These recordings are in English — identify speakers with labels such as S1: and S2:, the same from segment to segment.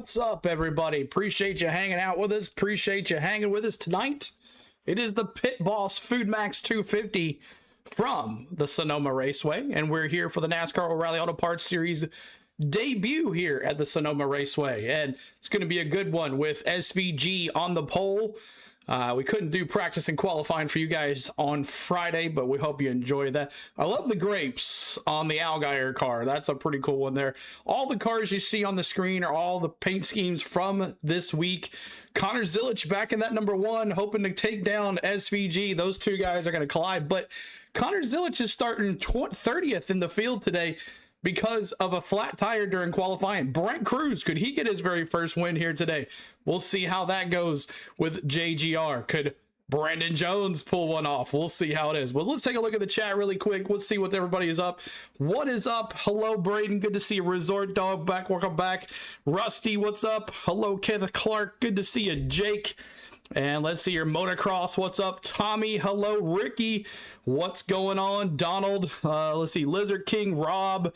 S1: What's up, everybody? Appreciate you hanging out with us. Appreciate you hanging with us tonight. It is the Pit Boss FoodMaxx 250 from the Sonoma Raceway, and we're here for the NASCAR O'Reilly Auto Parts Series debut here at the Sonoma Raceway, and it's going to be a good one with SVG on the pole. We couldn't do practice and qualifying for you guys on Friday, but we hope you enjoy that. I love the grapes on the Allgaier car. That's a pretty cool one there. All the cars you see on the screen are all the paint schemes from this week. Connor Zilic back in that number one, hoping to take down SVG. Those two guys are going to collide, but Connor Zilic is starting 30th in the field today because of a flat tire during qualifying. Brent Cruz, could he get his very first win here today? We'll see how that goes with JGR. Could Brandon Jones pull one off? We'll see how it is. But let's take a look at the chat really quick. Let's see what everybody is up. What is up? Hello, Braden. Good to see you. Resort Dog back. Welcome back. Rusty, what's up? Hello, Kenneth Clark. Good to see you. Jake. And let's see your motocross. What's up? Tommy. Hello, Ricky. What's going on? Donald. Let's see. Lizard King. Rob.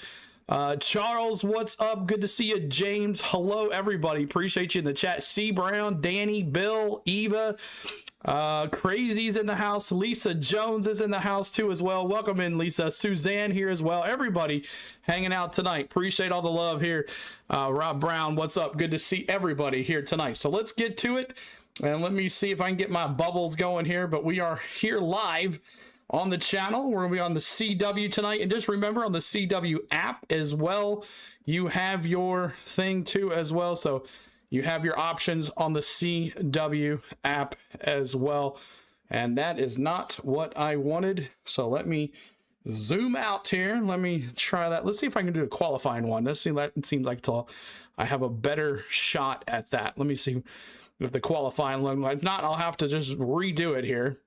S1: Charles. What's up? Good to see you. James. Hello, everybody. Appreciate you in the chat. C. Brown. Danny. Bill. Eva. Crazy's in the house. Lisa Jones is in the house too as well. Welcome in, Lisa. Suzanne here as well. Everybody hanging out tonight. Appreciate all the love here. Rob Brown. What's up? Good to see everybody here tonight. So let's get to it. And let me see if I can get my bubbles going here, but we are here live on the channel. We're going to be on the CW tonight. And just remember, on the CW app as well, you have your thing too as well. So you have your options on the CW app as well. And that is not what I wanted. So let me zoom out here. Let me try that. Let's see if I can do a qualifying one. Let's see, that seems like I have a better shot at that. Let me see if the qualifying look like. If not, I'll have to just redo it here.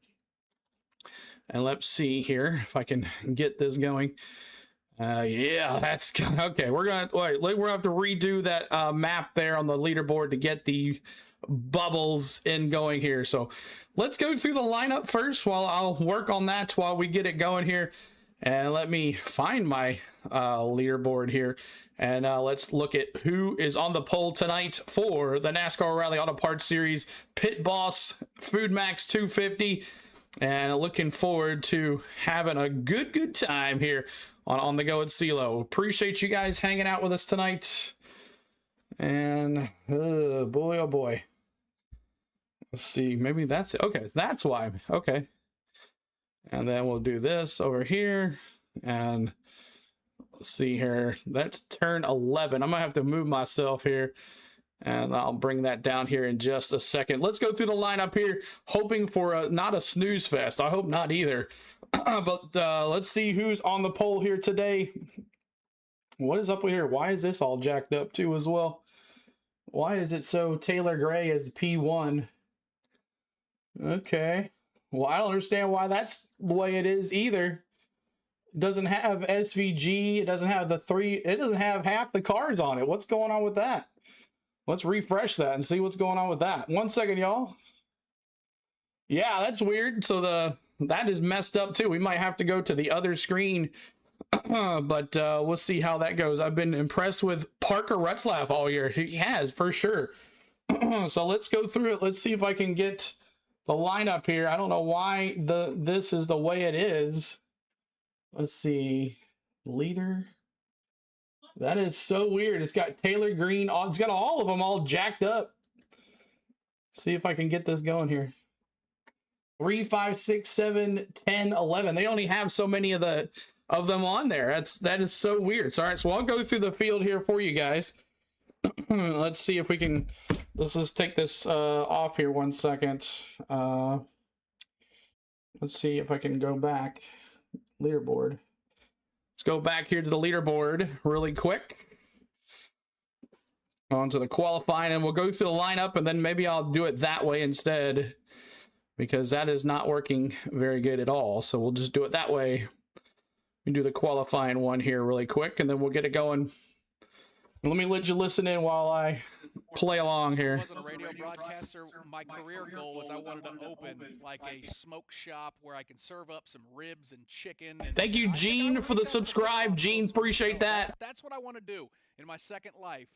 S1: And let's see here if I can get this going. Yeah, that's okay. We're gonna have to redo that map there on the leaderboard to get the bubbles in going here. So let's go through the lineup first while I'll work on that while we get it going here. And let me find my leaderboard here. And let's look at who is on the pole tonight for the NASCAR O'Reilly Auto Parts Series Pit Boss FoodMaxx 250. And looking forward to having a good time here on the go at CeeLo. Appreciate you guys hanging out with us tonight. And oh boy. Let's see. Maybe that's it. Okay, that's why. Okay. And then we'll do this over here. And let's see here. That's turn 11. I'm gonna have to move myself here, and I'll bring that down here in just a second. Let's go through the lineup here, hoping for not a snooze fest. I hope not either. But let's see who's on the pole here today. What is up with here? Why is this all jacked up too as well? Why is it so Taylor Gray is P1? Okay. Well, I don't understand why that's the way it is either. It doesn't have SVG. It doesn't have the three. It doesn't have half the cards on it. What's going on with that? Let's refresh that and see what's going on with that. 1 second, y'all. Yeah, that's weird. So that is messed up too. We might have to go to the other screen, but we'll see how that goes. I've been impressed with Parker Retzlaff all year. He has, for sure. So let's go through it. Let's see if I can get the lineup here. I don't know why this is the way it is. Let's see. Leader. That is so weird. It's got Taylor Green. It's got all of them all jacked up. See if I can get this going here. 3, 5, 6, 7, 10, 11. They only have so many of them on there. That is so weird. So, all right, so I'll go through the field here for you guys. Let's see if we can. Let's just take this off here 1 second. Let's see if I can go back. Leaderboard. Let's go back here to the leaderboard really quick. On to the qualifying, and we'll go through the lineup, and then maybe I'll do it that way instead, because that is not working very good at all. So we'll just do it that way. We do the qualifying one here really quick, and then we'll get it going. Let me let you listen in while I play along here.
S2: I wasn't a radio broadcaster. My career goal was I wanted to open like a smoke shop where I can serve up some ribs and chicken. And
S1: thank you, Gene, for the subscribe. Gene, appreciate that.
S2: That's what I want to do in my second life.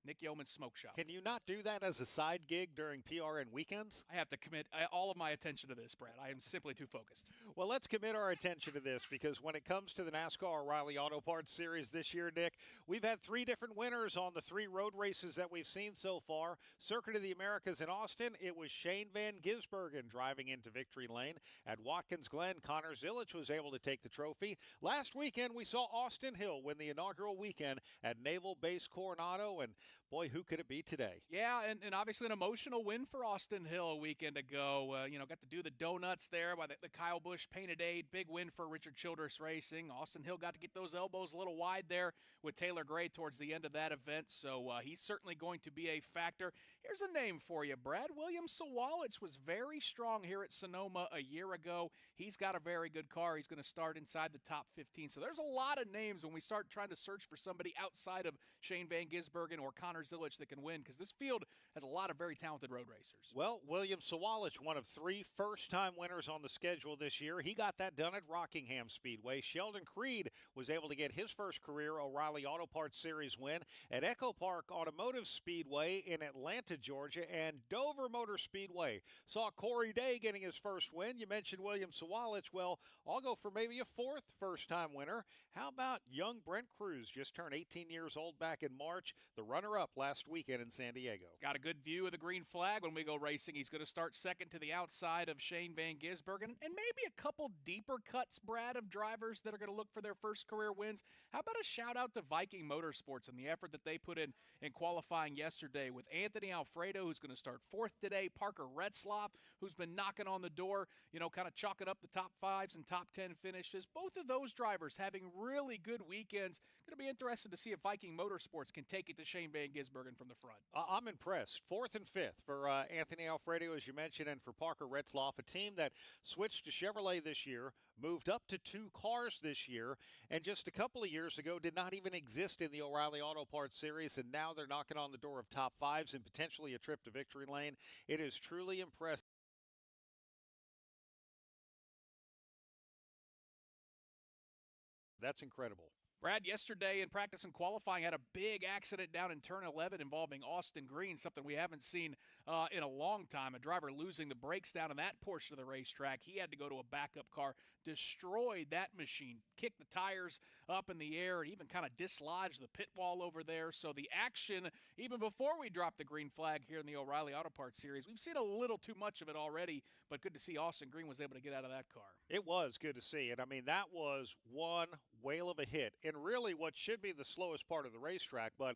S2: Nick Yeoman's Smoke Shop.
S3: Can you not do that as a side gig during PRN weekends?
S2: I have to commit all of my attention to this, Brad. I am simply too focused.
S3: Well, let's commit our attention to this, because when it comes to the NASCAR O'Reilly Auto Parts Series this year, Nick, we've had 3 different winners on the 3 road races that we've seen so far. Circuit of the Americas in Austin, it was Shane Van Gisbergen driving into victory lane. At Watkins Glen, Connor Zilisch was able to take the trophy. Last weekend, we saw Austin Hill win the inaugural weekend at Naval Base Coronado, and boy, who could it be today?
S2: Yeah, and obviously an emotional win for Austin Hill a weekend ago. Got to do the donuts there by the Kyle Busch Painted Aid. Big win for Richard Childress Racing. Austin Hill got to get those elbows a little wide there with Taylor Gray towards the end of that event, so he's certainly going to be a factor. Here's a name for you, Brad. William Sawalich was very strong here at Sonoma a year ago. He's got a very good car. He's going to start inside the top 15. So there's a lot of names when we start trying to search for somebody outside of Shane Van Gisbergen or Connor Zilisch that can win, because this field has a lot of very talented road racers.
S3: Well, William Sawalich, one of 3 first-time winners on the schedule this year. He got that done at Rockingham Speedway. Sheldon Creed was able to get his first career O'Reilly Auto Parts Series win at Echo Park Automotive Speedway in Atlanta, Georgia, and Dover Motor Speedway. Saw Corey Day getting his first win. You mentioned William Sawalich. Well, I'll go for maybe a 4th first-time winner. How about young Brent Cruz, just turned 18 years old back in March, the runner-up last weekend in San Diego.
S2: Got a good view of the green flag when we go racing. He's going to start second to the outside of Shane Van Gisbergen, and maybe a couple deeper cuts, Brad, of drivers that are going to look for their first career wins. How about a shout-out to Viking Motorsports and the effort that they put in qualifying yesterday with Anthony Alfredo, who's going to start 4th today, Parker Retzlaff, who's been knocking on the door, kind of chalking up the top 5s and top 10 finishes. Both of those drivers having really good weekends. Going to be interested to see if Viking Motorsports can take it to Shane Van Gisbergen from the front.
S3: I'm impressed. 4th and 5th for Anthony Alfredo, as you mentioned, and for Parker Retzlaff, a team that switched to Chevrolet this year, moved up to 2 cars this year, and just a couple of years ago did not even exist in the O'Reilly Auto Parts Series, and now they're knocking on the door of top 5s and potentially a trip to victory lane. It is truly impressive. That's incredible.
S2: Brad, yesterday in practice and qualifying, had a big accident down in turn 11 involving Austin Green, something we haven't seen in a long time. A driver losing the brakes down in that portion of the racetrack. He had to go to a backup car, destroyed that machine, kicked the tires up in the air, and even kind of dislodged the pit wall over there. So the action, even before we dropped the green flag here in the O'Reilly Auto Parts Series, we've seen a little too much of it already, but good to see Austin Green was able to get out of that car.
S3: It was good to see. And, I mean, that was one whale of a hit. And really what should be the slowest part of the racetrack. But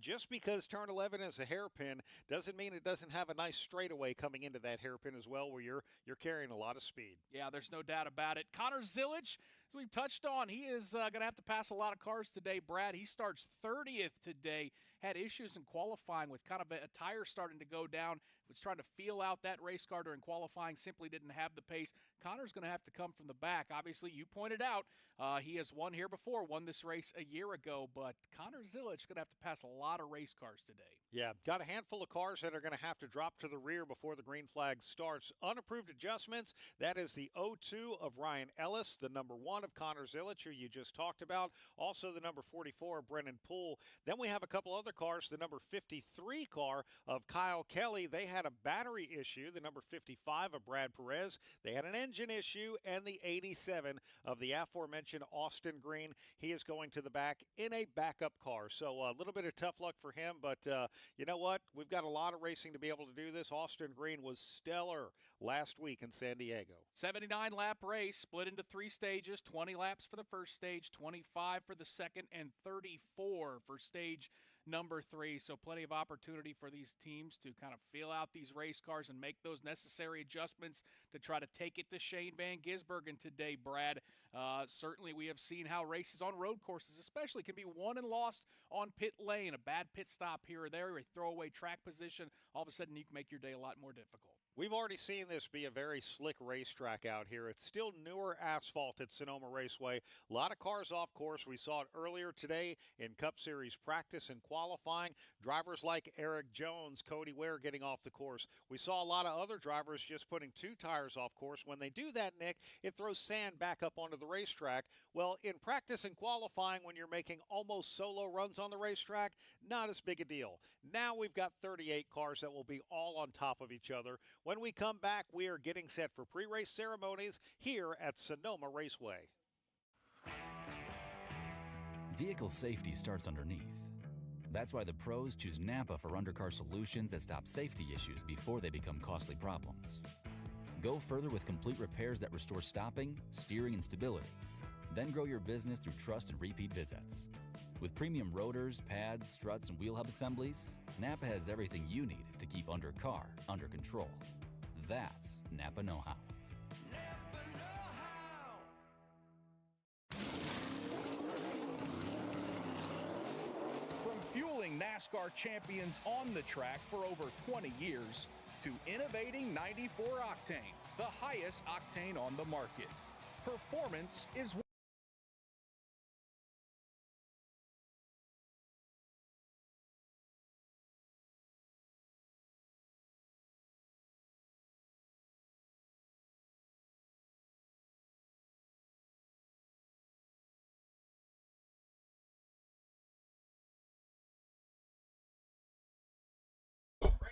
S3: just because turn 11 is a hairpin doesn't mean it doesn't have a nice straightaway coming into that hairpin as well, where you're carrying a lot of speed.
S2: Yeah, there's no doubt about it. Connor Zilisch, as we've touched on, he is going to have to pass a lot of cars today, Brad. He starts 30th today. Had issues in qualifying with kind of a tire starting to go down. Was trying to feel out that race car during qualifying. Simply didn't have the pace. Connor's going to have to come from the back. Obviously, you pointed out he has won here before, won this race a year ago, but Connor Zilisch is going to have to pass a lot of race cars today.
S3: Yeah, got a handful of cars that are going to have to drop to the rear before the green flag starts. Unapproved adjustments, that is the 02 of Ryan Ellis, the number 1 of Connor Zilisch, who you just talked about, also the number 44 of Brennan Poole. Then we have a couple other cars, the number 53 car of Kyle Kelly. They had a battery issue, the number 55 of Brad Perez. They had an engine issue, and the 87 of the aforementioned Austin Green. He is going to the back in a backup car. So a little bit of tough luck for him, but you know what? We've got a lot of racing to be able to do this. Austin Green was stellar last week in San Diego.
S2: 79-lap race, split into 3 stages, 20 laps for the first stage, 25 for the second, and 34 for stage number 3. So plenty of opportunity for these teams to kind of feel out these race cars and make those necessary adjustments to try to take it to Shane Van Gisbergen today, Brad. Certainly we have seen how races on road courses especially can be won and lost on pit lane. A bad pit stop here or there, a throwaway track position, all of a sudden you can make your day a lot more difficult.
S3: We've already seen this be a very slick racetrack out here. It's still newer asphalt at Sonoma Raceway. A lot of cars off course. We saw it earlier today in Cup Series practice and qualifying. Drivers like Eric Jones, Cody Ware getting off the course. We saw a lot of other drivers just putting 2 tires off course. When they do that, Nick, it throws sand back up onto the racetrack. Well, in practice and qualifying, when you're making almost solo runs on the racetrack, not as big a deal. Now we've got 38 cars that will be all on top of each other. When we come back, we are getting set for pre-race ceremonies here at Sonoma Raceway.
S4: Vehicle safety starts underneath. That's why the pros choose Napa for undercar solutions that stop safety issues before they become costly problems. Go further with complete repairs that restore stopping, steering, and stability. Then grow your business through trust and repeat visits. With premium rotors, pads, struts, and wheel hub assemblies, Napa has everything you need to keep undercar under control. That's Napa know-how.
S5: From fueling NASCAR champions on the track for over 20 years to innovating 94 octane, the highest octane on the market. Performance is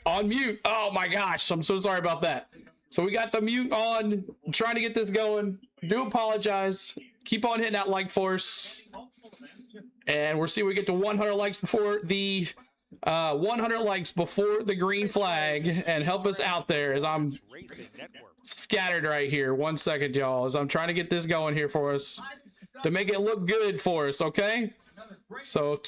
S1: On mute. Oh my gosh, I'm so sorry about that. So we got the mute on. I'm trying to get this going. Do apologize. Keep on hitting that like for us. And we'll see if we get to 100 likes before the 100 likes before the green flag, and help us out there as I'm scattered right here. 1 second, y'all, as I'm trying to get this going here for us to make it look good for us. Okay, so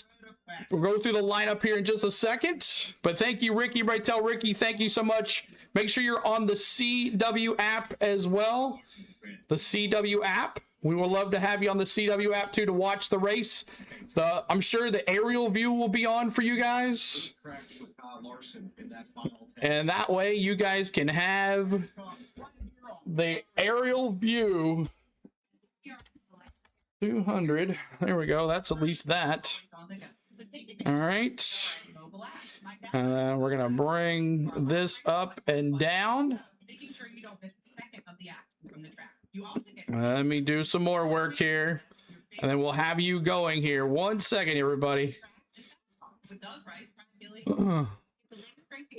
S1: we'll go through the lineup here in just a second, but thank you, Ricky. Right, tell Ricky thank you so much. Make sure you're on the CW app as well. The CW app. We would love to have you on the CW app too to watch the race. I'm sure the aerial view will be on for you guys, and that way you guys can have the aerial view. 200. There we go. That's at least that. All right. We're gonna bring this up and down. Let me do some more work here, and then we'll have you going here. 1 second, everybody.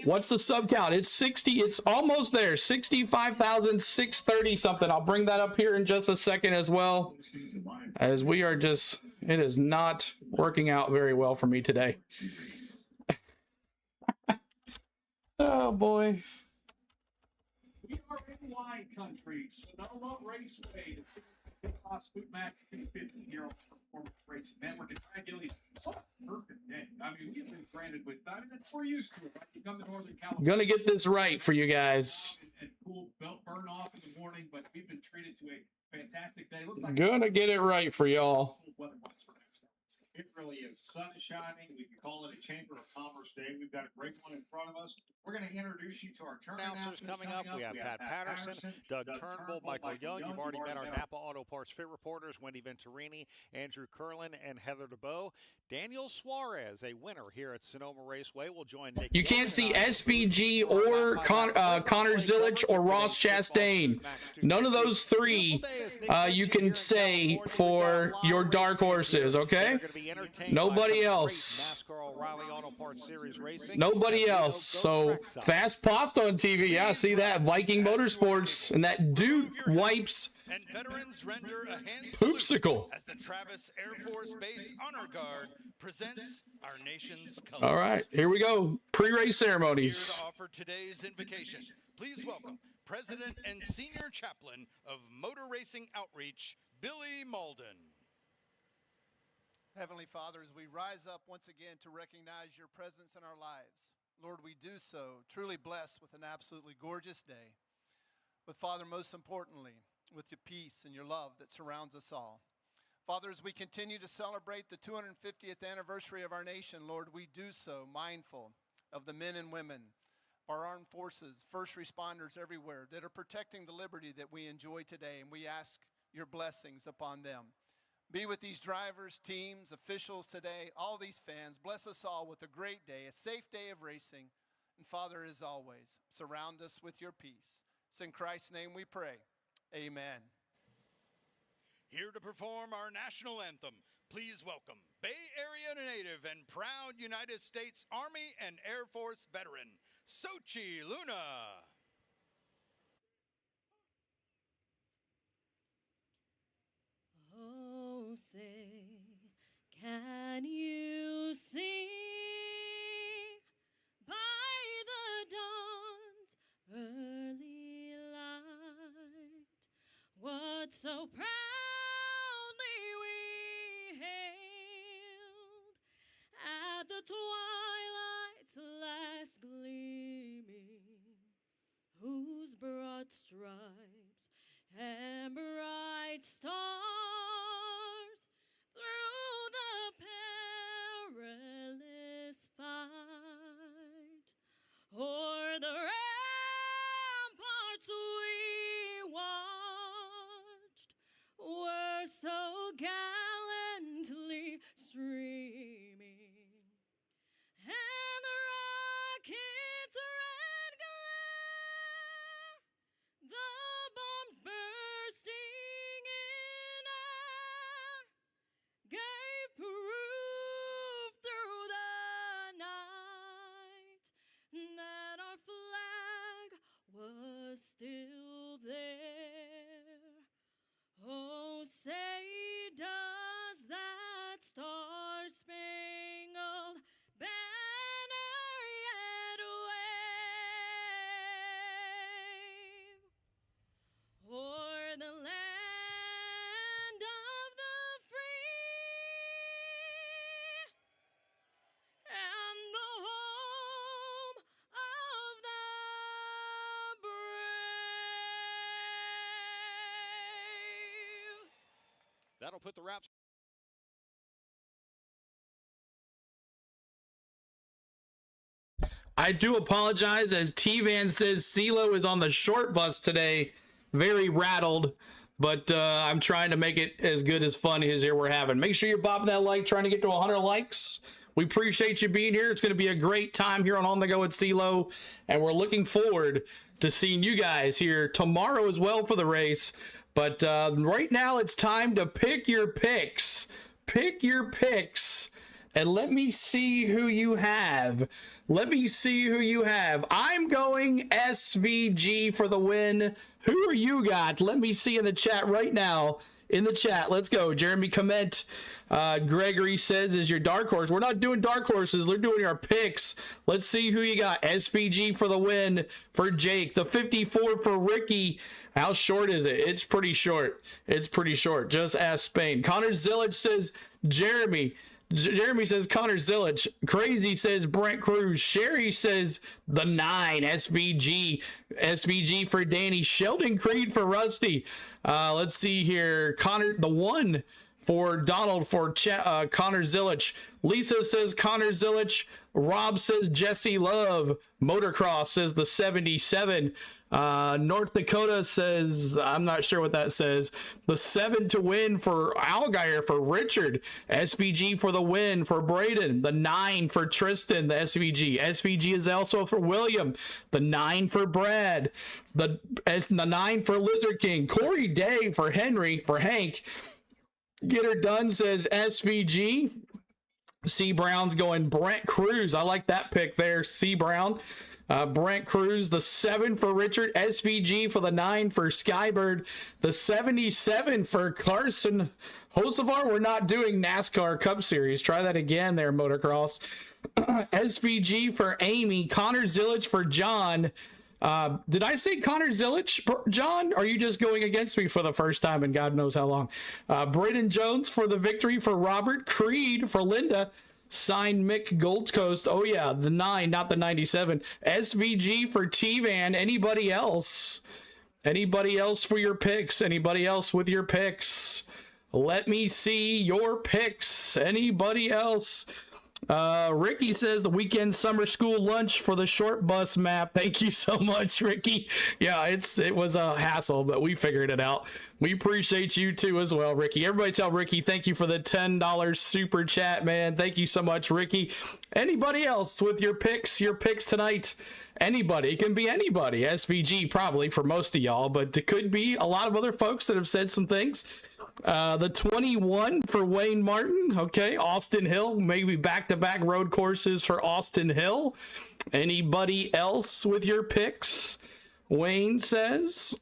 S1: What's the sub count? It's 60. It's almost there. 65,630 something. I'll bring that up here in just a second as well, as we are just, it is not working out very well for me today. Oh boy.
S5: We are in wine country, Sonoma Raceway. It's Pit Boss FoodMaxx 250 here on Performance Racing Network. And Ideally, what a perfect day. I mean, we've been branded with, I mean, we're used to it, right? You come to Northern California.
S1: Gonna get this right for you guys.
S5: And cool belt burn off in the morning, but we've been treated to a fantastic day. Looks like
S1: Gonna get it right for y'all.
S5: weather-wise for NASCAR. It really is. Sun is shining. We can call it a Chamber of Commerce day. We've got a great one in front of us. We're going to introduce you to our turn
S3: Announcers coming up. We have Pat Patterson, Doug Turnbull, Michael Young. You've already met our Napa Auto Parts Pit reporters, Wendy Venturini, Andrew Curlin, and Heather DeBow. Daniel Suarez, a winner here at Sonoma Raceway, will join Nick.
S1: You can't see SVG or Connor Zilich or Ross Chastain. None of those three you can say for your dark horses, okay? Nobody else.
S3: NASCAR Oreilly Auto Parts Series Racing.
S1: Nobody else. So Fast Pasta on TV. Yeah, see that. Viking Motorsports and that dude wipes
S6: and veterans render a hand
S1: poopsicle
S6: as the Travis Air Force Base Honor Guard presents our nation's colors.
S1: All right, here we go. Pre-race
S6: Here
S1: ceremonies.
S6: to offer today's invocation, please welcome President and Senior Chaplain of Motor Racing Outreach, Billy Malden.
S7: Heavenly Father, as we rise up once again to recognize your presence in our lives, Lord, we do so truly blessed with an absolutely gorgeous day. But Father, most importantly, with your peace and your love that surrounds us all. Father, as we continue to celebrate the 250th anniversary of our nation, Lord, we do so mindful of the men and women our armed forces, first responders everywhere that are protecting the liberty that we enjoy today, and we ask your blessings upon them. Be with these drivers, teams, officials today, all these fans. Bless us all with a great day, a safe day of racing. And Father, as always, surround us with your peace. It's in Christ's name we pray. Amen.
S6: Here to perform our national anthem, please welcome Bay Area native and proud United States Army and Air Force veteran, Sochi Luna.
S8: Oh, say, can you see by the dawn's early light what so proudly we hailed at the twilight's last gleaming, whose broad stripes and bright stars through the perilous fight o'er the ramparts we watched were so gallantly streaming, and the rocket's red glare, the bombs bursting in air, gave proof through the night that our flag was still there. Oh, say does that star-spangled banner yet wave o'er the land of the free and the home of the brave?
S3: That'll put the wraps.
S1: I do apologize, as T-Van says CeeLo is on the short bus today, very rattled, but I'm trying to make it as good as fun as here we're having. Make sure you're bopping that like, trying to get to 100 likes. We appreciate you being here. It's going to be a great time here on The Go with CeeLo, and we're looking forward to seeing you guys here tomorrow as well for the race. But right now it's time to pick your picks. Pick your picks. And let me see who you have. Let me see who you have. I'm going SVG for the win. Who are you got? Let me see in the chat right now. In the chat, let's go. Jeremy Comment. Gregory says is your dark horse. We're not doing dark horses. We're doing our picks. Let's see who you got. SVG for the win for Jake. The 54 for Ricky. How short is it? It's pretty short. It's pretty short. Just ask Spain. Connor Zillich says Jeremy. Jeremy says Connor Zillich. Crazy says Brent Cruz. Sherry says the 9. SVG. SVG for Danny. Sheldon Creed for Rusty. Let's see here. Connor, the 1 for Donald for Connor Zillich. Lisa says Connor Zillich. Rob says Jesse Love. Motocross says the 77. North Dakota says, I'm not sure what that says. The 7 to win for Algier for Richard. SVG for the win for Braden. The 9 for Tristan, the SVG. SVG is also for William. The 9 for Brad. The 9 for Lizard King. Corey Day for Henry, for Hank. Get Her Done says SVG. C. Brown's going Brent Cruz. I like that pick there, C. Brown. Brent Cruz, the 7 for Richard. SVG for the 9 for Skybird. The 77 for Carson Hosevar. We're not doing NASCAR Cup Series. Try that again there, Motocross. SVG for Amy. Connor Zillich for John. Did I say Connor Zillich, John? Or are you just going against me for the first time in God knows how long? Braden Jones for the victory for Robert. Creed for Linda. Signed Mick Gold Coast. Oh yeah, the 9, not the 97. SVG for T-Van. Anybody else? Anybody else for your picks? Anybody else with your picks? Let me see your picks. Anybody else? Ricky says the weekend summer school lunch for the short bus map. Thank you so much, Ricky. Yeah, it was a hassle, but we figured it out. We appreciate you too as well, Ricky. Everybody tell Ricky thank you for the $10 super chat, man. Thank you so much, Ricky. Anybody else with your picks tonight? Anybody. It can be anybody. SVG probably for most of y'all, but it could be a lot of other folks that have said some things. The 21 for Wayne Martin. Okay. Austin Hill, maybe back-to-back road courses for Austin Hill. Anybody else with your picks? Wayne says.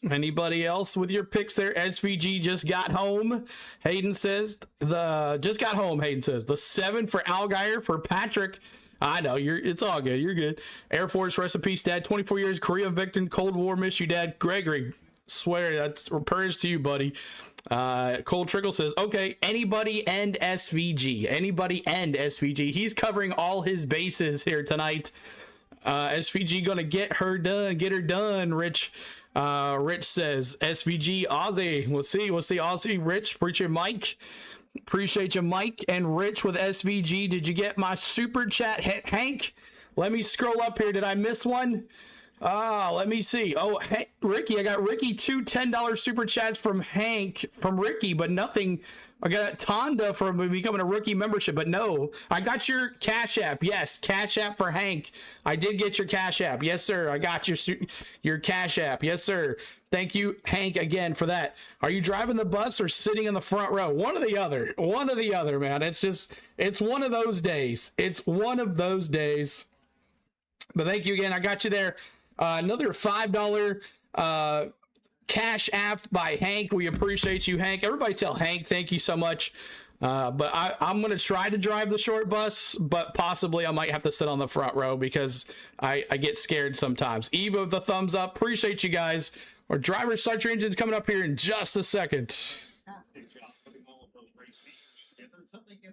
S1: Anybody else with your picks there? SVG just got home. Hayden says just got home. Hayden says the 7 for Allgaier for Patrick. I know it's all good. You're good. Air Force, rest in peace, Dad. 24 years, Korea veteran, Cold War, miss you, Dad. Gregory, swear that's prayers to you, buddy. Cole Trickle says, okay, anybody and SVG. Anybody and SVG. He's covering all his bases here tonight. SVG gonna get her done, Rich. Rich says, SVG, Aussie. We'll see Aussie. Rich, appreciate you, Mike and Rich with SVG. Did you get my super chat, Hank? Let me scroll up here. Did I miss one? Let me see. Oh, hey, Ricky, I got Ricky two $10 super chats from Hank, from Ricky, but nothing. I got Tonda from becoming a rookie membership, but no. I got your Cash App. Yes, Cash App for Hank. I did get your Cash App. Yes, sir. I got your Cash App. Yes, sir. Thank you, Hank, again for that. Are you driving the bus or sitting in the front row? One or the other. One or the other, man. It's one of those days. It's one of those days. But thank you again. I got you there. Another $5 Cash App by Hank. We appreciate you, Hank. Everybody tell Hank thank you so much. But I'm going to try to drive the short bus, but possibly I might have to sit on the front row because I get scared sometimes. Eva with the thumbs up. Appreciate you guys. Our driver start your engines coming up here in just a second.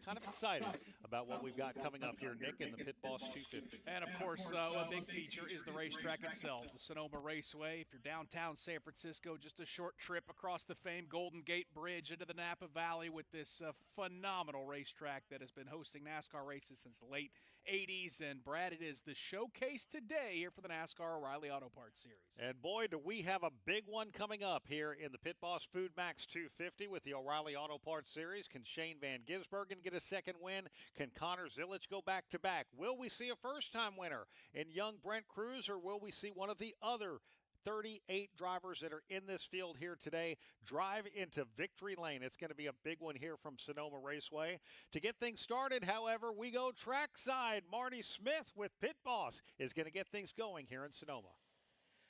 S3: Kind of excited about what we've got coming up here, Nick, in the Pit Boss 250.
S2: And of course, a big feature is the racetrack itself, the Sonoma Raceway. If you're downtown San Francisco, just a short trip across the famed Golden Gate Bridge into the Napa Valley with this phenomenal racetrack that has been hosting NASCAR races since the late 80s. And Brad, it is the showcase today here for the NASCAR O'Reilly Auto Parts Series.
S3: And boy, do we have a big one coming up here in the Pit Boss FoodMaxx 250 with the O'Reilly Auto Parts Series. Can Shane Van Gisbergen get a second win? Can Connor Zilic go back-to-back? Will we see a first-time winner in young Brent Cruz, or will we see one of the other 38 drivers that are in this field here today drive into victory lane? It's going to be a big one here from Sonoma Raceway. To get things started, however, we go trackside. Marty Smith with Pit Boss is going to get things going here in Sonoma.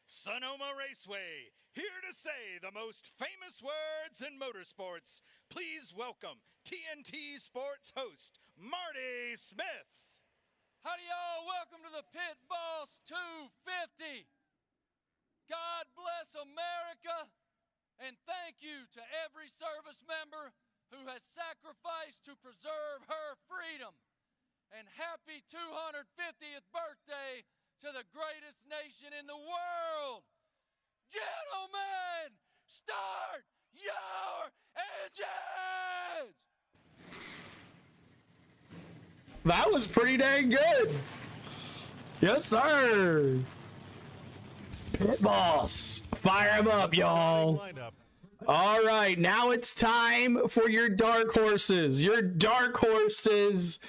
S6: Sonoma Raceway, here to say the most famous words in motorsports. Please welcome TNT Sports host, Marty Smith.
S9: Howdy, y'all. Welcome to the Pit Boss 250. God bless America, and thank you to every service member who has sacrificed to preserve her freedom. And happy 250th birthday to the greatest nation in the world. Gentlemen, start your engines!
S1: That was pretty dang good. Yes, sir. Pit Boss. Fire him up, y'all. All right, now it's time for your dark horses. Your dark horses.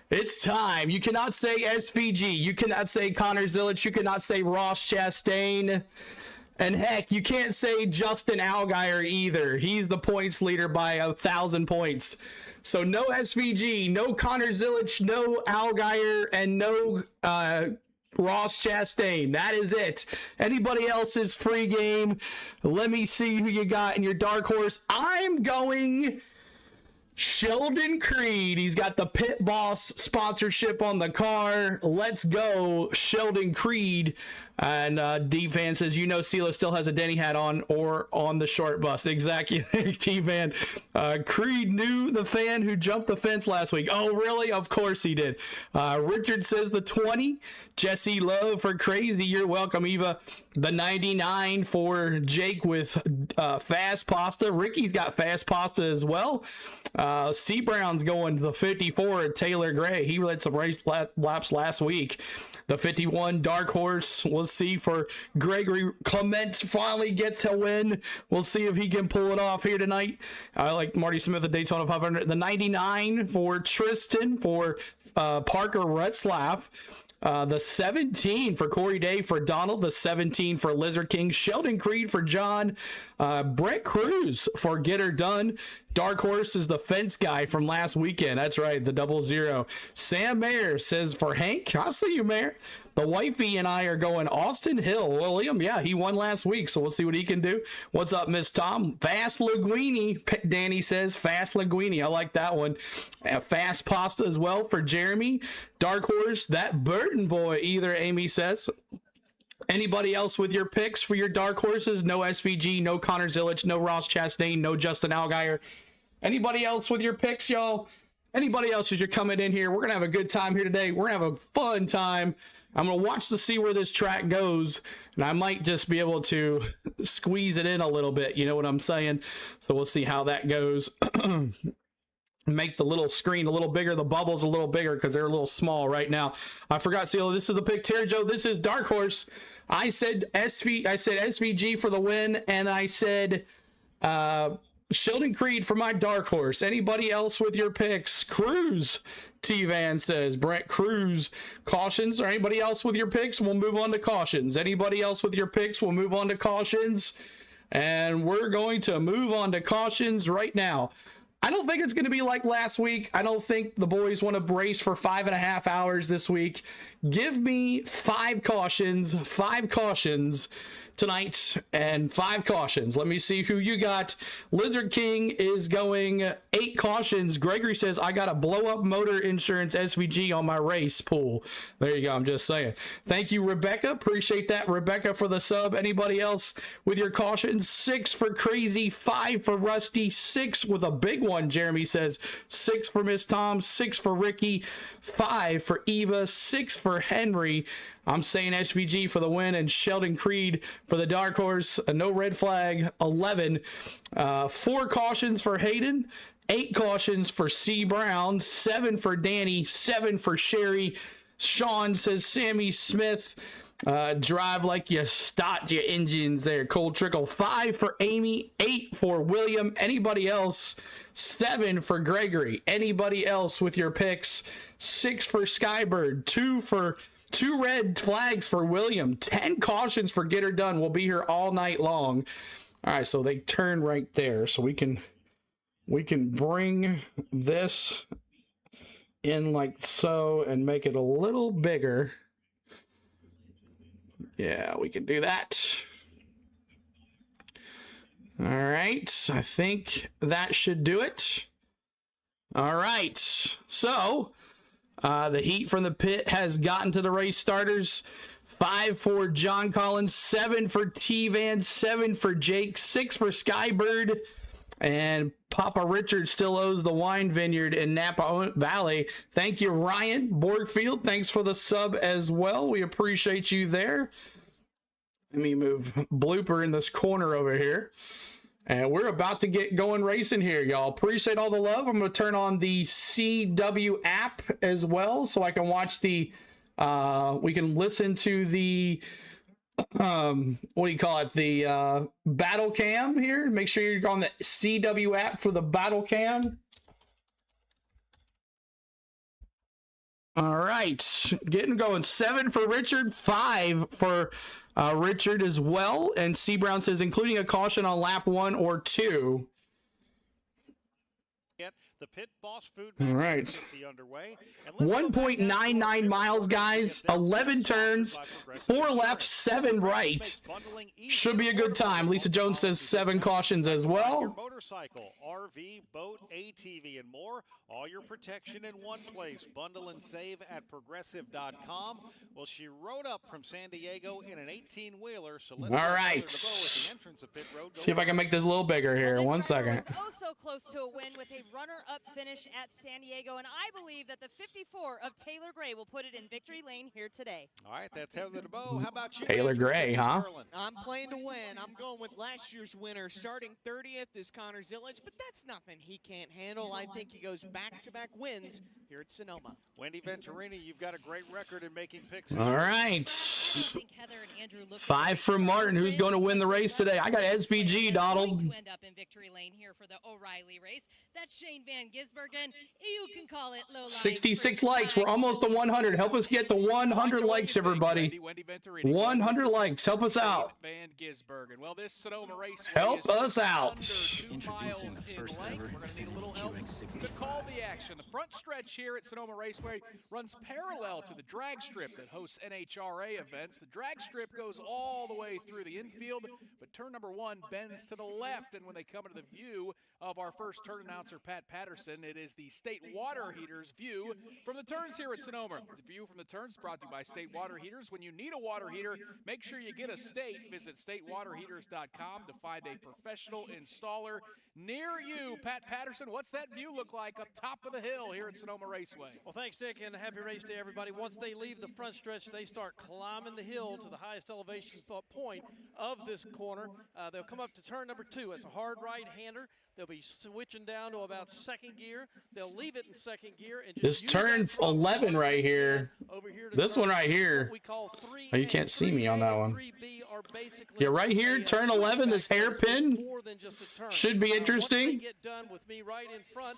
S1: It's time. You cannot say SVG. You cannot say Connor Zilic. You cannot say Ross Chastain. And heck, you can't say Justin Allgaier either. He's the points leader by 1,000 points. So no SVG, no Connor Zilic, no Allgaier, and no Ross Chastain. That is it. Anybody else's free game? Let me see who you got in your dark horse. I'm going Sheldon Creed. He's got the Pit Boss sponsorship on the car. Let's go, Sheldon Creed. And D-Fan says, CeeLo still has a Denny hat on or on the short bus. Exactly, T-Fan. Creed knew the fan who jumped the fence last week. Oh, really? Of course he did. Richard says the 20. Jesse Love for Crazy. You're welcome, Eva. The 99 for Jake with Fast Pasta. Ricky's got Fast Pasta as well. C. Brown's going to the 54. Taylor Gray. He led some race laps last week. The 51 Dark Horse, we'll see for Gregory Clement, finally gets a win. We'll see if he can pull it off here tonight. I like Marty Smith at Daytona 500. The 99 for Tristan, for Parker Retzlaff. The 17 for Corey Day, for Donald. The 17 for Lizard King. Sheldon Creed for John. Brett Cruz for Get Her Done. Dark Horse is the fence guy from last weekend. That's right, the 00. Sam Mayer says for Hank. I'll see you, Mayer. The wifey and I are going Austin Hill. William, yeah, he won last week, so we'll see what he can do. What's up, Miss Tom? Fast Linguini, Danny says. Fast Linguini, I like that one. Fast Pasta as well for Jeremy. Dark Horse, that Burton boy, either Amy says. Anybody else with your picks for your dark horses? No SVG, no Connor Zillich, no Ross Chastain, no Justin Allgaier. Anybody else with your picks, y'all? Anybody else as you're coming in here? We're going to have a good time here today. We're going to have a fun time. I'm going to watch to see where this track goes, and I might just be able to squeeze it in a little bit. You know what I'm saying? So we'll see how that goes. Make the little screen a little bigger, the bubbles a little bigger, because they're a little small right now. I forgot, CeeLo, this is the pick. Terry Joe, this is Dark Horse. I said SVG for the win, and I said Sheldon Creed for my Dark Horse. Anybody else with your picks? Cruz, T-Van says. Brent Cruz, cautions. Or anybody else with your picks? We'll move on to cautions. Anybody else with your picks? We'll move on to cautions. And we're going to move on to cautions right now. I don't think it's going to be like last week. I don't think the boys want to brace for 5.5 hours this week. Give me 5 cautions tonight, and 5 cautions. Let me see who you got. Lizard King is going 8 cautions. Gregory says, I got a blow up motor insurance SVG on my race pool. There you go. I'm just saying. Thank you, Rebecca. Appreciate that, Rebecca, for the sub. Anybody else with your cautions? 6 for Crazy, 5 for Rusty, 6 with a big one. Jeremy says 6 for Miss Tom, 6 for Ricky, 5 for Eva, 6 for Henry. I'm saying SVG for the win, and Sheldon Creed for the Dark Horse. A no red flag, 11. 4 cautions for Hayden, 8 cautions for C. Brown, 7 for Danny, 7 for Sherry. Sean says Sammy Smith. Drive like you start your engines there. Cold Trickle, 5 for Amy, 8 for William. Anybody else? 7 for Gregory. Anybody else with your picks? 6 for Skybird, 2 red flags for William, 10 cautions for Get Her Done. We'll be here all night long. All right, so they turn right there, so we can bring this in like so and make it a little bigger. Yeah, we can do that. All right, I think that should do it. All right, so the heat from the pit has gotten to the race starters. 5 for John Collins, 7 for T-Van, 7 for Jake, 6 for Skybird, and Papa Richard still owes the wine vineyard in Napa Valley. Thank you, Ryan Borgfield. Thanks for the sub as well. We appreciate you there. Let me move Blooper in this corner over here. And we're about to get going racing here, y'all. Appreciate all the love. I'm going to turn on the CW app as well so I can watch the, we can listen to the, what do you call it? The battle cam here. Make sure you're on the CW app for the battle cam. All right. Getting going. 7 for Richard, 5 for Richard as well. And C. Brown says, including a caution on lap 1 or 2.
S3: The Pit Boss
S1: All
S3: FoodMaxx
S1: right.
S3: 250 underway. And let's go back
S1: 1.99
S3: down
S1: miles, guys. 11 turns, 4 left, 7 right.
S3: Bundling easy
S1: Should be a good time. Lisa Jones says 7 cautions as
S3: your
S1: well.
S3: motorcycle, RV, boat, ATV, and more. All your protection in one place. Bundle and save at progressive.com. Well, she rode up from San Diego in an 18-wheeler. So let's
S1: All right.
S3: at the entrance of pit road.
S1: See if I can make this a little bigger here. One second.
S8: Was oh so close to a win with a runner-up finish at San Diego, and I believe that the 54 of Taylor Gray will put it in victory lane here today.
S3: All right, that's Heather DeBow. How about you?
S1: Taylor
S3: Andrew?
S1: Gray, huh?
S10: I'm playing to win. I'm going with last year's winner. Starting 30th is Connor Zillage, but that's nothing he can't handle. I think he goes back-to-back wins here at Sonoma.
S3: Wendy Venturini, you've got a great record in making picks.
S1: All right.
S8: I think Heather and Andrew look
S1: 5 from Martin. Who's going to win the race today? I got SVG, Donald.
S8: To end up in victory lane here for the O'Reilly race. That's Shane Van Gisbergen. You can call it low line.
S1: 66 likes. We're almost to 100. Help us get to 100 likes, everybody. 100 likes. Help us out.
S2: Van Gisbergen. Well, this Sonoma Raceway
S1: Help
S2: is
S1: us out.
S2: under 2 miles in length. We're going to need a little help to call the action. The front stretch here at Sonoma Raceway runs parallel to the drag strip that hosts NHRA events. The drag strip goes all the way through the infield, but turn number 1 bends to the left, and when they come into the view of our first turn announcer, Pat Patterson, it is the State Water Heaters view from the turns here at Sonoma. The view from the turns brought to you by State Water Heaters. When you need a water heater, make sure you get a State. Visit statewaterheaters.com to find a professional installer near you. Pat Patterson, what's that view look like up top of the hill here at Sonoma Raceway?
S11: Well, thanks, Dick, and happy race day, everybody. Once they leave the front stretch, they start climbing the hill to the highest elevation point of this corner. They'll come up to turn number 2. It's a hard right-hander. They'll be switching down to about second gear. They'll leave it in second gear. And
S1: This turn 11 right here.
S11: Over here
S1: This one right here.
S11: we call 3
S1: Oh, you can't see me on that one.
S11: 3B are basically
S1: Yeah, right here, turn 11, this hairpin
S11: more than just a turn.
S1: should be
S11: Once
S1: interesting.
S11: they get done with me right in front,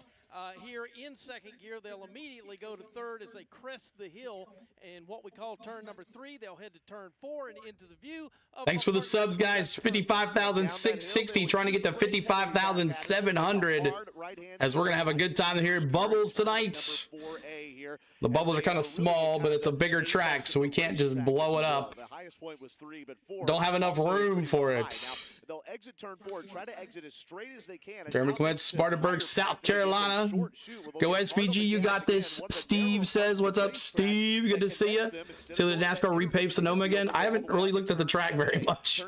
S11: here in second gear, they'll immediately go to third as they crest the hill. And what we call turn number 3, they'll head to turn 4 and into the view.
S1: Thanks for the subs, guys. 55,660, trying to get to 55,700 as we're going to have a good time here at Bubbles tonight. The bubbles are kind of small, but it's a bigger track, so we can't just blow it up. Don't have enough room for it.
S12: They'll exit turn 4 and try to exit as straight as they can.
S1: Jeremy Clement, Spartanburg, South Carolina. Go SVG, you got this. Steve says, what's up, Steve? Good to see you. See the NASCAR repave Sonoma again. I haven't really looked at the track very much.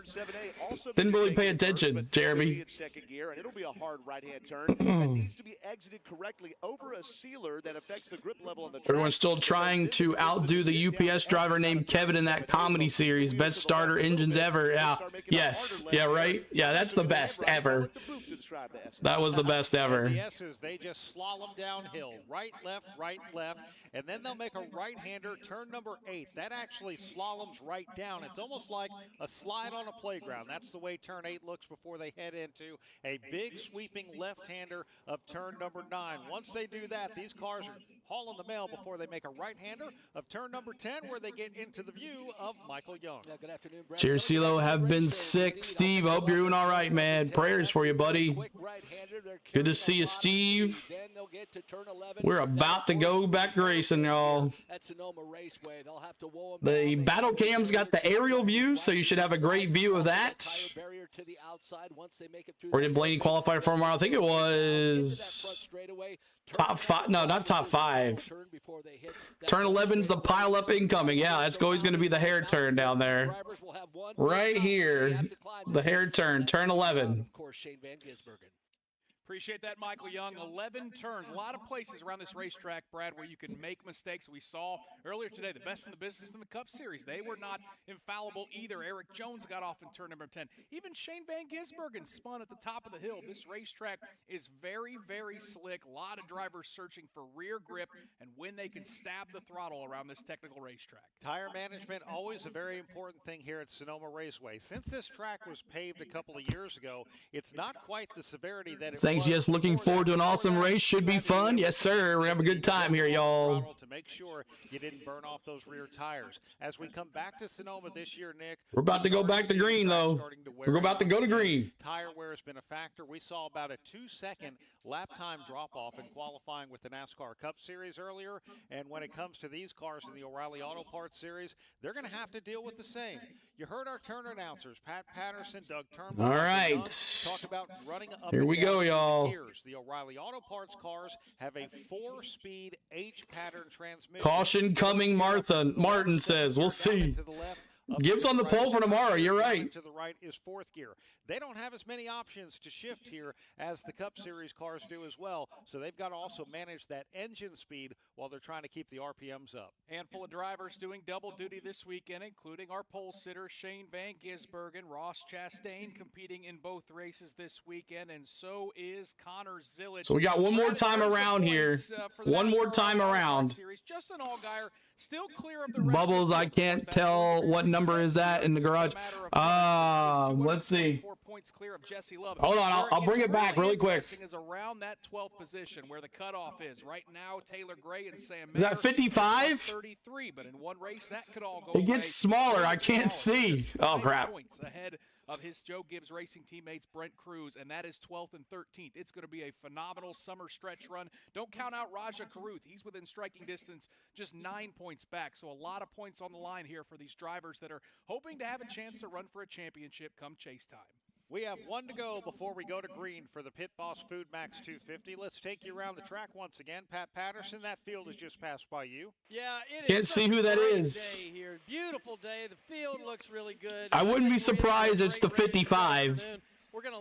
S1: Didn't really pay attention, Jeremy.
S12: Second gear, and it'll be a hard right-hand turn that needs to be exited correctly over a sealer that affects the grip level on the track.
S1: Everyone's still trying to outdo the UPS driver named Kevin in that comedy series. Best starter engines ever. Yeah. Yes. Yeah, right? Yeah, that's the best ever. That was the best ever.
S3: The S's, they just slalom downhill. Right, left, and then they'll make a right-hander, turn number 8. That actually slaloms right down. It's almost like a slide on a playground. That's the way turn 8 looks before they head into a big sweeping left-hander of turn number 9. Once they do that, these cars are hauling the mail before they make a right-hander of turn number 10, where they get into the view of Michael Young.
S11: Good afternoon, Brad.
S1: Cheers, CeeLo. Have been sick. Steve, hope you're doing all right, man. Prayers for you, buddy. Good to see you, Steve. We're about to go back racing, y'all. The battle cam's got the aerial view, so you should have a great view of that. Or did Blaney qualify for tomorrow? I think it was top 5. No, not top 5. Turn 11's the pile up incoming. Yeah, that's always going to be the hair turn down there. Right here, the hair turn, turn 11.
S2: Appreciate that, Michael Young. 11 turns. A lot of places around this racetrack, Brad, where you can make mistakes. We saw earlier today the best in the business in the Cup Series. They were not infallible either. Eric Jones got off in turn number 10. Even Shane Van Gisbergen spun at the top of the hill. This racetrack is very, very slick. A lot of drivers searching for rear grip and when they can stab the throttle around this technical racetrack.
S3: Tire management, always a very important thing here at Sonoma Raceway. Since this track was paved a couple of years ago, it's not quite the severity that it
S1: Thanks, Thanks. Yes, looking forward to an awesome race. Should be fun. Yes, sir. We're having a good time here, y'all.
S3: To make sure you didn't burn off those rear tires. As we come back to Sonoma this year, Nick,
S1: We're about to go back to green, though. We're about to go to green.
S3: Tire wear has been a factor. We saw about a 2-second lap time drop-off in qualifying with the NASCAR Cup Series earlier. And when it comes to these cars in the O'Reilly Auto Parts Series, they're going to have to deal with the same. You heard our turn announcers, Pat Patterson, Doug Turnbull.
S1: All right.
S3: Talk about running up
S1: Here we go, y'all.
S3: The O'Reilly Auto Parts cars have a 4-speed H-pattern transmission.
S1: Caution coming, Martin says. We'll see. Gibbs on the pole for tomorrow. You're right.
S3: To the right is 4th gear. They don't have as many options to shift here as the Cup Series cars do as well, so they've got to also manage that engine speed while they're trying to keep the RPMs up.
S2: Handful of drivers doing double duty this weekend, including our pole sitter Shane Van Gisbergen, Ross Chastain competing in both races this weekend, and so is Connor Zillage.
S1: So we got one more time around here. One more time around.
S2: Justin Allgaier still clear of the rest.
S1: Bubbles, I can't tell what number is that in the garage. Let's see.
S2: 4 points clear of Jesse Love.
S1: Hold on, I'll bring it back really quick.
S2: Is around that 12th position where the cutoff is right now. Taylor Gray and Sam
S1: Is that 55?
S2: 33, but in one race that could all go.
S1: It gets smaller. I can't see. Oh crap.
S2: Points ahead of his Joe Gibbs Racing teammates Brent Cruz, and that is 12th and 13th. It's going to be a phenomenal summer stretch run. Don't count out Raja Karuth. He's within striking distance, just 9 points back. So a lot of points on the line here for these drivers that are hoping to have a chance to run for a championship come chase time.
S3: We have one to go before we go to green for the Pit Boss FoodMaxx 250. Let's take you around the track once again. Pat Patterson, that field has just passed by you.
S11: Yeah, it
S1: Can't
S11: is
S1: see who that is.
S11: Day here. Beautiful day. The field looks really good.
S1: I wouldn't be surprised it's the 55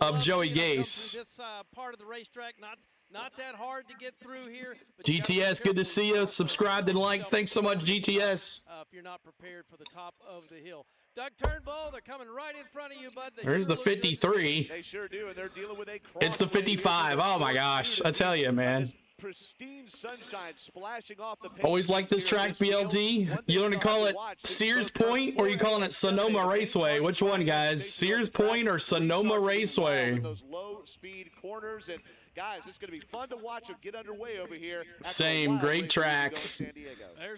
S1: of Joey Gase.
S11: This part of the racetrack, not that hard to get through here.
S1: GTS, good to see you. Subscribed and liked. Thanks so much, GTS.
S11: If you're not prepared for the top of the hill. Doug Turnbull, they're coming right in front of you, bud.
S1: There's the 53.
S12: They sure do, and they're dealing with a
S1: It's the 55. Oh my gosh. I tell you, man.
S12: Pristine sunshine splashing off the
S1: Always like this track, BLT. You want to call it Sears Point or are you calling it Sonoma Raceway? Which one, guys? Sears Point or Sonoma Raceway?
S12: Those low speed corners, and guys, it's going to be fun to watch them get underway over here.
S1: Same, great track.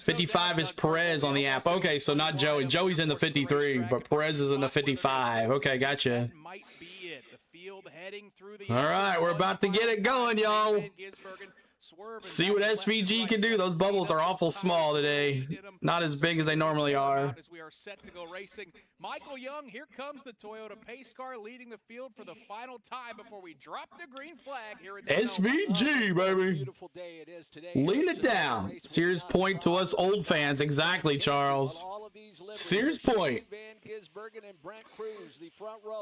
S1: 55 is Perez on the app. Okay, so not Joey. Joey's in the 53, but Perez is in the 55. Okay, gotcha.
S2: Might be it. The field heading through the
S1: All right, we're about to get it going, y'all. See what SVG can do. Those bubbles are awful small today. Not as big as they normally are.
S2: As we are set to go racing, Michael Young, here comes the Toyota pace car leading the field for the final time before we drop the green flag here at
S1: SVG, baby. Lean it down. Sears Point to us old fans. Exactly, Charles. Sears Point.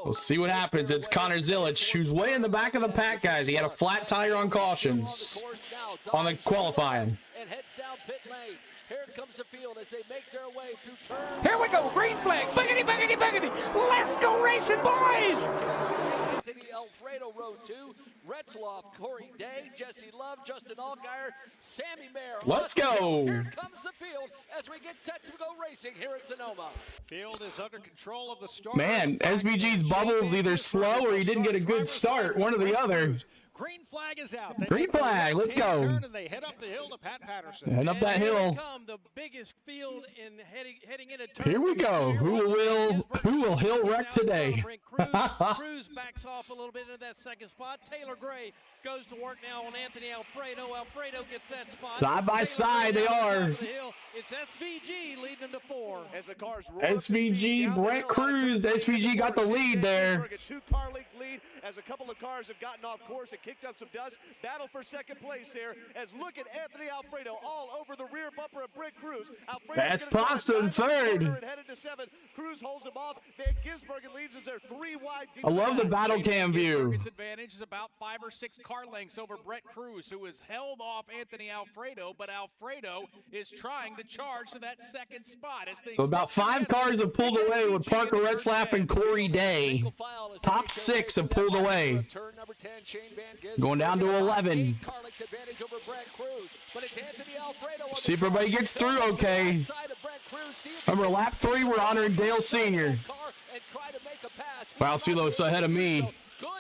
S1: We'll see what happens. It's Connor Zillage, who's way in the back of the pack, guys. He had a flat tire on cautions on the qualifying.
S13: And heads down pit lane. Here comes the field as they make their way through turn.
S14: Here we go, green flag. Biggity, biggity, biggity. Let's go racing, boys.
S13: Anthony Alfredo, row 2. Retzloff, Corey Day, Jesse Love, Justin Allgaier, Sammy Mayer.
S1: Let's go.
S13: Here comes the field as we get set to go racing here at Sonoma.
S3: Field is under control of the start.
S1: Man, SVG's bubbles either slow or he didn't get a good start. One or the other.
S3: Green flag is out.
S1: Green flag. Let's go.
S3: And they head up the hill to Pat Patterson.
S1: Head up that hill.
S11: The biggest field in heading into turn.
S1: Here we go. Who will hill wreck today?
S11: Cruz backs off a little bit into that second spot. Taylor Gray goes to work now on Anthony Alfredo. Alfredo gets that spot.
S1: Side by side, they are.
S11: It's SVG leading them to 4.
S12: As the cars
S1: SVG, Brent Cruz. SVG got the lead there.
S12: A 2-car length lead as a couple of cars have gotten off course and kicked up some dust. Battle for second place here. As look at Anthony Alfredo all over the rear bumper of Brent Cruz.
S1: Fast Pasta in third.
S12: Headed to 7. Cruz holds him off. Van Gisbergen leads as they're 3 wide.
S1: I love the battle cam view.
S2: Its advantage is about 5 or 6 car lengths over Brett Cruz, who has held off Anthony Alfredo, but Alfredo is trying to charge to that second spot.
S1: So about 5 cars have pulled away with Parker Retzlaff and Corey Day. Top 6 have pulled away. Going down to 11. See if everybody gets through okay. Remember, lap 3, we're honoring Dale Sr. Wow, Silos ahead of me.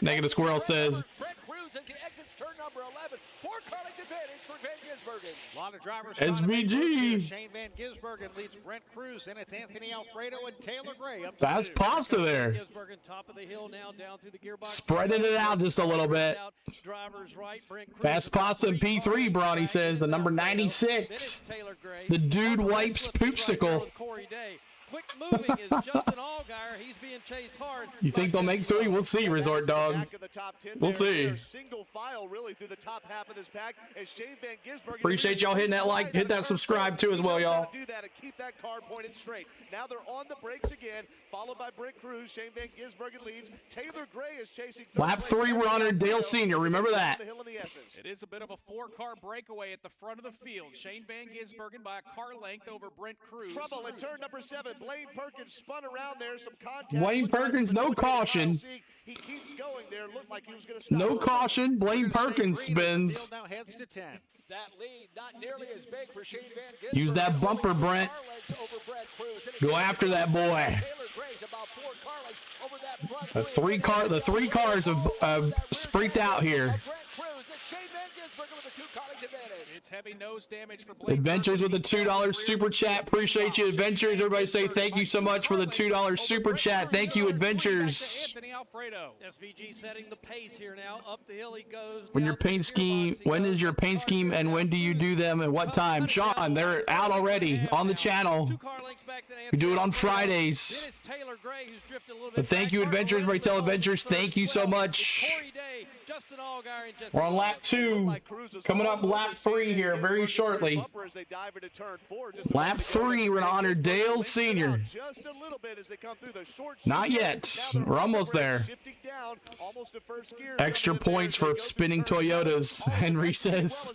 S1: Negative Squirrel says.
S13: for Van Gisbergen.
S3: A lot of drivers.
S1: SVG.
S3: Shane Van Gisbergen leads Brent Cruz, and it's Anthony Alfredo and Taylor Gray. Up to
S1: That's
S3: two.
S1: pasta there.
S11: Gisbergen, top of the hill now, down through the gearbox.
S1: Spreading it out just a little bit.
S11: Drivers right. Brent Cruz
S1: Fast pasta in P3, Bronny says, the number 96. The dude wipes poopsicle.
S11: Corey Day. Quick moving is Justin Allgaier. He's being chased hard.
S1: You think they'll make 3? We'll see, Resort Dog. We'll see.
S12: Single file really through the top half of this pack as Shane Van Gisbergen.
S1: Appreciate y'all hitting that like, hit that subscribe too as well, y'all.
S12: Do that and keep that car pointed straight. Now they're on the brakes again, followed by Brent Cruz. Shane Van Gisbergen leads. Taylor Gray is chasing.
S1: Lap 3, we're on Dale Sr. Remember that.
S2: It is a bit of a 4-car breakaway at the front of the field. Shane Van Gisbergen by a car length over Brent Cruz.
S12: Trouble in turn number 7. Blaine Perkins spun around there. Some contact.
S1: Blaine Perkins, no caution.
S12: He keeps going there. Looked like he was going to stop.
S1: No caution. Blaine Perkins spins.
S3: Now heads to 10.
S13: That lead not nearly as big for Shane Van Gisbergen.
S1: Use that bumper, Brent. Go after that boy.
S13: Taylor Gray's about 4 car lengths over that front.
S1: The three cars have spreaked out here.
S2: It's heavy nose damage for Blake.
S1: Adventures with the $2 super chat. Appreciate you, Adventures. Everybody say thank you so much for the $2 super chat. Thank you, Adventures.
S2: Anthony Alfredo.
S11: SVG setting the pace here now. Up the hill he goes.
S1: When is your paint scheme and when do you do them and what time? Sean, they're out already on the channel. We do it on Fridays. But thank you, Adventures. Everybody tell Adventures thank you so much. We're on lap 2. Coming up lap 3 here very shortly. Lap 3, we're going to honor Dale Sr. Not yet. We're almost there. Extra points for spinning Toyotas, Henry says.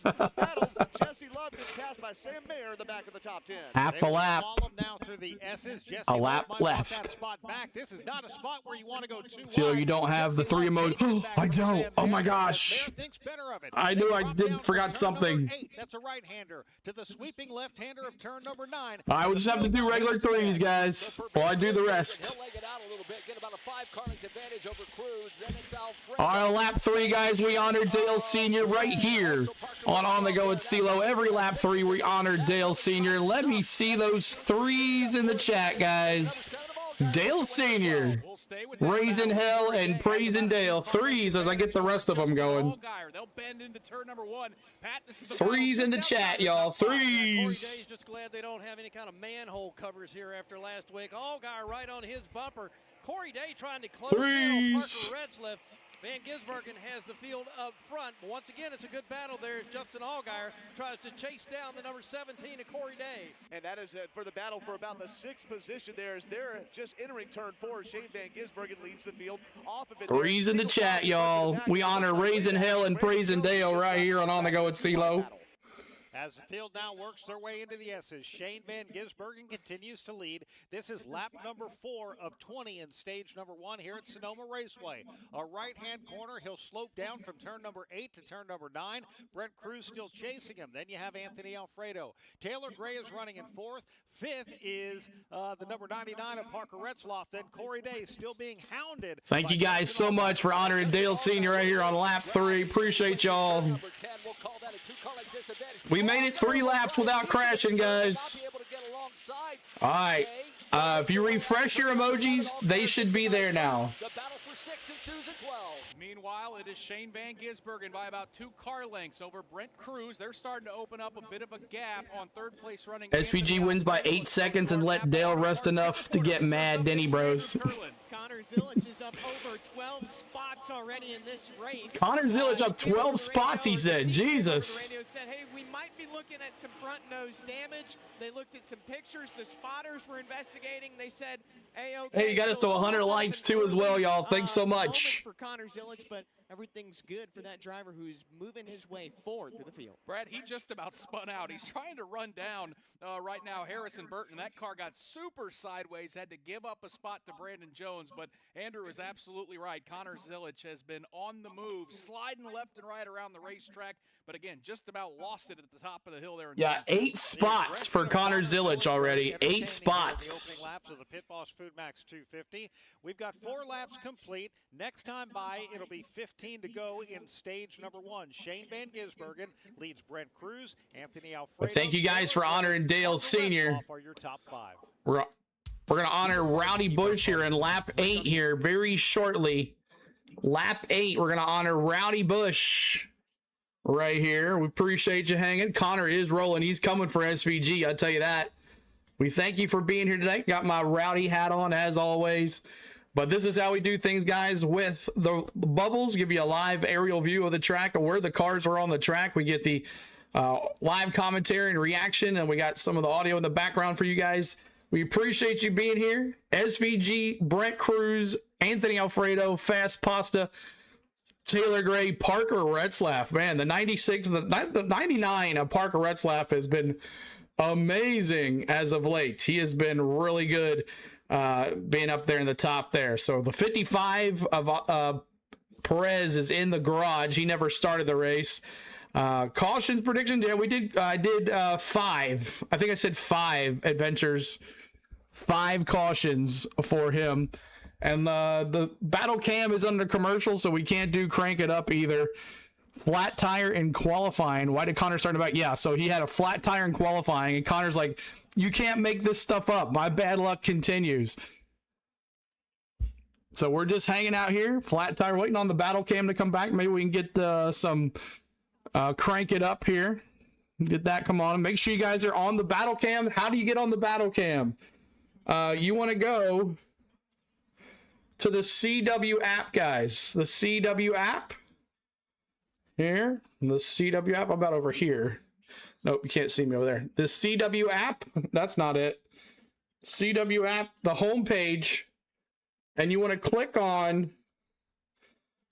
S1: Half a lap. A lap left. So you don't have the 3 emoji. I don't. Oh my gosh. I knew I forgot something.
S3: That's a right-hander to the sweeping left-hander of turn number 9.
S1: I will just have to do regular 3s, guys, while I do the rest. On lap 3, guys, we honor Dale Sr. right here on the Go at CeeLo. Every lap 3, we honor Dale Sr. Let me see those 3s in the chat, guys. Dale Sr. Raising hell and praising Dale. 3s as I get the rest of them going. 3s in the chat, y'all. 3s.
S11: Just glad they don't have any kind of manhole covers here after last week. Allgaier right on his bumper. Corey Day trying to close down Parker Retzlaff. Van Gisbergen has the field up front. But once again, it's a good battle there as Justin Allgaier tries to chase down the number 17 of Corey Day.
S12: And that is it for the battle for about the 6th position there as they're just entering turn 4. Shane Van Gisbergen leads the field off of it.
S1: 3s in the chat, y'all. We honor raising hell and praising Dale right here on the Go at CeeLo.
S3: As the field now works their way into the S's, Shane Van Gisbergen continues to lead. This is lap number 4 of 20 in stage number 1 here at Sonoma Raceway. A right-hand corner, he'll slope down from turn number 8 to turn number 9. Brent Cruz still chasing him. Then you have Anthony Alfredo. Taylor Gray is running in 4th. 5th is the number 99 of Parker Retzlaff. Then Corey Day still being hounded.
S1: Thank you guys so much for honoring Dale Sr. right here on lap 3. Appreciate y'all. We made it 3 laps without crashing, guys. All right. If you refresh your emojis, they should be there now.
S2: Meanwhile, it is Shane Van Gisbergen by about 2 car lengths over Brent Cruz. They're starting to open up a bit of a gap on 3rd place running.
S1: SVG wins by 8 seconds and let Dale rest enough to get mad, Denny Bros.
S10: Connor Zilic is up over 12 spots already in this race.
S1: Connor Zilic up 12 spots, he said. Jesus.
S10: Radio said, hey, we might be looking at some front nose damage. They looked at some pictures. The spotters were investigating. They said, hey, okay.
S1: Hey, you got us to 100 likes too as well, y'all. Thanks so much.
S10: For Connor Zilic, but everything's good for that driver who's moving his way forward through the field.
S2: Brad, he just about spun out. He's trying to run down right now Harrison Burton. That car got super sideways, had to give up a spot to Brandon Jones, but Andrew is absolutely right. Connor Zilic has been on the move, sliding left and right around the racetrack, but again, just about lost it at the top of the hill there.
S1: Yeah, 8 spots for Connor Zilic already. 8 spots.
S3: The opening laps of the Pit Boss FoodMaxx 250. We've got 4 laps complete. Next time by, it'll be 15 to go in stage number 1. Shane Van Gisbergen leads Brent Cruz, Anthony Alfredo.
S1: Well, thank you guys for honoring Dale Sr.
S3: Are your top 5.
S1: We're going to honor Rowdy Bush here in lap 8 here very shortly. Lap 8, we're going to honor Rowdy Bush right here. We appreciate you hanging. Connor is rolling. He's coming for SVG, I'll tell you that. We thank you for being here today. Got my Rowdy hat on as always. But this is how we do things, guys, with the bubbles. Give you a live aerial view of the track of where the cars are on the track. We get the live commentary and reaction, and we got some of the audio in the background for you guys. We appreciate you being here. SVG, Brent Cruz, Anthony Alfredo, Fast Pasta, Taylor Gray, Parker Retzlaff. Man, the 96, the 99 of Parker Retzlaff has been amazing as of late. He has been really good being up there in the top there. So the 55 of Perez is in the garage. He never started the race. Cautions prediction. Yeah, I did 5. I think I said 5 adventures, 5 cautions for him. And the battle cam is under commercial, so we can't do crank it up either. Flat tire in qualifying. Why did Connor start about? Yeah, so he had a flat tire in qualifying, and Connor's like, you can't make this stuff up. My bad luck continues. So we're just hanging out here, flat tire, waiting on the battle cam to come back. Maybe we can get some crank it up here. Get that come on. Make sure you guys are on the battle cam. How do you get on the battle cam? You want to go to the CW app, guys. The CW app. Here. The CW app. About over here. Nope, you can't see me over there. The CW app. That's not it. CW app, the home page. And you want to click on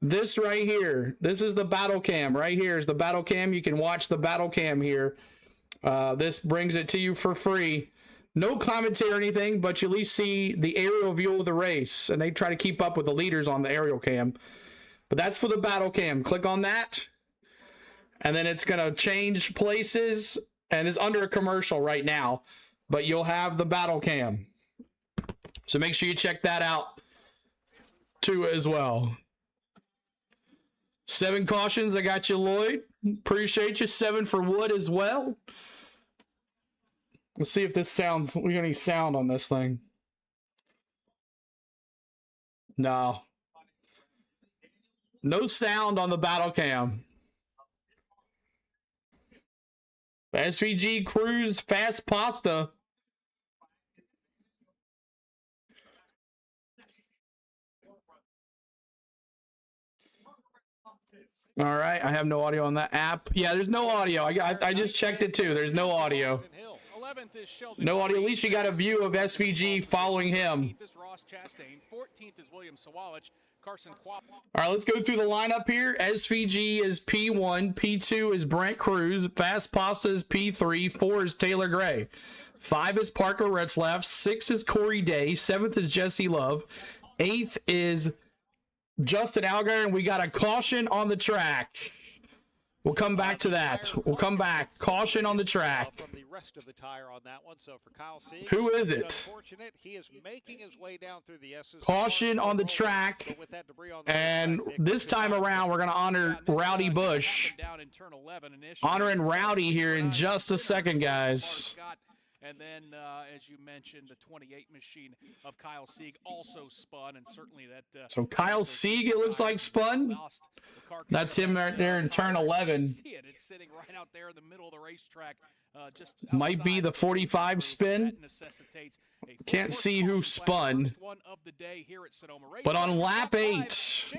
S1: this right here. This is the battle cam. Right here is the battle cam. You can watch the battle cam here. This brings it to you for free. No commentary or anything, but you at least see the aerial view of the race. And they try to keep up with the leaders on the aerial cam. But that's for the battle cam. Click on that. And then it's going to change places. And it's under a commercial right now. But you'll have the battle cam. So make sure you check that out too as well. 7 cautions. I got you, Lloyd. Appreciate you. 7 for Wood as well. Let's see if this sounds. We got any sound on this thing? No. No sound on the battle cam. SVG Cruise Fast Pasta. All right, I have no audio on that app. Yeah, there's no audio. I just checked it too. There's no audio. No audio. At least you got a view of SVG following him. All right, let's go through the lineup here. SVG is P1, P2 is Brent Cruz, Fast Pasta is P3, 4 is Taylor Gray, 5 is Parker Retzlaff, 6 is Corey Day, 7th is Jesse Love, 8th is Justin Allgaier, and we got a caution on the track. We'll come back to that. We'll come back. Caution on the track.
S3: From the rest of the tire on that one. So for Kyle Sieg,
S1: who is it?
S3: He is making his way down through the S's.
S1: Caution on the track. And this time around, we're going to honor Rowdy Bush. Honoring Rowdy here in just a second, guys.
S2: And then, as you mentioned, the 28 machine of Kyle Sieg also spun, and certainly that.
S1: So Kyle Sieg, it looks like, spun. That's him right there in turn 11.
S2: It's sitting right out there in the middle of the racetrack. Just
S1: might be the 45 spin. Can't see who spun. But on lap 8,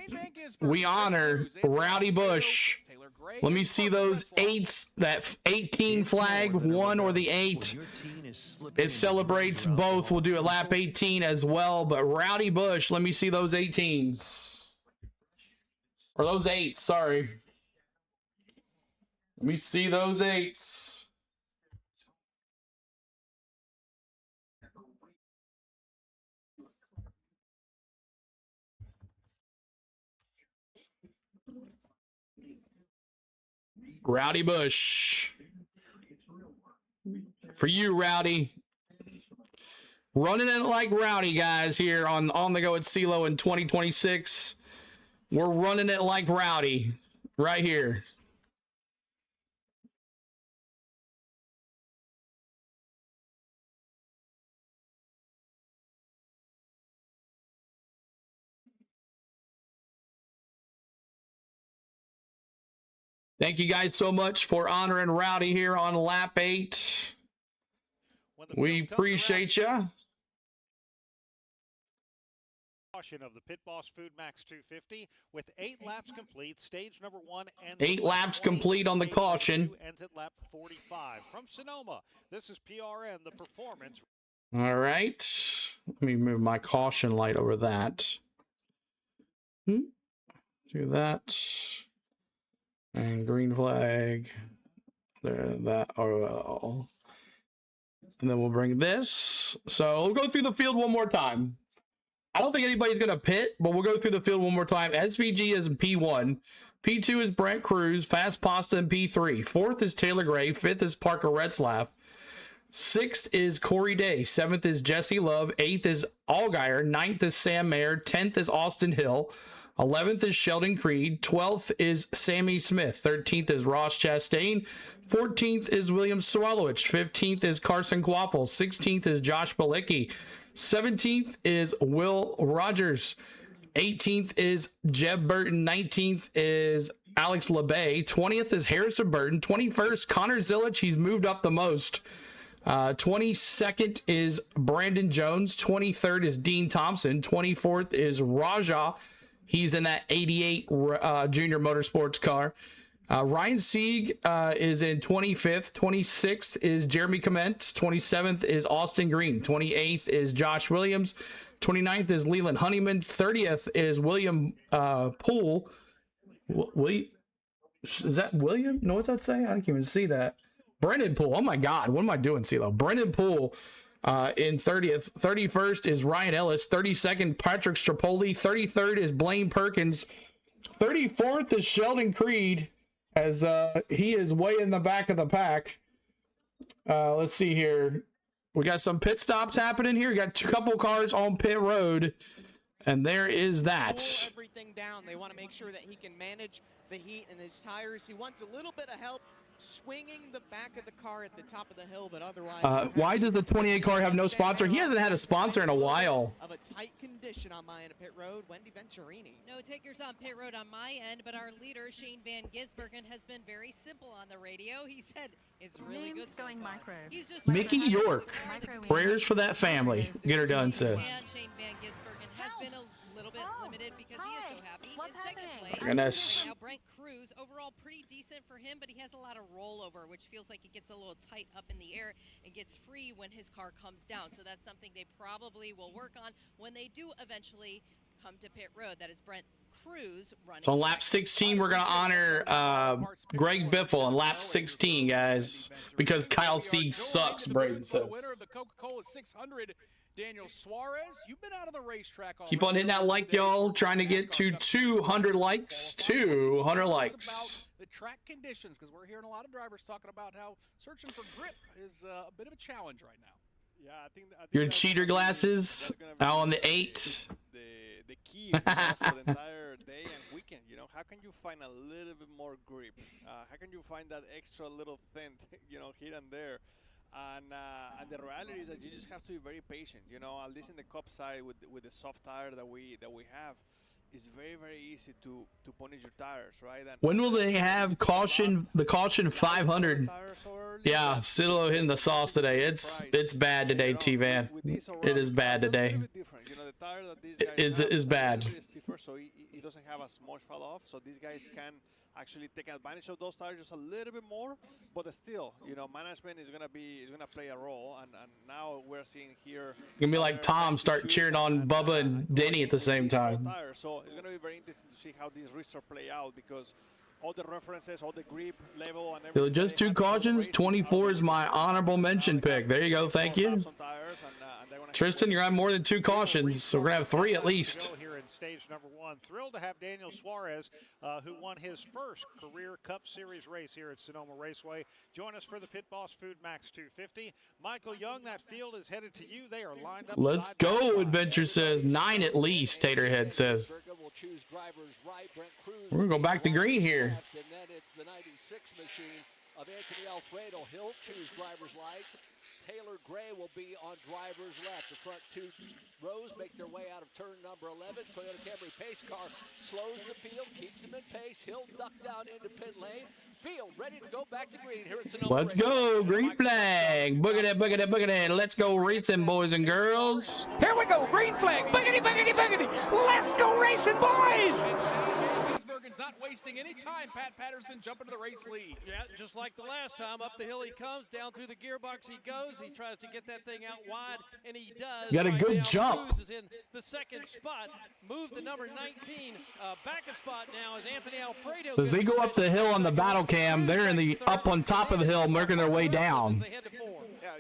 S1: we honor Rowdy Bush. Let me see those 8s, that 18 flag, 1 or the 8. It celebrates both. We'll do it lap 18 as well. But Rowdy Bush, let me see those 18s. Or those 8s, sorry. Let me see those 8s. Rowdy Bush. For you, Rowdy. Running it like Rowdy, guys, here on the go at CeeLo in 2026. We're running it like Rowdy right here. Thank you guys so much for honoring Rowdy here on lap 8. We appreciate you.
S3: Caution of the Pit Boss FoodMaxx 250 with 8 laps complete. Stage number 1 ends
S1: 8 laps complete on the caution.
S3: Ends at lap 45. From Sonoma, this is PRN, the performance.
S1: All right. Let me move my caution light over that. Do that. And green flag. There, that. Oh. And then we'll bring this. So we'll go through the field one more time. I don't think anybody's going to pit, but we'll go through the field one more time. SVG is P1. P2 is Brent Cruz. Fast Pasta in P3. 4th is Taylor Gray. 5th is Parker Retzlaff. 6th is Corey Day. 7th is Jesse Love. 8th is Allgaier. 9th is Sam Mayer. 10th is Austin Hill. 11th is Sheldon Creed. 12th is Sammy Smith. 13th is Ross Chastain. 14th is William Swalowich. 15th is Carson Quaffle. 16th is Josh Balicki. 17th is Will Rogers. 18th is Jeb Burton. 19th is Alex LeBay. 20th is Harrison Burton. 21st, Connor Zilic. He's moved up the most. 22nd is Brandon Jones. 23rd is Dean Thompson. 24th is Raja. He's in that 88 Junior Motorsports car. Ryan Sieg is in 25th. 26th is Jeremy Clement. 27th is Austin Green. 28th is Josh Williams. 29th is Leland Honeyman. 30th is William Poole. Is that William? No, what's that say? I can't even see that. Brendan Poole. Oh my God. What am I doing, CeeLo? Brendan Poole in 30th. 31st is Ryan Ellis. 32nd, Patrick Strapoli. 33rd is Blaine Perkins. 34th is Sheldon Creed, as he is way in the back of the pack. Let's see here. We got some pit stops happening here. We got a couple cars on pit road, and there is that.
S10: Pull everything down. They want to make sure that he can manage the heat in his tires. He wants a little bit of help swinging the back of the car at the top of the hill, but otherwise.
S1: Why does the 28 car have no sponsor? He hasn't had a sponsor in a while.
S10: Of a tight condition on my end of pit road, Wendy Venturini.
S8: No takers on pit road on my end, but our leader Shane Van Gisbergen has been very simple on the radio. He said it's really good so far. He's just
S1: Mickey York, prayers for that family. Get her done, sis.
S8: And Shane Van Gisbergen has been a little bit limited because he is so happy in second place.
S1: Goodness.
S8: Right now, Brent Cruz, overall pretty decent for him, but he has a lot of rollover, which feels like he gets a little tight up in the air and gets free when his car comes down. So that's something they probably will work on when they do eventually come to pit road. That is Brent Cruz running.
S1: So on lap 16, we're going to honor Greg Biffle on lap 16, guys, because Kyle Sieg sucks, Braden says.
S2: Winner of the Coca-Cola 600, Daniel Suarez. You've been out of the racetrack already.
S1: Keep on hitting that like, y'all. Trying to get to 200 likes. 200 likes.
S2: The track conditions, because we're hearing a lot of drivers talking about how searching for grip is a bit of a challenge right now.
S15: Yeah, I think
S1: your cheater glasses out on the 8.
S15: The key for the entire day and weekend. You know, how can you find a little bit more grip? How can you find that extra little thing, you know, here and there? And the reality is that you just have to be very patient. You know, at least in the Cup side with the soft tire that we have, it's very, very easy to punish your tires, right? And
S1: when will they have caution? The caution 500. Yeah, CeeLo hitting the sauce today. It's bad today, T-Van. It is bad today. It is bad.
S15: So he doesn't have as much fall off. So these guys can actually take advantage of those tires just a little bit more, but still, you know, management is gonna play a role, and now we're seeing here.
S1: It's gonna be like Tom start cheering on Bubba and Denny at the same time.
S15: So it's gonna be very interesting to see how these restarts play out, because all the references, all the grip level, and everything.
S1: So just 2 cautions. 24 is my honorable mention pick. There you go. Thank you, Tristan. You're on more than 2 cautions, so we're gonna have 3 at least.
S3: Here in in stage number 1. Thrilled to have Daniel Suarez, who won his first career Cup Series race here at Sonoma Raceway. Join us for the Pit Boss FoodMaxx 250. Michael Young, that field is headed to you. They are lined up.
S1: Let's go, Adventure says. 9 at least, Taterhead says. We're going to go back to green here.
S13: And then it's the 96 machine of Anthony Alfredo. He'll choose driver's light. Taylor Gray will be on driver's left. The front 2 rows make their way out of turn number 11. Toyota Camry pace car slows the field, keeps him in pace. He'll duck down into pit lane. Field ready to go back to green here at Sonoma.
S1: Let's go, green flag. Boogity, boogity, boogity. Let's go racing, boys and girls.
S14: Here we go, green flag. Boogity, boogity, boogity. Let's go racing, boys.
S2: Gisbergen's not wasting any time. Pat Patterson jumping to the race lead.
S11: Yeah, just like the last time. Up the hill he comes, down through the gearbox he goes. He tries to get that thing out wide, and he does.
S1: Got a good
S11: now.
S1: jump.
S11: Cruz is in the second spot. Move the number 19 back a spot now as Anthony Alfredo.
S1: So as they go up the hill on the battle cam, they're in the up on top of the hill, working their way down.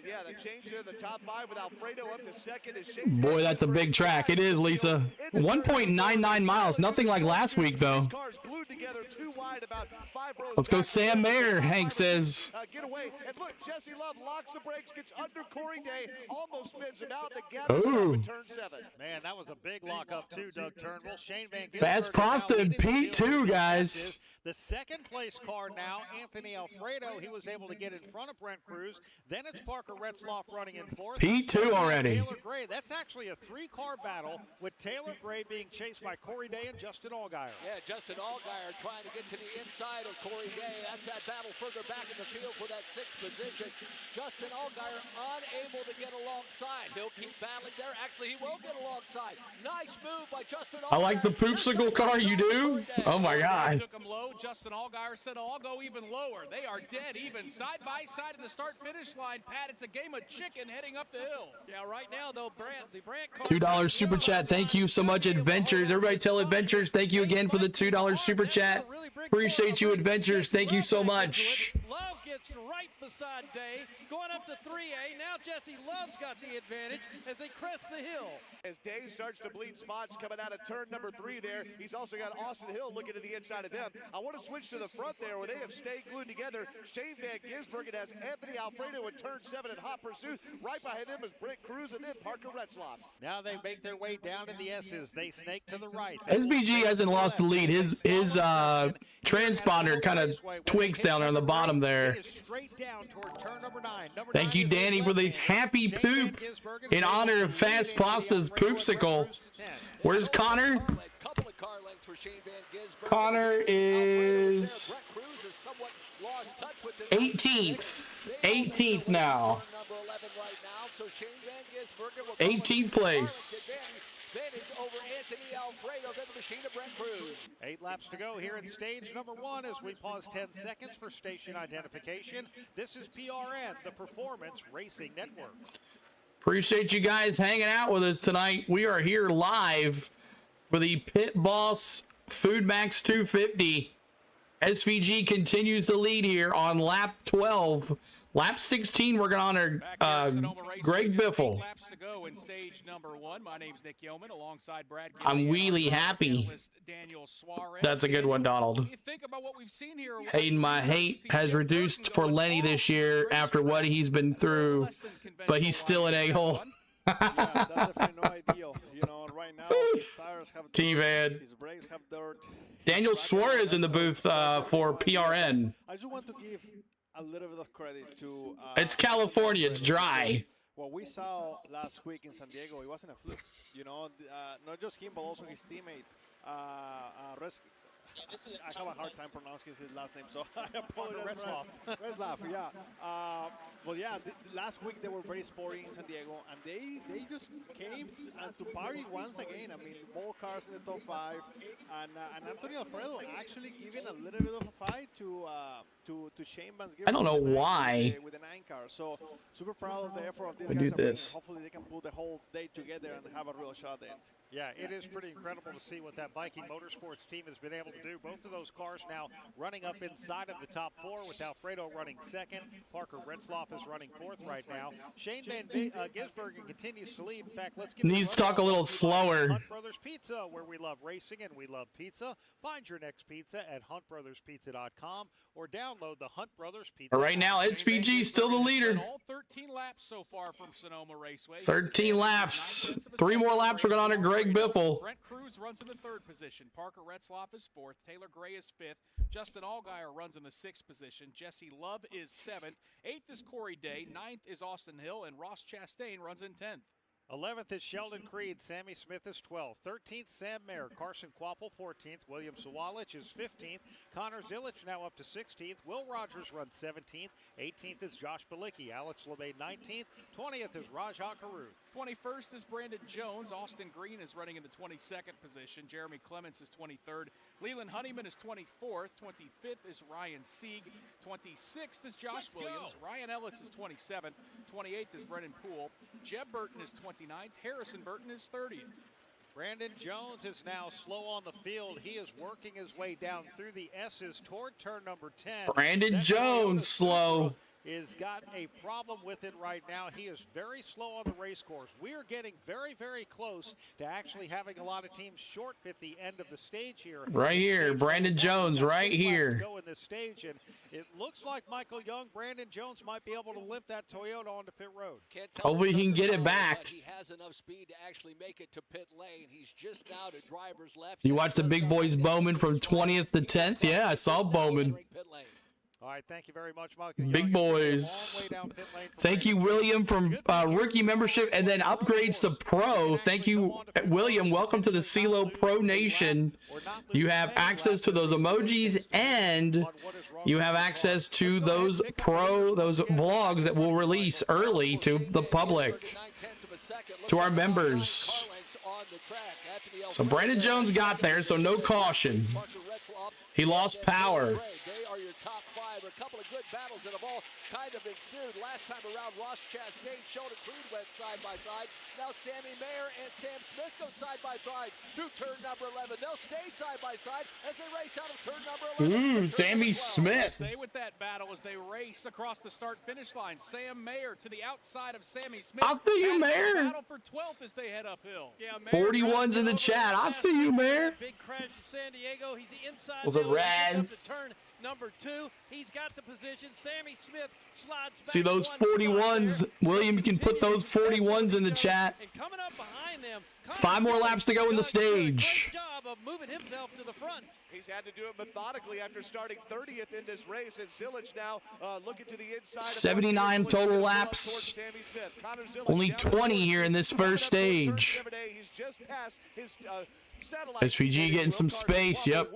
S12: Yeah, the change to the top 5 with Alfredo up to second is Shane.
S1: Boy, that's a big track. It is, Lisa. 1.99 miles. Nothing like last week, though.
S12: Cars glued together 2 wide, about 5 rows.
S1: Let's go Sam Mayer, Hank says.
S12: Get away. And look, Jesse Love locks the brakes, gets under Corey Day, almost spins him out. The gap is
S1: Ooh.
S12: up at turn 7.
S3: Man, that was a big lockup too, Doug Turnbull. Shane Van Gisbergen
S1: Fast Pasta and Pete, too, guys.
S3: The second place car now, Anthony Alfredo. He was able to get in front of Brent Cruz. Then it's Parker Retzloff running in 4th.
S1: P2 already.
S3: Taylor Gray. That's actually a 3-car battle with Taylor Gray being chased by Corey Day and Justin Allgaier.
S13: Yeah, Justin Allgaier trying to get to the inside of Corey Day. That's that battle further back in the field for that 6th position. Justin Allgaier unable to get alongside. He'll keep battling there. Actually, he will get alongside. Nice move by Justin Allgaier.
S1: I like the poopsicle car, you do? Oh, my God.
S2: Took him low. Justin Allgaier said, I'll go even lower. They are dead even, side by side at the start-finish line. Pat, it's a game of chicken heading up the hill.
S11: Yeah, right now, though, the Brandt car...
S1: $2 super chat. Thank you so much, Adventures. Everybody tell Adventures, thank you again for the $2 super chat. Appreciate you, Adventures. Thank you so much.
S11: Love gets right beside Day, going up to 3A. Now Jesse Love's got the advantage as they crest the hill.
S12: As Day starts to bleed spots coming out of turn number 3 there, he's also got Austin Hill looking to the inside of them. I want to switch to the front there where they have stayed glued together. Shane Van Gisbergen has Anthony Alfredo in turn 7 in hot pursuit. Right behind them is Brent Cruz and then Parker Retzloff.
S3: Now they make their way down to the S's. They snake to the right.
S1: SBG hasn't lost the lead. His transponder kind of twigs down there on the bottom there.
S3: Straight down toward turn number 9.
S1: Thank you, Danny, for the happy poop in honor of Fast Pasta's poopsicle. Where's Connor? Connor is 18th. 18th now. 18th place.
S13: Over Anthony Alfredo, then the machine of Brent Cruz.
S3: 8 laps to go here in stage number 1 as we pause 10 seconds for station identification. This is PRN, the Performance Racing Network.
S1: Appreciate you guys hanging out with us tonight. We are here live for the Pit Boss FoodMaxx 250. SVG continues to lead here on lap 12. Lap 16, we're going to honor Greg Biffle.
S2: Laps to go in stage number 1. My name's Nick Yeoman alongside Brad.
S1: I'm really happy. That's a good one, Donald.
S2: Think about what we've seen here.
S1: Hayden, my hate has reduced for Lenny this year after what he's been through, but he's still an a-hole.
S15: Yeah, that's definitely no ideal. You know, right now his tires have
S1: T-Van.
S15: His brakes have dirt.
S1: Daniel Suarez in the booth for PRN.
S15: I just want to give a little bit of credit to...
S1: it's California. It's dry.
S15: What we saw last week in San Diego, it wasn't a fluke. You know, not just him, but also his teammate. I have a hard time pronouncing his last name, so I apologize. Retzloff, yeah. Well, yeah, last week they were very sporty in San Diego, and they just came to party once again. I mean, all cars in the top 5, and Antonio Alfredo actually giving a little bit of a fight to Shane Van Gisbergen.
S1: I don't know why.
S15: With the 9 car, so super proud of the effort of these
S1: I
S15: guys.
S1: do this.
S15: Hopefully they can pull the whole day together and have a real shot at the end.
S3: Yeah, it is pretty incredible to see what that Viking Motorsports team has been able to do. Both of those cars now running up inside of the top 4 with Alfredo running second. Parker Retzloff is running fourth right now. Shane Van Gisbergen continues to lead. In fact, let's give
S1: Needs to talk a little slower.
S3: Hunt Brothers Pizza, where we love racing and we love pizza. Find your next pizza at huntbrotherspizza.com or download the Hunt Brothers Pizza.
S1: Right now, SVG still the leader.
S2: All 13 laps so far from Sonoma Raceway.
S1: 13 laps. 3 more laps. We're going to honor Greg Biffle.
S2: Brent Cruz runs in the 3rd position. Parker Retzloff is 4th. Taylor Gray is 5th. Justin Allgaier runs in the 6th position. Jesse Love is 7th. 8th is Corey Day. 9th is Austin Hill. And Ross Chastain runs in 10th.
S3: 11th is Sheldon Creed. Sammy Smith is 12th. 13th, Sam Mayer. Carson Quapple, 14th. William Sawalich is 15th. Connor Zilich now up to 16th. Will Rogers runs 17th. 18th is Josh Balicki. Alex LeMay, 19th. 20th is Rajah Caruth.
S2: 21st is Brandon Jones. Austin Green is running in the 22nd position. Jeremy Clements is 23rd. Leland Honeyman is 24th. 25th is Ryan Sieg. 26th is Josh Williams. Ryan Ellis is 27th. 28th is Brennan Poole. Jeb Burton is 29th. Harrison Burton is 30th.
S3: Brandon Jones is now slow on the field. He is working his way down through the S's toward turn number 10.
S1: Brandon Jones slow.
S3: Is got a problem with it right now. He is very slow on the race course. We are getting very, very close to actually having a lot of teams short at the end of the stage here.
S1: Right here, Brandon Jones, right here.
S3: Go in this stage, and it looks like Michael Young, Brandon Jones might be able to limp that Toyota onto pit road.
S1: Hopefully he can get it back.
S13: He has enough speed to actually make it to pit lane. He's just now to driver's left.
S1: You watch the big boys Bowman from 20th to 10th? Yeah, I saw Bowman.
S3: All right, thank you very much, Michael.
S1: Big boys. Thank you, William, from rookie membership and then upgrades to pro. Thank you, William. Welcome to the CeeLo Pro Nation. You have access to those emojis and you have access to those vlogs that we'll release early to the public, to our members. So Brandon Jones got there, so no caution. He lost power.
S13: A couple of good battles that have all kind of ensued. Last time around, Ross Chastain, Sheldon Creed went side by side. Now Sammy Mayer and Sam Smith go side by side through turn number 11. They'll stay side by side as they race out of turn number 11.
S1: Sammy Smith.
S2: Stay with that battle as they race across the start-finish line. Sam Mayer to the outside of Sammy Smith.
S1: I'll see you, Mayer.
S2: Battle for 12th as they head uphill.
S11: Yeah,
S1: 41's in the chat. I'll see you, Mayer.
S11: Big crash in San Diego. He's inside.
S1: Was a Raz.
S11: Turn number 2. He's got the position. Sammy Smith slides back.
S1: See those 41s? William, you can put those 41s in the chat.
S11: And coming up behind them,
S1: 5 more laps to go in the stage.
S11: Great job of moving himself to the front.
S12: He's had to do it methodically after starting 30th in this race. And Zilich now looking to the inside.
S1: 79 total laps. Only 20 here in this first stage.
S12: He's just passed his
S1: SVG getting some space. Yep.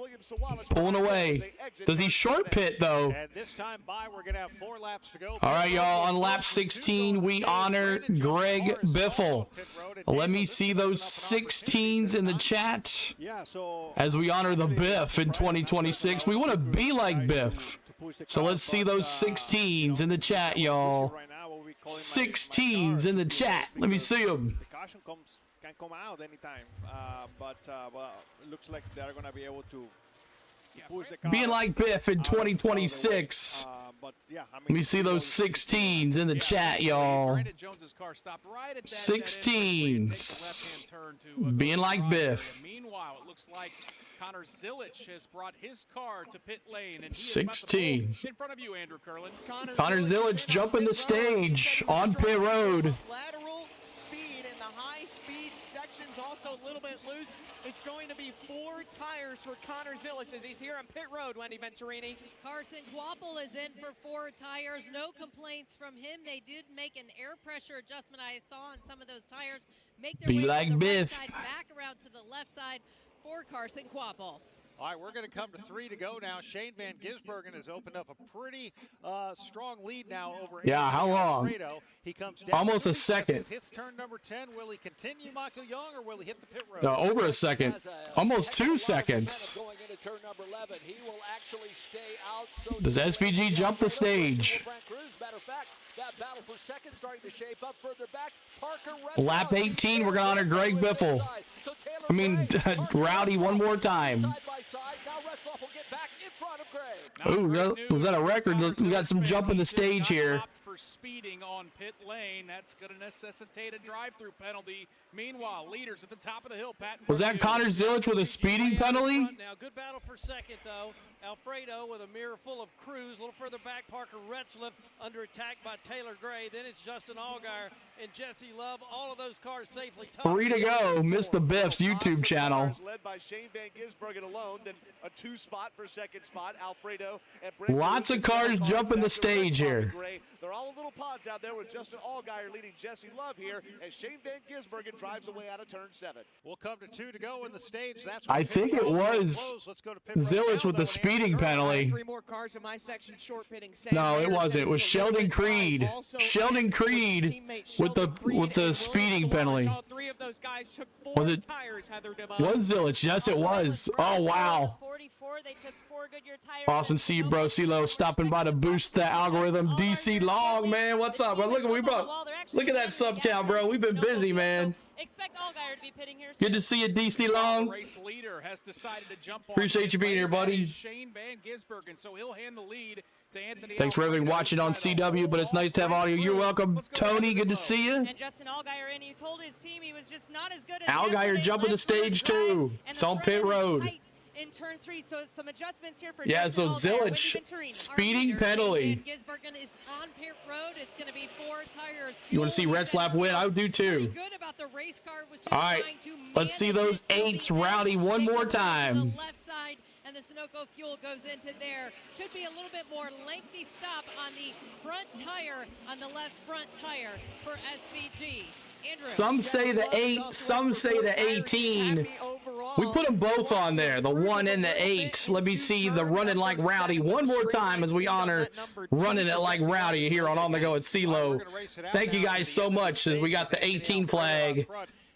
S1: Pulling away. Does he short pit, though?
S3: And this time by, we're going to have 4 laps to go.
S1: All right, y'all. On lap 16, we honor Greg Biffle. Let me see those 16s in the chat as we honor the Biff in 2026. We want to be like Biff. So let's see those 16s in the chat, y'all. 16s in the chat. Let me see them.
S15: Can come out anytime, but it looks like they're going to be able to push the car.
S1: Being like Biff in 2026.
S15: But yeah, I mean,
S1: let me see those 16s in the chat, y'all. 16s. Being like Biff.
S2: Meanwhile, it looks like Connor Zilich has brought his car to pit lane, and
S1: 16s.
S2: in front of you, Andrew Curlin.
S1: Connor Zilich jumping the stage on pit road.
S10: Lateral speed in the high-speed sections, also a little bit loose. It's going to be 4 tires for Connor Zilich as he's here on pit road, Wendy Venturini.
S8: Carson Quapple is in for 4 tires. No complaints from him. They did make an air pressure adjustment I saw on some of those tires. Make their way
S1: like
S8: from the
S1: Biff.
S8: right side, back around to the left side for Carson Quapple.
S3: All right, we're going to come to 3 to go now. Shane Van Gisbergen has opened up a pretty strong lead now over.
S1: Yeah, how long?
S3: He comes down
S1: almost a second.
S3: Hits turn number 10. Will he continue, Michael Young, or will he hit the pit road?
S1: No, over a second. Almost 2 seconds.
S13: Going into turn number 11. He will actually stay out. So
S1: does SVG jump the stage?
S13: Matter of fact, that battle for second starting to shape up further back.
S1: Lap 18, we're going to honor Greg Biffle. I mean, Rowdy one more time. Ooh, was that a record? We got some jump in the stage here.
S2: on pit lane. That's going to necessitate a drive-through penalty. Meanwhile, leaders at the top of the hill.
S1: Was that Connor Zilic with a speeding penalty?
S11: Now, good battle for second, though. Alfredo with a mirror full of Cruz. A little further back, Parker Retzlaff under attack by Taylor Gray. Then it's Justin Allgaier and Jesse Love. All of those cars safely.
S1: 3 to go. Missed the Biff's YouTube channel.
S12: Led by Shane Van Gisbergen alone, then a 2-spot for second spot. Alfredo and Brent
S1: Lots of cars jumping the stage here.
S12: They're all little pods out there with Justin Allgaier leading Jesse Love here as Shane Van Gisbergen drives away out of turn 7.
S3: We'll come to 2 to go in the stage. That's
S1: I think it was Zilic with the speeding penalty.
S10: 3 more cars in my section, short pitting.
S1: No, it wasn't. It was Sheldon Creed. Sheldon Creed with the speeding penalty.
S10: All 3 of those guys took 4
S1: Was it?
S10: tires, Heather DeMond.
S1: Was Zilic? Yes, it was. Oh, wow.
S16: 44, they took 4 Goodyear tires.
S1: Awesome. See you, bro. CeeLo stopping by to boost the algorithm. DC Long, man. What's up? Look at that sub count, bro. We've been busy, man.
S16: Expect Allgaier to be pitting here.
S1: Good to see you, DC Long.
S2: Race leader has decided to jump on.
S1: Appreciate you being here, buddy.
S2: Shane Van Gisbergen, so he'll hand the lead to Anthony.
S1: Thanks for everyone watching on CW, but it's nice to have audio. You're welcome, Tony. Good to see you.
S16: And Justin Allgaier, and he told his team he was just not as good as
S1: Allgaier jumping the stage too. It's on pit road.
S16: In turn 3, so some adjustments here for
S1: yeah, so Zilic, speeding penalty.
S8: Gisbergen is on pit road. It's going to be 4 tires.
S1: You want to see Retzlaff win? I do too.
S8: Good about the race car was just
S1: all right, let's see those 8s rowdy one more time.
S8: The left side, and the Sunoco fuel goes into there. Could be a little bit more lengthy stop on the front tire, on the left front tire for SVG. Andrew.
S1: Some say the 8, some say the 18. We put them both on there, the 1 and the 8. Let me see the running like Rowdy one more time as we honor running it like Rowdy here on the Go at CeeLo. Thank you guys so much as we got the 18 flag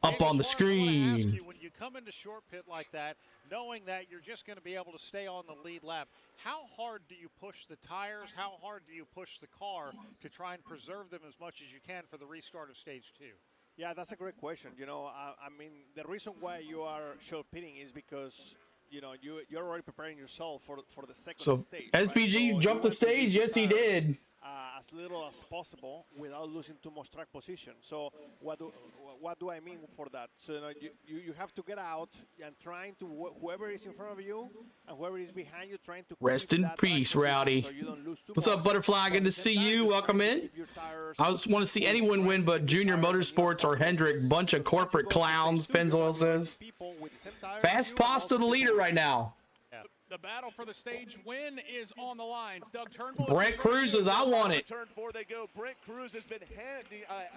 S1: up on the screen.
S3: When you come into short pit like that, knowing that you're just going to be able to stay on the lead lap, how hard do you push the tires? How hard do you push the car to try and preserve them as much as you can for the restart of stage 2?
S15: Yeah, that's a great question. You know, I mean, the reason why you are short pitting is because, you know, you're already preparing yourself for the second stage.
S1: SPG
S15: right?
S1: jumped the stage. Yes, he did.
S15: As little as possible without losing too much track position. So what do I mean for that? So you have to get out and trying to whoever is in front of you and whoever is behind you trying to
S1: rest in peace, Rowdy.
S15: So
S1: what's up, Butterfly? Good to see you. Welcome in. I just want to see anyone win but Junior Motorsports or Hendrick. Bunch of corporate clowns, Pennzoil says. Fast Pasta the leader right now.
S2: The battle for the stage win is on the lines. Doug Turnbull.
S1: Brent Cruz says, I want it.
S12: Turn 4 they go. Brent Cruz has been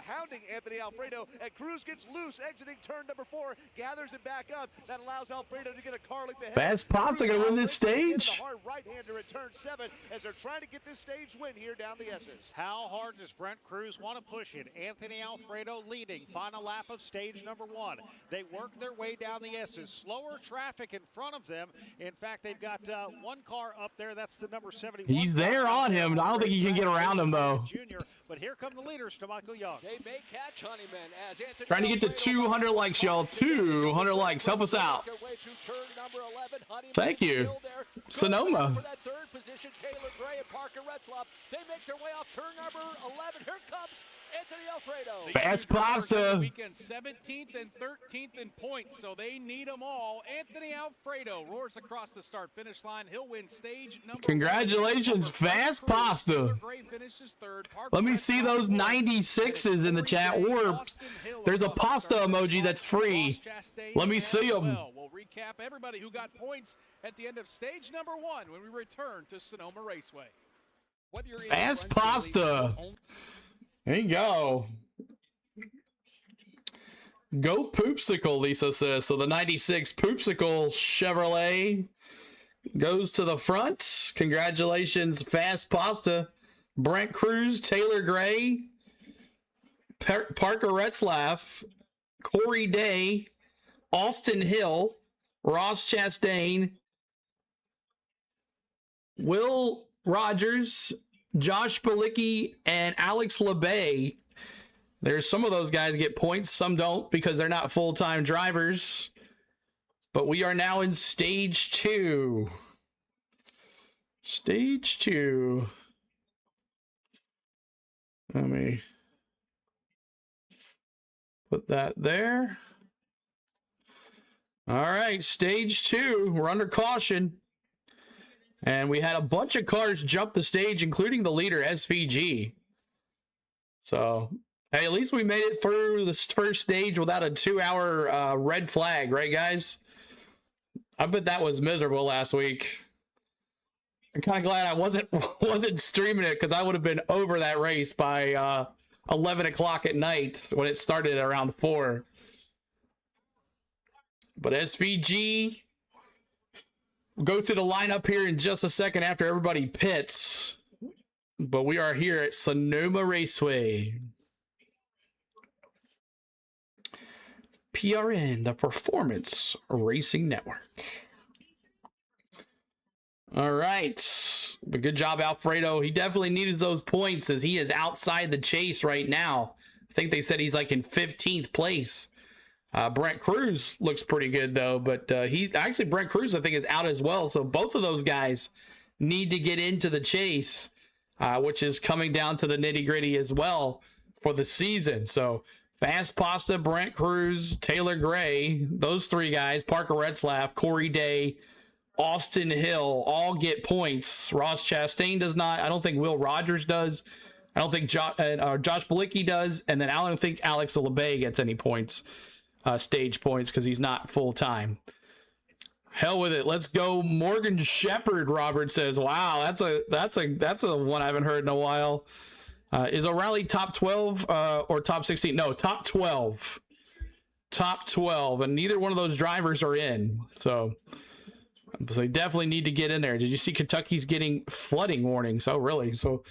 S12: hounding Anthony Alfredo, and Cruz gets loose, exiting turn number 4, gathers it back up. That allows Alfredo to get a car like the head.
S1: Fast Pasta gonna win this stage.
S12: The hard right-hander at turn 7 as they're trying to get this stage win here down the S's.
S3: How hard does Brent Cruz want to push it? Anthony Alfredo leading. Final lap of stage number 1. They work their way down the S's. Slower traffic in front of them. In fact, they've got one car up there. That's the number 71.
S1: He's there on him. I don't think he can get around him, though.
S3: Junior, but here come the leaders to Michael Young.
S13: They may catch Honeyman as Anthony
S1: trying to get to 200 likes, y'all. 200 likes. Help us out. Thank you. Sonoma.
S13: For that third position, Taylor Gray and Parker Retzlaff. They make their way off turn number 11. Here comes Anthony Alfredo.
S1: Fast Pasta.
S2: Weekend 17th and 13th in points, so they need them all. Anthony Alfredo roars across the start-finish line. He'll win stage number 1.
S1: Congratulations, Fast Pasta. Let me see those 96s in the chat, or there's a pasta emoji that's free. Let me see them.
S2: We'll recap everybody who got points at the end of stage number 1 when we return to Sonoma Raceway.
S1: Fast Pasta. There you go. Go Poopsicle, Lisa says. So the 96 Poopsicle Chevrolet goes to the front. Congratulations, Fast Pasta. Brent Cruz, Taylor Gray, Parker Retzlaff, Corey Day, Austin Hill, Ross Chastain, Will Rogers, Josh Balicki, and Alex LeBay. There's some of those guys get points, some don't because they're not full-time drivers. But we are now in stage 2. Stage 2. Let me Put that there. All right, stage 2. We're under caution. And we had a bunch of cars jump the stage, including the leader, SVG. So, hey, at least we made it through this first stage without a 2-hour red flag, right, guys? I bet that was miserable last week. I'm kind of glad I wasn't streaming it, because I would have been over that race by 11 o'clock at night when it started around 4. But SVG, we'll go through the lineup here in just a second after everybody pits. But we are here at Sonoma Raceway. PRN, the Performance Racing Network. All right. But good job, Alfredo. He definitely needed those points as he is outside the chase right now. I think they said he's like in 15th place. Brent Cruz looks pretty good, though. But Brent Cruz, I think, is out as well. So both of those guys need to get into the chase, which is coming down to the nitty-gritty as well for the season. So Fast Pasta, Brent Cruz, Taylor Gray, those 3 guys, Parker Retzlaff, Corey Day, Austin Hill, all get points. Ross Chastain does not. I don't think Will Rogers does. I don't think Josh Balicki does. And then I don't think Alex LeBay gets any points, stage points, because he's not full-time. Hell with it. Let's go. Morgan Shepherd, Robert says. Wow, that's a one I haven't heard in a while. Is O'Reilly top 12 or top 16? No, top 12. Top 12. And neither one of those drivers are in. So they definitely need to get in there. Did you see Kentucky's getting flooding warnings? Oh, really? So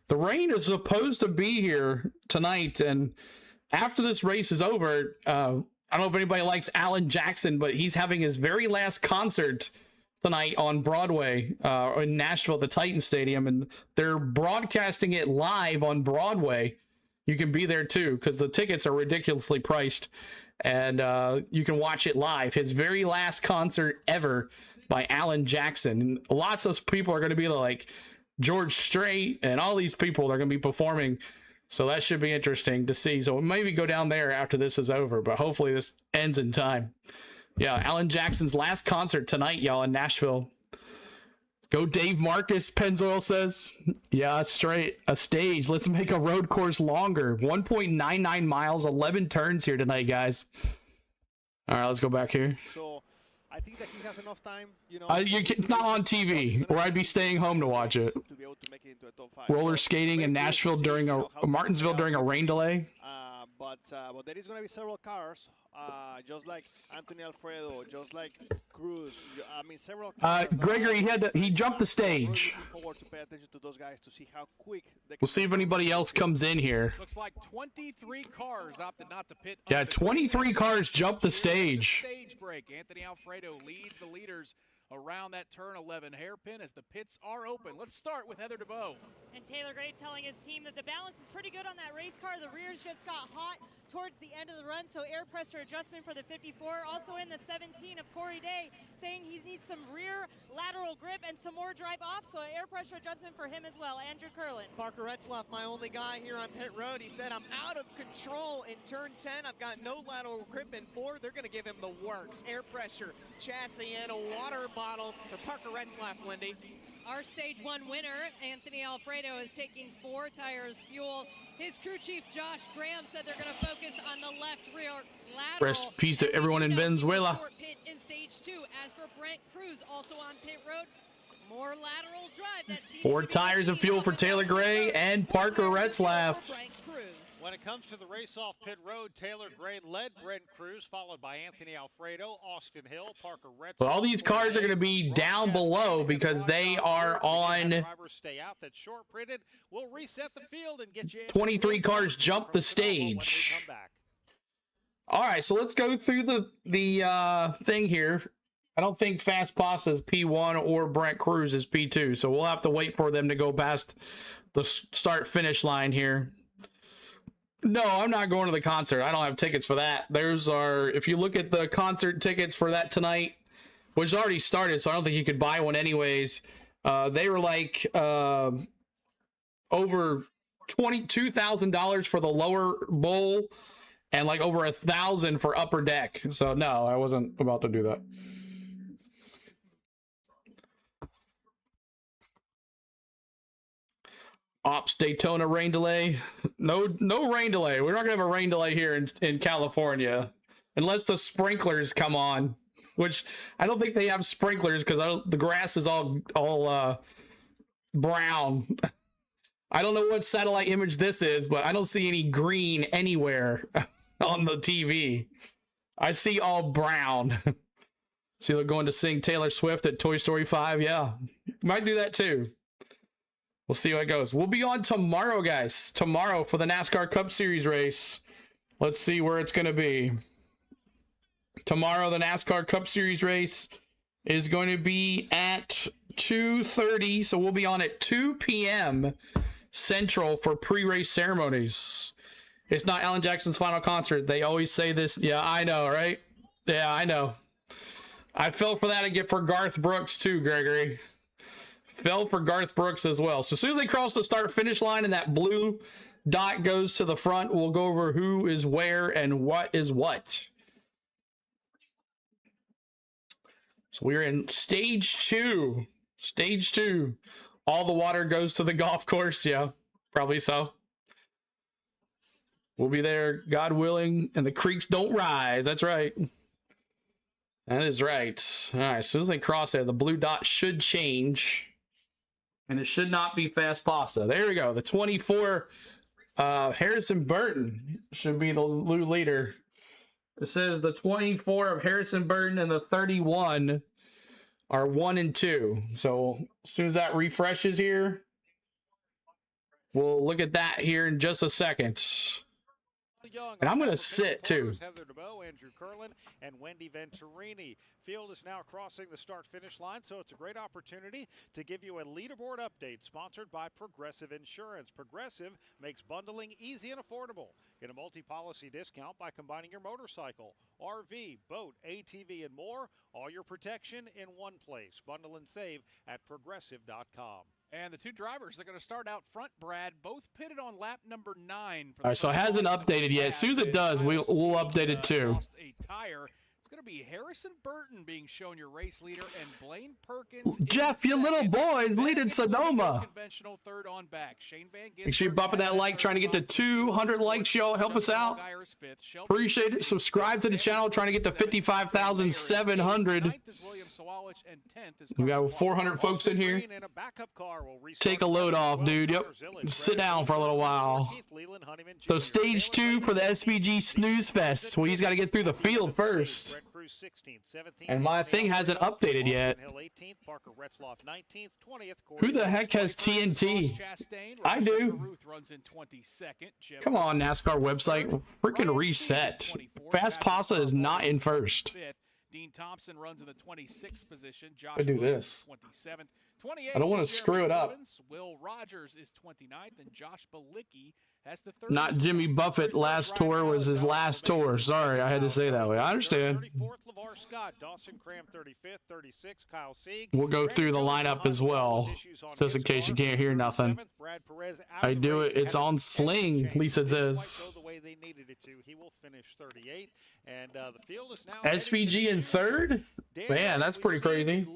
S1: the rain is supposed to be here tonight. And after this race is over, I don't know if anybody likes Alan Jackson, but he's having his very last concert tonight on Broadway in Nashville at the Titan Stadium. And they're broadcasting it live on Broadway. You can be there too, because the tickets are ridiculously priced. And you can watch it live. His very last concert ever by Alan Jackson. And lots of people are going to be like George Strait and all these people are going to be performing. So that should be interesting to see. So maybe go down there after this is over, but hopefully this ends in time. Yeah, Alan Jackson's last concert tonight, y'all, in Nashville. Go Dave Marcus, Pennzoil says. Yeah, straight. A stage. Let's make a road course longer. 1.99 miles, 11 turns here tonight, guys. All right, let's go back here.
S15: So I think that he has enough time,
S1: it's not on TV, or I'd be staying home to watch it.
S15: To be able to make it into a top 5.
S1: Roller skating in Nashville during Martinsville during a rain delay.
S15: But there is going to be several cars, just like Anthony Alfredo, just like Cruz. I mean, several cars.
S1: Gregory, he jumped the stage.
S15: Looking forward to pay attention to those guys to see how quick they can.
S1: We'll see if anybody else comes in here.
S2: Looks like 23 cars opted not to pit.
S1: Yeah, 23 cars jumped the stage.
S2: Stage break. Anthony Alfredo leads the leaders around that turn 11 hairpin as the pits are open. Let's start with Heather DeBow.
S16: And Taylor Gray telling his team that the balance is pretty good on that race car. The rears just got hot towards the end of the run, so air pressure adjustment for the 54. Also in the 17 of Corey Day, saying he needs some rear lateral grip and some more drive off, so air pressure adjustment for him as well. Andrew Curlin.
S10: Parker Retzlaff, my only guy here on pit road, he said, I'm out of control in turn 10. I've got no lateral grip in 4. They're going to give him the works. Air pressure, chassis, and a water bottle for Parker Retzlaff, Wendy.
S8: Our stage 1 winner, Anthony Alfredo, is taking 4 tires fuel. His crew chief, Josh Graham, said they're going to focus on the left rear lateral.
S1: Rest in peace to everyone in Venezuela.
S8: Short pit in stage 2. As for Brent Cruz, also on pit road, more lateral drive. That seems
S1: 4 tires of fuel for Taylor Gray and Parker Retzlaff.
S3: When it comes to the race off pit road, Taylor Gray led Brent Cruz, followed by Anthony Alfredo, Austin Hill, Parker Retzlaff.
S1: But all these cars are going to be down below because they are on.
S3: Drivers stay out. That's short printed. We'll reset the field and get you.
S1: 23 cars jump the stage. All right, so let's go through the thing here. I don't think Fast Pasta is P1 or Brent Cruz is P2, so we'll have to wait for them to go past the start-finish line here. No, I'm not going to the concert. I don't have tickets for that. If you look at the concert tickets for that tonight, which already started, so I don't think you could buy one anyways. They were like over $22,000 for the lower bowl, and like over 1,000 for upper deck. So no, I wasn't about to do that. Ops Daytona rain delay. No rain delay. We're not gonna have a rain delay here in California unless the sprinklers come on, which I don't think they have sprinklers because the grass is all brown. I don't know what satellite image this is, but I don't see any green anywhere on the TV. I see all brown. See, they're going to sing Taylor Swift at Toy Story 5. Yeah, might do that too. We'll see how it goes. We'll be on tomorrow, guys. Tomorrow for the NASCAR Cup Series race. Let's see where it's going to be. Tomorrow, the NASCAR Cup Series race is going to be at 2:30. So we'll be on at 2 p.m. Central for pre-race ceremonies. It's not Alan Jackson's final concert. They always say this. Yeah, I know, right? Yeah, I know. I fell for that again for Garth Brooks too, Gregory. Fell for Garth Brooks as well. So as soon as they cross the start-finish line and that blue dot goes to the front, we'll go over who is where and what is what. So we're in stage 2. Stage 2. All the water goes to the golf course. Yeah, probably so. We'll be there, God willing, and the creeks don't rise. That's right. That is right. All right, as soon as they cross there, the blue dot should change. And it should not be Fast Pasta. There we go. The 24, Harrison Burton should be the leader. It says the 24 of Harrison Burton and the 31 are 1 and 2. So as soon as that refreshes here, we'll look at that here in just a second. And I'm going to sit too.
S3: Heather DeBow, Andrew Curlin, and Wendy Venturini. Field is now crossing the start-finish line, so it's a great opportunity to give you a leaderboard update sponsored by Progressive Insurance. Progressive makes bundling easy and affordable. Get a multi-policy discount by combining your motorcycle, RV, boat, ATV, and more. All your protection in one place. Bundle and save at progressive.com.
S2: And the two drivers are going to start out front, Brad, both pitted on lap number 9.
S1: All right, so it hasn't updated yet. As soon as it does, we'll update it too.
S2: Lost a tire. It's going to be Harrison Burton being shown your race leader, and Blaine Perkins.
S1: Jeff, your little boy's leading Sonoma.
S2: Conventional third on back. Shane Van
S1: Make sure you're bumping that like, trying to get to 200 likes, y'all. Help us out. Appreciate it. Subscribe to the channel, trying to get to 55,700. We got 400 folks in here. Take a load off, dude. Yep. Sit down for a little while. So stage 2 for the SVG Snooze Fest. Well, he's got to get through the field first. And my thing hasn't updated yet. Who the heck has TNT? I do. Come on, NASCAR website. Freaking reset. Fast Pasta is not in first.
S2: Dean Thompson runs in the 26th position.
S1: I do this.
S2: 27th.
S1: I don't want to screw it up.
S2: Will Rogers is 29th, and Josh Balicki has the 30th.
S1: Not Jimmy Buffett. Last tour was his last tour. Sorry, I had to say that way. I understand.
S3: 34th, LeVar Scott, Dawson Cram 35th, 36th, Kyle Sieg.
S1: We'll go through the lineup as well, just in case you can't hear nothing. I do it. It's on Sling, Lisa says.
S3: The way they needed it to. He will finish 38th, and the field is now
S1: SVG in third? Man, that's pretty crazy.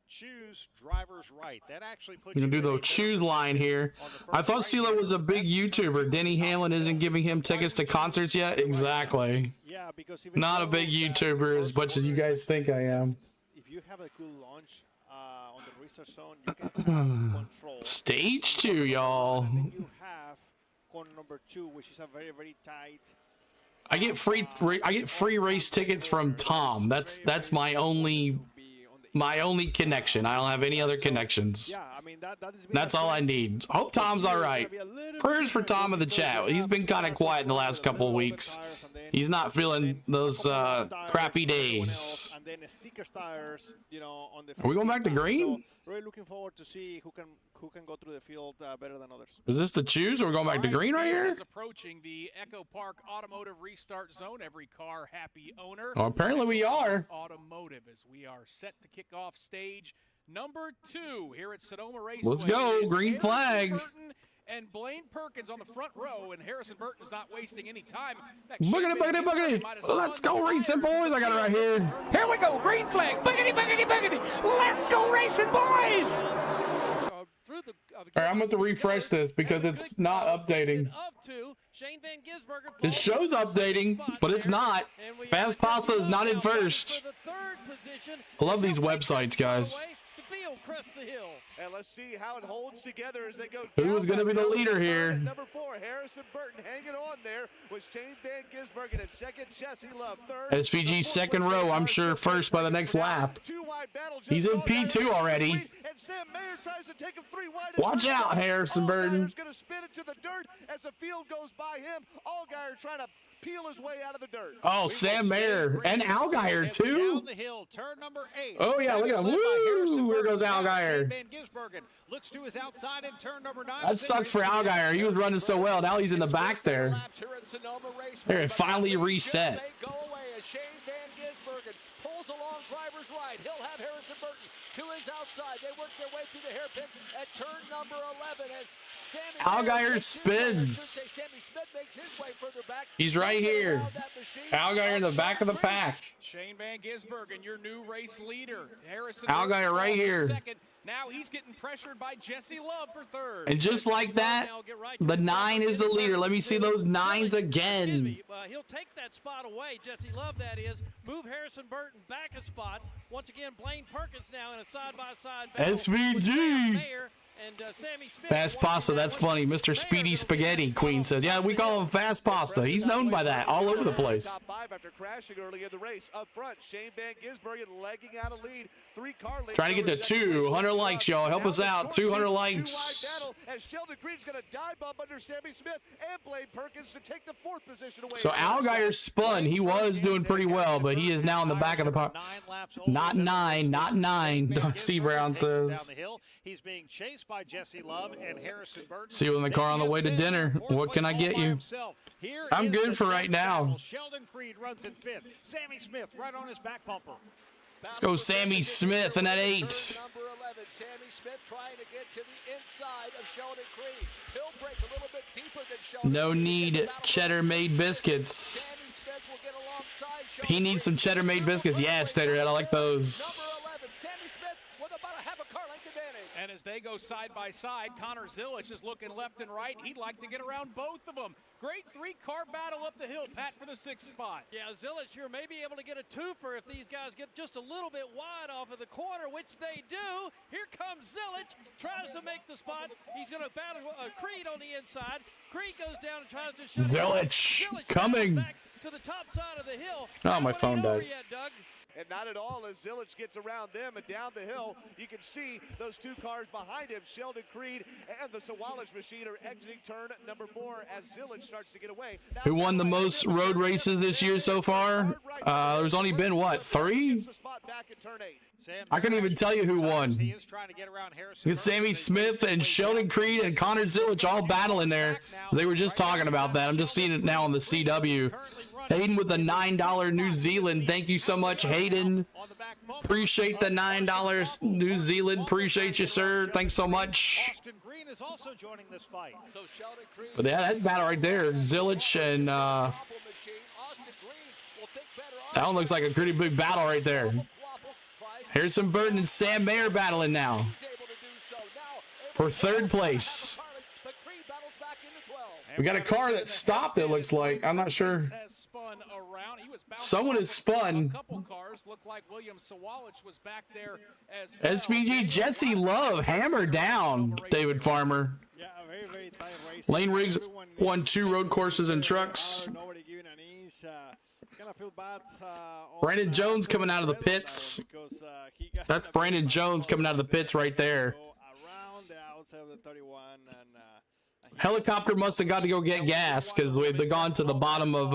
S3: Choose driver's right. That actually puts
S1: you can do the choose line here. I thought CeeLo was a big YouTuber. Denny Hamlin isn't giving him tickets to concerts yet? Exactly.
S15: Yeah, because
S1: not a big YouTuber as much as you guys think I am.
S15: If you have a cool launch on the research zone, you can control.
S1: Stage 2, y'all.
S15: Then you have corner number 2, which is a very, very tight.
S1: I get free race tickets from Tom. That's my only connection. I don't have any other connections.
S15: Yeah, I mean
S1: that's all I need. Hope Tom's all right. Prayers for Tom in the chat. He's been kind of quiet in the last couple of weeks. He's not feeling those crappy days.
S15: And then sticker tires, you know, on the.
S1: Are we going back to green?
S15: So really looking forward to see who can go through the field better than others.
S1: Is this the choose, or we're going back to green right here?
S2: Is approaching the Echo Park Automotive Restart Zone. Every car happy owner.
S1: Oh, apparently we are.
S2: Automotive, as we are set to kick off stage number 2 here at Sonoma Raceway.
S1: Let's go, green flag.
S2: Burton and Blaine Perkins on the front row, and Harrison Burton's not wasting any time.
S1: Boogity. Let's go racing, boys. I got it right here.
S14: Here we go, green flag. Boogity. Let's go racing, boys.
S1: All right, I'm going to refresh this because it's not updating. It shows updating, but it's not. Fast Pasta is not in first. I love these websites, guys.
S12: And let's see how it holds together as they go.
S1: Who is going to be the leader here?
S12: Number 4, Harrison Burton hanging on there with Shane Van Gisbergen at second, Jesse Love third.
S1: SVG second row, I'm sure first by the next lap. He's in P2 already.
S12: And Sam Mayer tries to take him 3 wide.
S1: Watch out, Harrison Burton.
S12: Going to spin it to the dirt as the field goes by him. Allgaier trying to peel his way out of the dirt.
S1: Oh, Sam Mayer and Allgaier too.
S3: The hill, turn number 8.
S1: Oh yeah, look at him. Woo! Here goes Allgaier.
S3: Van Gisbergen looks to his outside in turn number 9.
S1: That sucks for Allgaier. He was running so well. Now he's in the back there. There, it finally reset.
S13: Go away as Shane Van Gisbergen pulls along driver's right. He'll have Harrison Burton to his outside. They work their way through the hairpin at turn number 11 as
S1: Allgaier spins.
S13: Sammy Smith makes his way further back.
S1: He's right here. Allgaier in the back of the pack.
S2: Shane Van Gisbergen, your new race leader. Harrison
S1: Allgaier right here.
S2: Second. Now he's getting pressured by Jesse Love for third.
S1: And just like that, the 9 is the leader. Let me see those 9s again.
S11: He'll take that spot away, Jesse Love that is. Move Harrison Burton back a spot. Once again, Blaine Perkins now in a side-by-side battle.
S1: SVG.
S11: And Sammy Smith.
S1: Fast Pasta, that's funny. Mr. Speedy Spaghetti, Queen says. Yeah, we call him Fast Pasta. He's known by that all over the place.
S12: Top 5 after crashing early in the race. Up front, Shane Van Gisbergen legging out a lead. 3 car lead.
S1: Trying to get to 200 likes, y'all. Help us out. 200 likes.
S12: As Sheldon Green's going to dive bomb under Sammy Smith and Blaine Perkins to take the 4th position away.
S1: So Allgaier spun. He was doing pretty well, but he is now in the back of the park. Not 9, not 9. C. Brown says.
S3: He's being chased by Jesse Love and Harrison Burton.
S1: See you in the car on the way to dinner. What can I get you? I'm good for right now.
S3: Sheldon Creed runs in 5th. Sammy Smith right on his back bumper.
S1: Let's go Sammy Smith in that 8.
S13: Number 11, Sammy Smith trying to get to the inside of Sheldon Creed. He'll break a little bit deeper than Sheldon.
S1: No need cheddar made biscuits.
S13: Sammy Smith will get alongside Sheldon.
S1: He needs some cheddar made biscuits. Yeah, Staterhead, I like those.
S13: Number 11, Sammy Smith with about a half a car length advantage.
S2: And as they go side by side, Connor Zilic is looking left and right. He'd like to get around both of them. Great 3-car battle up the hill, Pat, for the 6th spot.
S11: Yeah, Zilic here may be able to get a twofer if these guys get just a little bit wide off of the corner, which they do. Here comes Zilic, tries to make the spot. He's going to battle Creed on the inside. Creed goes down and tries to shoot.
S1: Zilic coming
S11: back to the top side of the hill.
S1: Oh, my phone died.
S11: Yet, Doug.
S12: And not at all as Zilic gets around them and down the hill. You can see those 2 cars behind him. Sheldon Creed and the Sawallish machine are exiting turn number 4 as Zilic starts to get away. Now,
S1: who won the most road races this year so far? There's only been, what, 3? I couldn't even tell you who won. It's Sammy Smith and Sheldon Creed and Connor Zilic all battling there. They were just talking about that. I'm just seeing it now on the CW. Hayden with the $9 New Zealand. Thank you so much, Hayden. Appreciate the $9 New Zealand. Appreciate you, sir. Thanks so much.
S3: Austin Green is also joining this fight.
S13: So Sheldon Creed.
S1: But yeah, that battle right there, Zilic and that one looks like a pretty big battle right there. Harrison Burton and Sam Mayer battling now for 3rd place. We got a car that stopped, it looks like. I'm not sure. Someone has spun.
S2: A couple cars look like William Sawallish was back there as
S1: SVG Jesse Love hammered down David Farmer.
S15: Yeah, a very, very tight race.
S1: Lane Riggs won 2 road courses and trucks.
S15: Nobody giving an inch. Kind of feel bad.
S1: Brandon Jones coming out of the pits. That's Brandon Jones coming out of the pits right there.
S15: Around the outside of the 31 and
S1: Helicopter must have got to go get gas because we've gone to the bottom of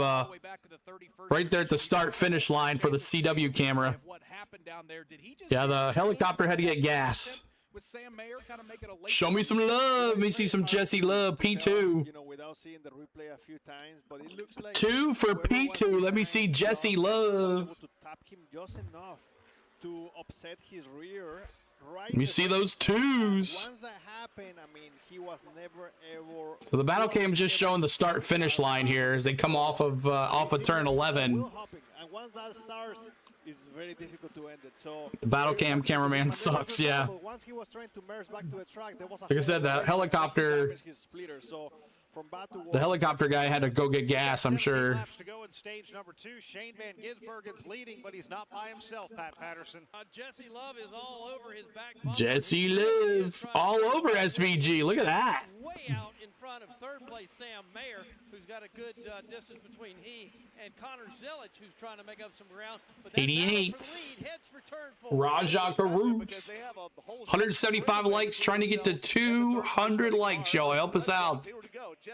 S1: right there at the start finish line for the CW camera. Yeah, the helicopter had to get gas. Show me some love. Let me see some Jesse Love P2.
S15: You know, without seeing the replay a few times, but it looks like
S1: 2 for P2. Let me see Jesse Love.
S15: To tap him just enough to upset his rear. right.
S1: You see those twos.
S15: Once that happened, I mean, he was never ever.
S1: So the battle cam is just showing the start finish line here as they come off of turn 11.
S15: And once that starts, it's very difficult to end it. So
S1: The battle cam cameraman sucks, yeah.
S15: Once he was trying to merge back to the track, there was a
S1: Like I said, the helicopter,
S15: So from bat to
S1: the helicopter guy had to go get gas, I'm sure.
S3: Laps to go in stage number 2. Shane Van Gisbergen's leading, but he's not by himself, Pat Patterson.
S11: Jesse Love is all over his back bumper.
S1: Jesse Live all over SVG. Look at that.
S11: Way out in front of third place Sam Mayer, who's got a good distance between he and Connor Zilic, who's trying to make up some ground. But
S1: 88.
S11: heads for turn 4.
S1: Raja Karu. 175 likes, trying to get to 200 likes, y'all. Help us out.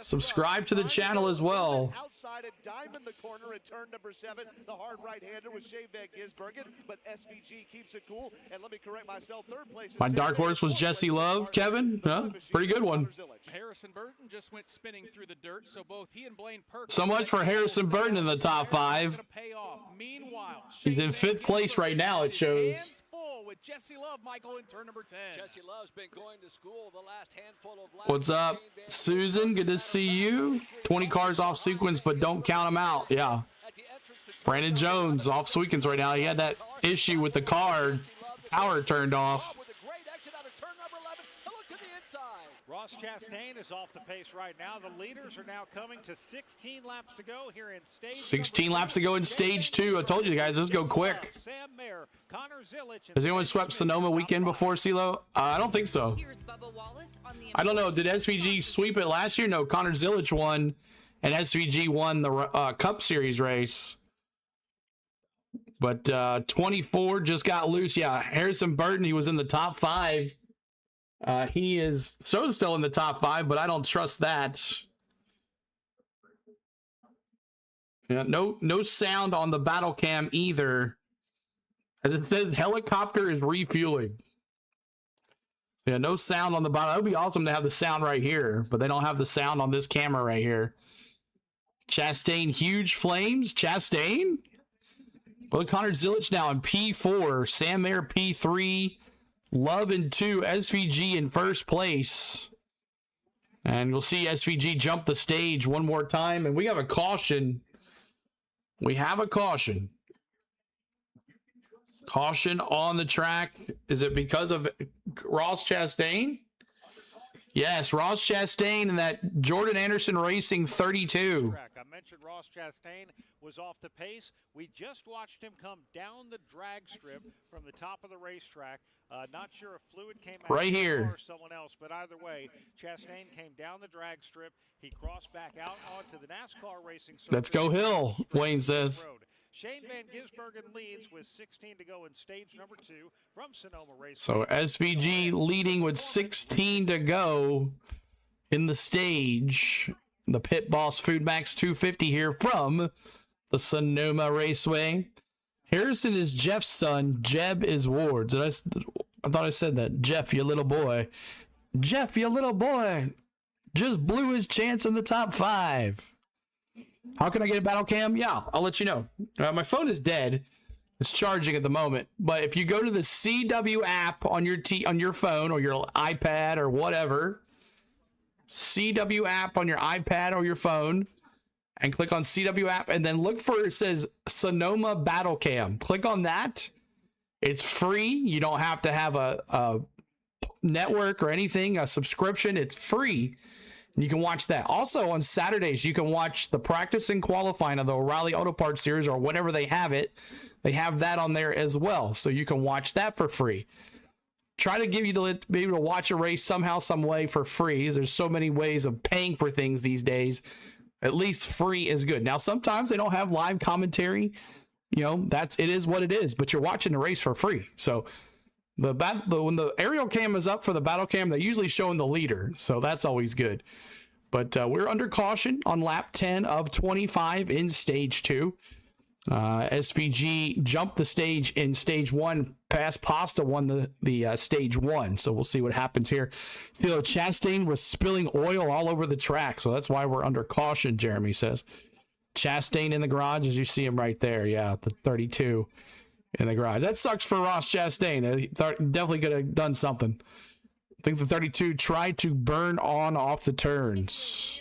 S1: Subscribe to the channel as well.
S12: Outside a dime in the corner at turn number 7. The hard right-hander was Shane Van Gisbergen, but SVG keeps it cool. And let me correct myself, third place.
S1: My dark horse was Jesse Love, Kevin. Huh? Pretty good one.
S2: Harrison Burton just went spinning through the dirt, so both he and Blaine Perkins.
S1: So much for Harrison Burton in the top 5.
S2: Meanwhile,
S1: He's in 5th place right now, it shows.
S2: with Jesse Love, Michael, in turn number 10.
S13: Jesse Love's been going to school the last handful of laps.
S1: What's up, Susan? Good to see you. 20 cars off sequence, but don't count them out. Yeah. Brandon Jones off sequence right now. He had that issue with the car. Power turned off.
S3: Ross Chastain is off the pace right now. The leaders are now coming to 16 laps to go here in stage
S1: 16 laps to go in stage 2. I told you guys, let's go quick.
S3: Sam Mayer, Connor Zilic.
S1: Has anyone swept Sonoma weekend before, CeeLo? I don't think so. I don't know. Did SVG sweep it last year? No, Connor Zilic won, and SVG won the Cup Series race. But 24 just got loose. Yeah, Harrison Burton, he was in the top 5. He is still in the top 5, but I don't trust that. Yeah, no sound on the battle cam either. As it says, helicopter is refueling. Yeah, no sound on the bottom. That would be awesome to have the sound right here, but they don't have the sound on this camera right here. Chastain, huge flames. Chastain? Well, Connor Zilic now in P4. Sam Mayer P3. Love in 2. SVG in first place. And you'll see SVG jump the stage one more time. And we have a caution. We have a caution. Caution on the track. Is it because of Ross Chastain? Yes, Ross Chastain and that Jordan Anderson Racing 32.
S3: I mentioned Ross Chastain was off the pace. We just watched him come down the drag strip from the top of the racetrack. Not sure if fluid came out
S1: right here
S3: or someone else, but either way, Chastain came down the drag strip. He crossed back out onto the NASCAR racing circuit.
S1: Let's go Hill, Wayne says.
S3: Shane Van Gisbergen leads with 16 to go in stage number 2 from Sonoma Raceway.
S1: So SVG leading with 16 to go in the stage. The Pit Boss FoodMaxx 250 here from the Sonoma Raceway. Harrison is Jeff's son. Jeb is Ward's. I thought I said that. Jeff, you little boy. Jeff, you little boy. Just blew his chance in the top 5. How can I get a battle cam? Yeah, I'll let you know. My phone is dead. It's charging at the moment. But if you go to the CW app on your phone or your iPad or whatever, CW app on your iPad or your phone, and click on CW app, and then look for, it says Sonoma Battle Cam. Click on that. It's free. You don't have to have a network or anything, a subscription. It's free. You can watch that. Also on Saturdays, you can watch the practice and qualifying of the O'Reilly Auto Parts Series or whenever they have it. They have that on there as well. So you can watch that for free. Try to give you to be able to watch a race somehow, some way for free. There's so many ways of paying for things these days. At least free is good. Now, sometimes they don't have live commentary. You know, it is what it is, but you're watching the race for free. So when the aerial cam is up for the battle cam, they're usually showing the leader. So that's always good. But we're under caution on lap 10 of 25 in stage 2. SVG jumped the stage in stage 1. Past Pasta won the stage 1. So we'll see what happens here. Theo Chastain was spilling oil all over the track. So that's why we're under caution, Jeremy says. Chastain in the garage, as you see him right there. Yeah, the 32 in the garage. That sucks for Ross Chastain. He definitely could have done something. I think the 32 tried to burn on off the turns.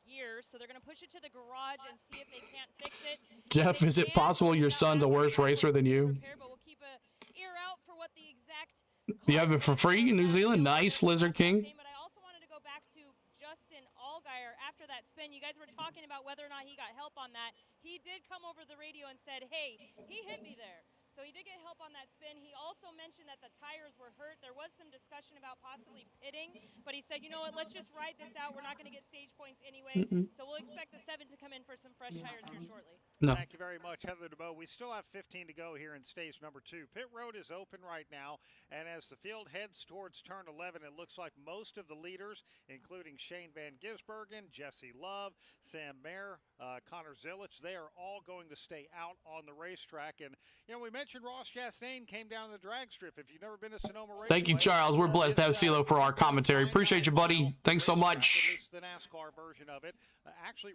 S16: Gears, so they're going to push it to the garage and see if they can't fix it.
S1: Jeff, is it possible your son's a worse racer than you?
S16: But we'll keep an ear out for what the exact.
S1: You have it for free in New Zealand? Nice, Lizard King.
S16: But I also wanted to go back to Justin Allgaier after that spin. You guys were talking about whether or not he got help on that. He did come over the radio and said, hey, he hit me there. So he did get help on that spin. He also mentioned that the tires were hurt. There was some discussion about possibly pitting, but he said, you know what, let's just ride this out. We're not going to get stage points anyway. So we'll expect the 7 to come in for some fresh tires here shortly.
S1: No.
S3: Thank you very much, Heather DeBoe. We still have 15 to go here in stage number 2. Pit road is open right now, and as the field heads towards turn 11, it looks like most of the leaders, including Shane Van Gisbergen, Jesse Love, Sam Mayer, Connor Zilich, they are all going to stay out on the racetrack. And, you know, we mentioned Ross Chastain came down the drag strip. If you've never been to Sonoma Raceway,
S1: Thank you, Charles. We're blessed to have CeeLo for our commentary. Appreciate you, buddy. Thanks so much.
S3: the NASCAR version of it.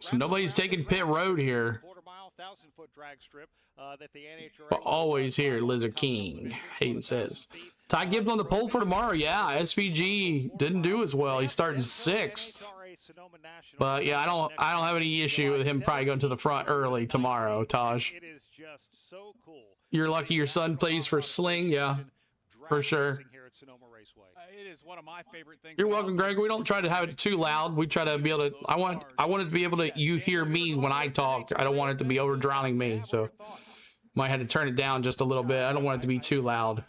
S1: So nobody's taking pit road here.
S3: Quarter-mile, 1,000-foot drag strip that the NHRA
S1: But always here, Lizard King. Hayden says. Ty Gibbs on the pole for tomorrow. Yeah, SVG didn't do as well. He's starting 6th. But yeah, I don't have any issue with him probably going to the front early tomorrow, Taj.
S3: It is just so cool.
S1: You're lucky your son plays for Sling, yeah, for sure.
S2: It is one of my favorite things.
S1: You're welcome, Greg. We don't try to have it too loud. We try to be able to. I want it to be able to. You hear me when I talk. I don't want it to be over drowning me. So might have to turn it down just a little bit. I don't want it to be too loud.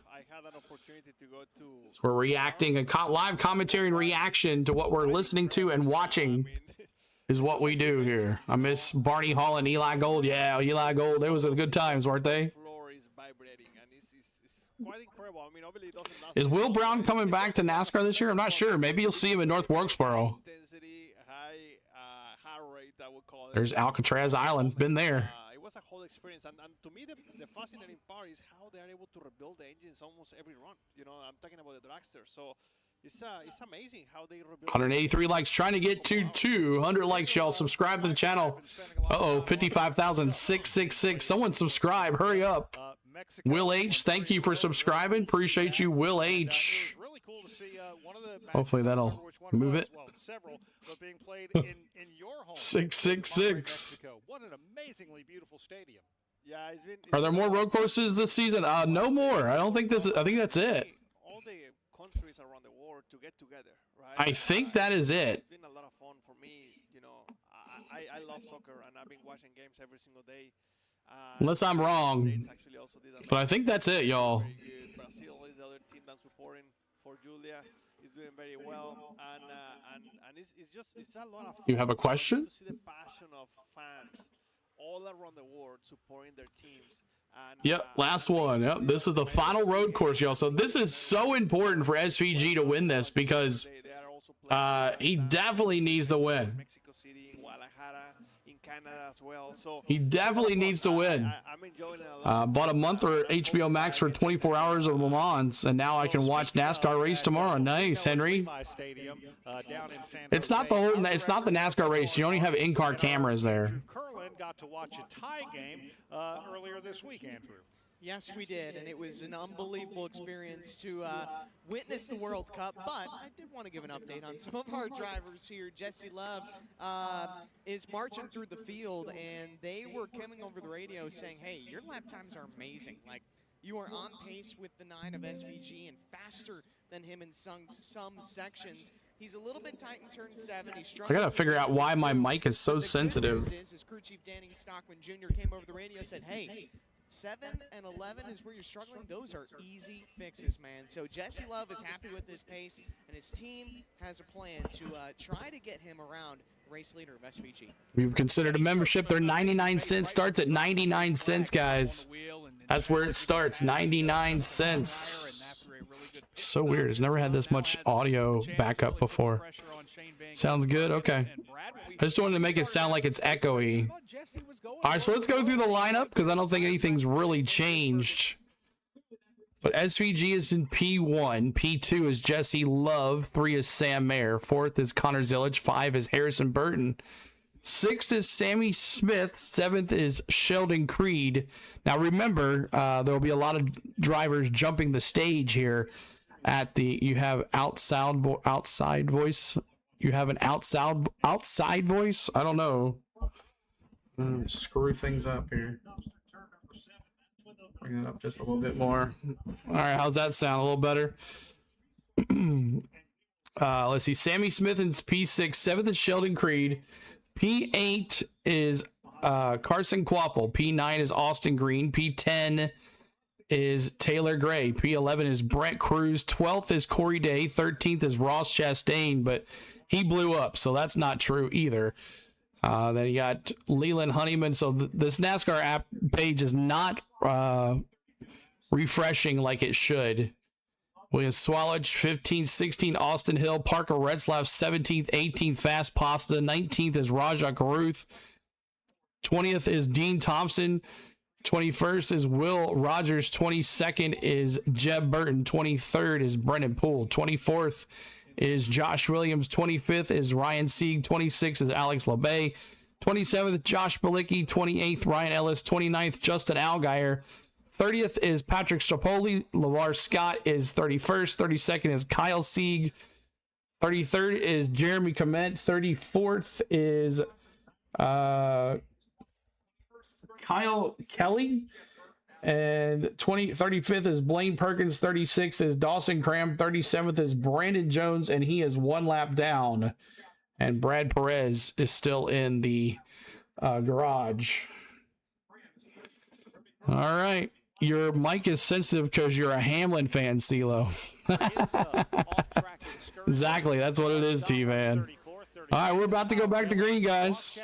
S1: We're reacting and live commentary and reaction to what we're listening to and watching is what we do here. I miss Barney Hall and Eli Gold. Yeah, Eli Gold. They was good times, weren't they?
S12: Quite incredible. I mean, obviously it doesn't last.
S1: Is Will Brown coming back to NASCAR this year? I'm not sure. Maybe you'll see him in North Wilkesboro.
S12: Intensity, high rate, I would call it.
S1: There's Alcatraz Island. Been there.
S12: It was a whole experience, and to me, the fascinating part is how they are able to rebuild the engines almost every run. You know, I'm talking about the dragster. So it's amazing how they rebuild.
S1: 183 likes, trying to get to 200 likes. Y'all subscribe to the channel. 55,666. Someone subscribe. Hurry up. Will H, thank you for subscribing. Appreciate you, Will H. Hopefully that'll move it. 666.
S3: What an amazingly beautiful stadium.
S12: Yeah,
S1: Are there more road courses this season? No more. I think that's it.
S12: All the countries around the world to get together, right?
S1: I think that is it.
S12: It's been a lot of fun for me. You know, I love soccer, and I've been watching games every single day.
S1: Unless I'm wrong. But I think that's it, y'all.
S12: Brazil is the other team that's supporting for Julia. He's doing very well, and it's a lot of fun.
S1: You have a question?
S12: To see the passion of fans all around the world supporting their teams. And,
S1: yep, last one. Yep, this is the final road course, y'all. So this is so important for SVG to win this because he definitely needs to win.
S12: Mexico City, Guadalajara, in Canada as well. So
S1: he definitely needs to win.
S12: I'm enjoying it a lot.
S1: Bought a month for HBO Max for 24 hours of Le Mans, and now I can watch NASCAR race tomorrow. Nice, Henry. It's not the whole. It's not the NASCAR race. You only have in-car cameras there.
S3: Curlin got to watch a tie game earlier this week, Andrew.
S10: Yes, we did, and it was an unbelievable experience to witness the World Cup, but I did want to give an update on some of our drivers here. Jesse Love is marching through the field, and they were coming over the radio saying, hey, your lap times are amazing. Like, you are on pace with the 9 of SVG and faster than him in some sections. He's a little bit tight in turn 7.
S1: I gotta figure out why my mic is so sensitive.
S10: His crew chief Danny Stockman Jr. came over the radio and said, hey, 7 and 11 is where you're struggling. Those are easy fixes, man. So Jesse Love is happy with this pace, and his team has a plan to try to get him around race leader of SVG.
S1: We've considered a membership. They're 99 cents. Starts at 99 cents, guys. That's where it starts. 99 cents. So weird. It's never had this much audio backup before. Sounds good? Okay. I just wanted to make it sound like it's echoey. All right, so let's go through the lineup because I don't think anything's really changed. But SVG is in P1. P2 is Jesse Love. 3 is Sam Mayer. 4th is Connor Zilich. 5 is Harrison Burton. 6th is Sammy Smith. 7th is Sheldon Creed. Now remember, there will be a lot of drivers jumping the stage here at the, you have outside voice. You have an outside voice. I don't know. Screw things up here. Bring it up just a little bit more. All right, how's that sound? A little better. Let's see. Sammy Smith in P6. 7th is Sheldon Creed. P8 is Carson Quaffle. P9 is Austin Green. P10 is Taylor Gray. P11 is Brent Cruz. 12th is Corey Day. 13th is Ross Chastain, but he blew up, so that's not true either. Then you got Leland Honeyman. So this NASCAR app page is not refreshing like it should. William Swalledge, 15th, 16th, Austin Hill, Parker Retzlaff, 17th, 18th, Fast Pasta, 19th is Raja Caruth, 20th is Dean Thompson, 21st is Will Rogers, 22nd is Jeb Burton, 23rd is Brendan Poole, 24th is Josh Williams, 25th is Ryan Sieg, 26th is Alex LeBay, 27th Josh Bilicki, 28th Ryan Ellis, 29th Justin Allgaier, 30th is Patrick Stropoli. LeVar Scott is 31st. 32nd is Kyle Sieg. 33rd is Jeremy Coment. 34th is Kyle Kelly. And 35th is Blaine Perkins. 36th is Dawson Cram. 37th is Brandon Jones, and he is one lap down. And Brad Perez is still in the garage. All right. Your mic is sensitive because you're a Hamlin fan, CeeLo. Exactly. That's what it is, T-Man. All right, we're about to go back to green, guys.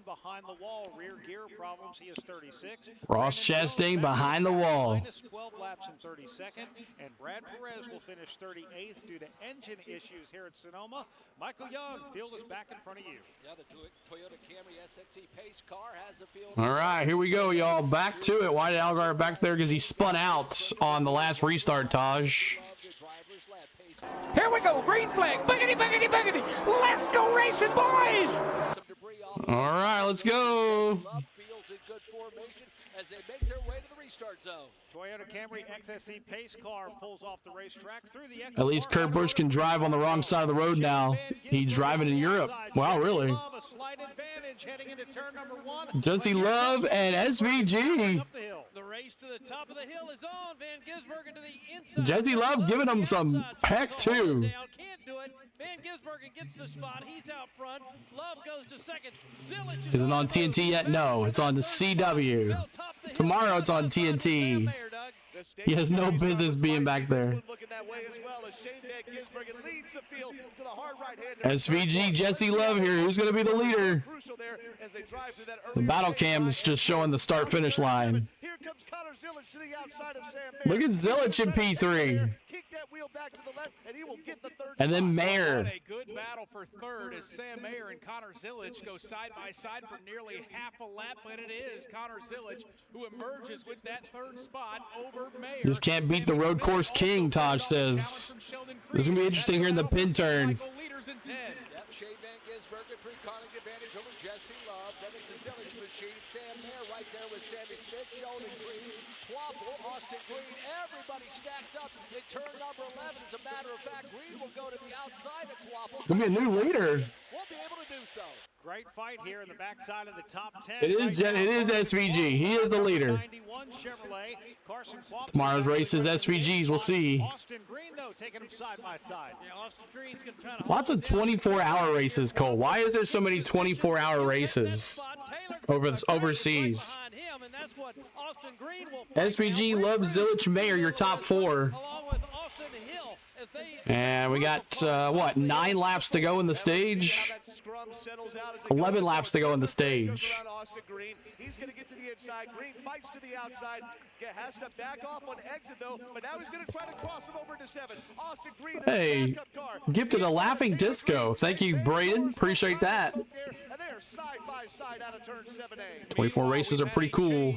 S3: Behind the wall, rear gear problems. He is 36.
S1: Ross Chastain behind the wall.
S3: 12 laps in 32nd, and Brad Perez will finish 38th due to engine issues here at Sonoma. Michael Young, field is back in front of you.
S13: Yeah, the Toyota Camry SXE pace car has the field.
S1: All right, here we go, y'all. Back to it. Why did Allgaier back there? Because he spun out on the last restart, Taj.
S14: Here we go, green flag, boogity, boogity, boogity. Let's go racing, boys!
S1: All right, let's go.
S13: Fields in good formation as they make their way to the restart zone.
S3: Toyota Camry XSE pace car pulls off the racetrack through the
S1: At least Kurt Busch can drive on the wrong side of the road now. He's driving in Europe. Wow, really? Jesse Love and SVG.
S11: The race to the top of the hill is on. Van Gisbergen to the inside.
S1: Jesse Love giving him some heck, too.
S11: Can't do it. Van Gisbergen gets the spot. He's out front. Love goes to second. Zilich
S1: Is it on TNT yet? No, it's on the CW. Tomorrow it's on TNT. He has no business being back there. SVG, Jesse Love here. Who's going to be the leader? The battle cam is just showing the start-finish line. Look at Zilich in P3. And then Mayer.
S2: A good battle for third as Sam Mayer and Connor Zilich go side by side for nearly half a lap, but it is Connor Zilich who emerges with that third spot over Mayer.
S1: Just can't beat the road course king, Taj says. This is going to be interesting here in the pin turn.
S13: Yep, Shane Van Gisbergen, 3-car advantage over Jesse Love. Then it's a Zilich machine. Sam Mayer right there with Sammy Smith, Sheldon Green, Quaffle, Austin Green. Everybody stacks up in turn number 11. As a matter of fact, Green will go to the outside of Quaffle.
S1: Going to be a new leader.
S13: Won't be able to do so.
S3: Great fight here in the backside of the top 10.
S1: It is SVG. He is the leader. Tomorrow's race is SVGs. We'll see.
S3: Austin Green, though, taking them side by side.
S11: Yeah, Austin Green's going to try to
S1: Lots of 24-hour races, Cole. Why is there so many 24-hour races overseas? SVG loves Zilich Mayer, your top four. And we got, what, 9 laps to go in the stage? 11 laps to go in the stage.
S12: He's going to get to the inside. Green fights to the outside. Has to back off on exit, though. But now he's going to try to cross him over to 7. Austin Green.
S1: Hey, gifted a laughing disco. Thank you, Braden. Appreciate that. 24 races are pretty cool.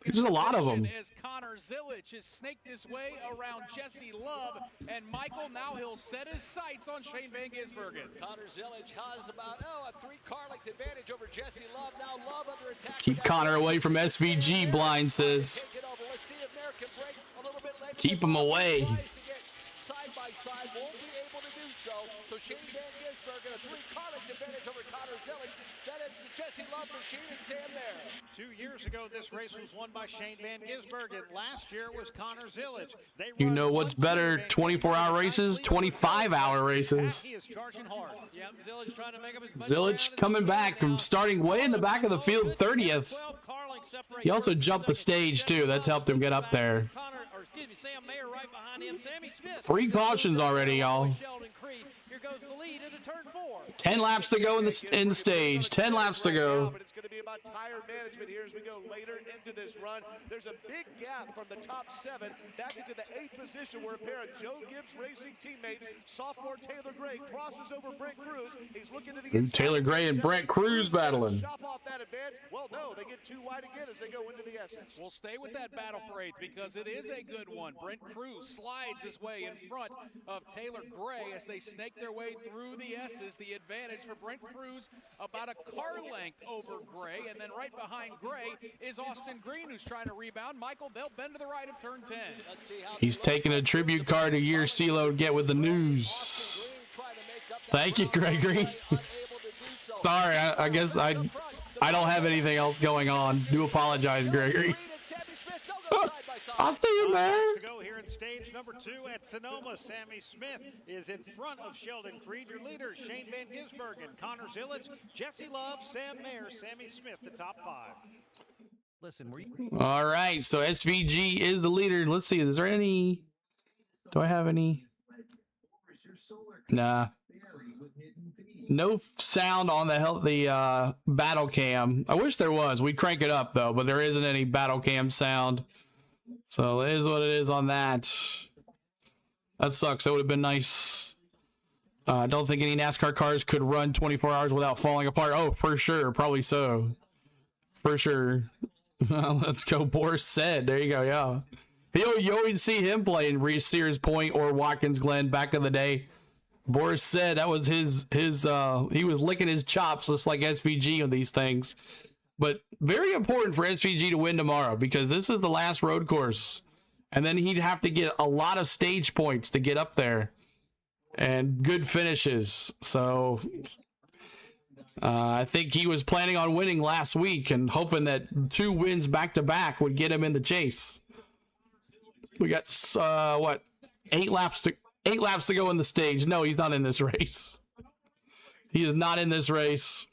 S1: There's a lot of them.
S2: As Connor Zilich has snaked his way around Jesse Love and Michael. Now he'll set his sights on Shane Van Gisbergen.
S13: Connor Zilic has about a 3-car length advantage over Jesse Love. Now Love under attack.
S1: Keep Connor away from SVG, Blind says.
S13: Let's see if Nair can break a little bit later.
S1: Keep him away.
S13: Side by side, won't be able to do so. So Shane Van Gisbergen, a 3-car length advantage over Connor Zilic. Then it's the Jesse Love machine and Sam Nair.
S3: 2 years ago, this race was won by Shane Van Gisbergen. Last year was Connor Zilic.
S1: You know what's better, 24-hour races, 25-hour races.
S3: He is charging hard.
S11: Yep, Zilic trying to make up his
S1: Zilic coming back from starting way in the back of the field, 30th. He also jumped the stage, too. That's helped him get up there.
S11: Sam Mayer right behind him. Sammy Smith.
S1: 3 cautions already, y'all.
S11: Here goes the lead into turn 4.
S1: 10 laps to go in the stage. 10 laps to go.
S12: But it's going to be about tire management here as we go later into this run. There's a big gap from the top 7 back into the 8th position where a pair of Joe Gibbs Racing teammates, sophomore Taylor Gray, crosses over Brent Cruz. He's looking to the inside.
S1: Taylor Gray and Brent Cruz battling.
S12: Chop off that advance. Well, no, they get too wide again as they go into the S's.
S2: We'll stay with that battle for 8th because it is a good one. Brent Cruz slides his way in front of Taylor Gray as they snake their way through the S's. The advantage for Brent Cruz about a car length over Gray, and then right behind Gray is Austin Green, who's trying to rebound. Michael, they'll bend to the right of turn 10.
S1: He's taking a tribute card a year. CeeLo get with the news. Thank you, Gregory. Sorry, I guess I don't have anything else going on. Do apologize, Gregory. I'll see you, man.
S3: To go here in stage number 2 at Sonoma. Sammy Smith is in front of Sheldon Creed. Your leaders, Shane Van Gisbergen, Connor Zilic, Jesse Love, Sam Mayer, Sammy Smith, the top 5.
S17: Listen,
S1: all right, so SVG is the leader. Let's see, is there any? Do I have any? Nah. No sound on the battle cam. I wish there was. We'd crank it up though, but there isn't any battle cam sound. So it is what it is on that. That sucks. It would have been nice. I don't think any NASCAR cars could run 24 hours without falling apart. Oh, for sure. Probably so. For sure. Let's go, Boris said. There you go, yeah. You always see him playing Sears Point or Watkins Glen back in the day. Boris said that was his he was licking his chops just like SVG on these things. But very important for SVG to win tomorrow because this is the last road course. And then he'd have to get a lot of stage points to get up there. And good finishes. So I think he was planning on winning last week and hoping that 2 wins back to back would get him in the chase. We got 8 laps to go in the stage. No, he's not in this race. He is not in this race.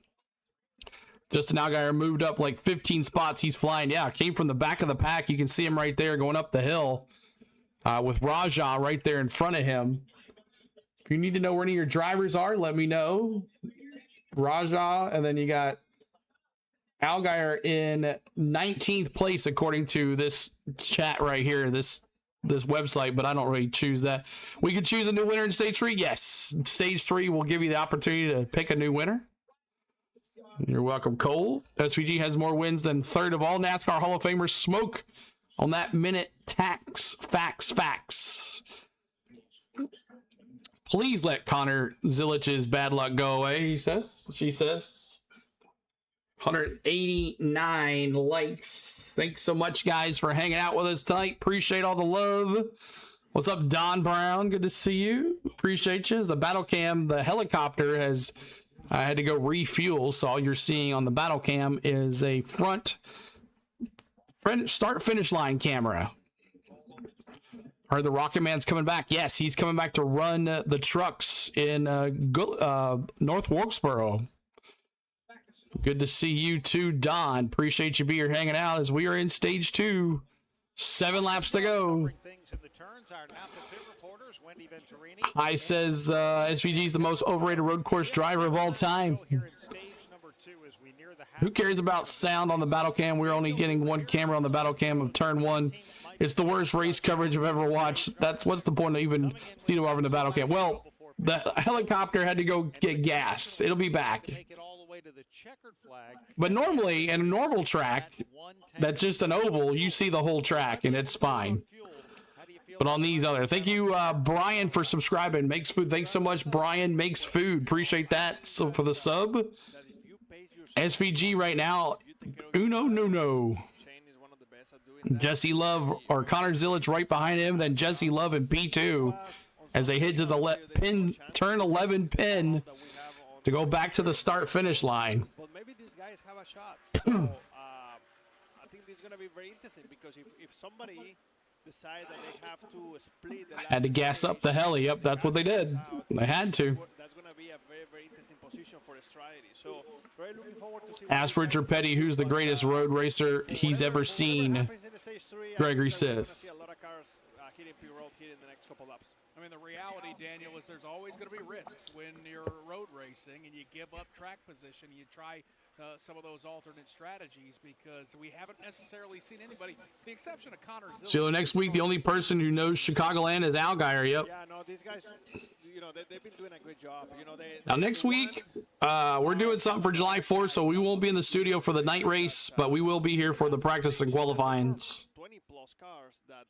S1: Justin Allgaier moved up like 15 spots. He's flying. Yeah, came from the back of the pack. You can see him right there going up the hill with Raja right there in front of him. If you need to know where any of your drivers are, let me know. Raja, and then you got Allgaier in 19th place according to this chat right here, this website, but I don't really choose that. We could choose a new winner in stage 3. Yes, stage 3 will give you the opportunity to pick a new winner. You're welcome, Cole. SVG has more wins than third of all NASCAR Hall of Famers. Smoke on that minute tax facts. Please let Connor Zilic's bad luck go away, she says. 189 likes. Thanks so much, guys, for hanging out with us tonight. Appreciate all the love. What's up, Don Brown? Good to see you. Appreciate you. The battle cam, the helicopter has... I had to go refuel, so all you're seeing on the battle cam is a front start-finish line camera. Are the Rocket Man's coming back? Yes, he's coming back to run the trucks in North Wilkesboro. Good to see you too, Don. Appreciate you being here hanging out as we are in stage 2. 7 laps to go. Hi says SVG is the most overrated road course driver of all time. Who cares about sound on the battle cam? We're only getting 1 camera on the battle cam of turn 1. It's the worst race coverage I've ever watched. What's the point of even seeing over in the battle cam? Well, the helicopter had to go get gas. It'll be back. But normally, in a normal track, that's just an oval, you see the whole track, and it's fine. but on these other. Thank you, Brian, for subscribing. Makes Food. Thanks so much, Brian. Makes Food. Appreciate that. So for the sub, SVG right now. Uno no. Jesse Love or Connor Zilic right behind him. Then Jesse Love and P2 as they head to the turn 11 pin to go back to the start-finish line.
S15: But maybe these guys have a shot. So I think this is going to be very interesting because if somebody decide that they have to split the
S1: Had to gas up the heli. Yep, that's what they did. They had to.
S15: That's going to be a very, very interesting position for Strategy. So very looking forward to see.
S1: Ask Richard Petty who's the greatest road racer he's ever seen. Gregory says.
S15: Hitting P road here in the next couple laps.
S2: I mean, the reality, Daniel, is there's always going to be risks when you're road racing and you give up track position and you try some of those alternate strategies because we haven't necessarily seen anybody, the exception of Connor Zilic.
S1: So next week, the only person who knows Chicagoland is Al Geyer. Yep.
S15: Yeah, no, these guys, you know, they've been doing a great job. You know,
S1: Now next week, we're doing something for July 4th, so we won't be in the studio for the night race, but we will be here for the practice and qualifying.
S15: 20 plus cars that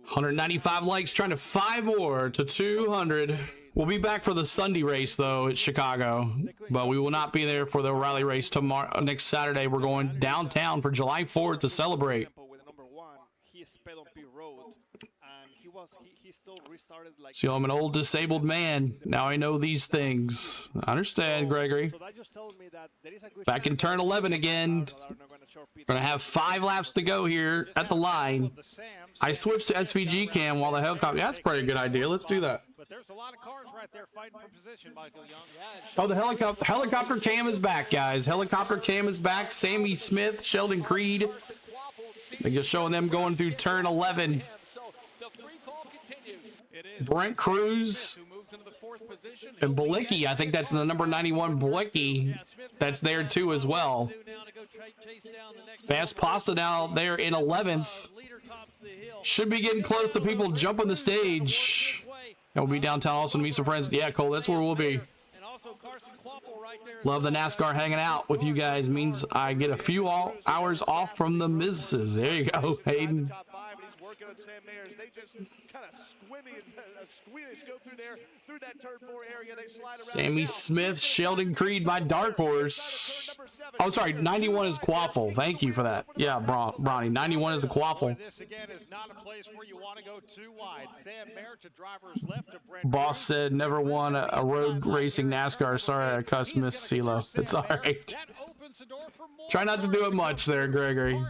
S1: 195 likes, trying to 5 more to 200. We'll be back for the Sunday race though at Chicago, but we will not be there for the O'Reilly race tomorrow. Next Saturday, we're going downtown for July 4th to celebrate.
S15: with number 1, he sped on pit road, and he still restarted like.
S1: See, I'm an old disabled man. Now I know these things. I understand, Gregory.
S15: So that just tells me that there is a good
S1: Back in turn 11 again. Gonna have 5 laps to go here at the line. I switched to SVG cam while the helicopter. That's probably a good idea. Let's do that.
S3: But there's a lot of cars right there fighting for position, Michael Young.
S1: Oh, the helicopter cam is back, guys. Helicopter cam is back. Sammy Smith, Sheldon Creed. They're just showing them going through turn 11. Brent Cruz and Balicki. I think that's the number 91 Balicki. That's there too as well. Fast Pasta now there in 11th. Should be getting close to people jumping the stage. And we'll be downtown also to meet some friends. Yeah, Cole, that's where we'll be. Love the NASCAR hanging out with you guys. Means I get a few hours off from the misses. There you go, Hayden. Sammy Smith, Sheldon Creed, my dark horse. Oh, sorry, 91 is Quaffle. Thank you for that. Yeah, Bronny, 91 is the Quaffle.
S3: This again is not a place where you want to go too wide. Sam Mayer to drivers left to Brent.
S1: Boss said never won a road racing NASCAR. Sorry, I cussed Miss CeeLo. It's all right. Try not to do it much there, Gregory.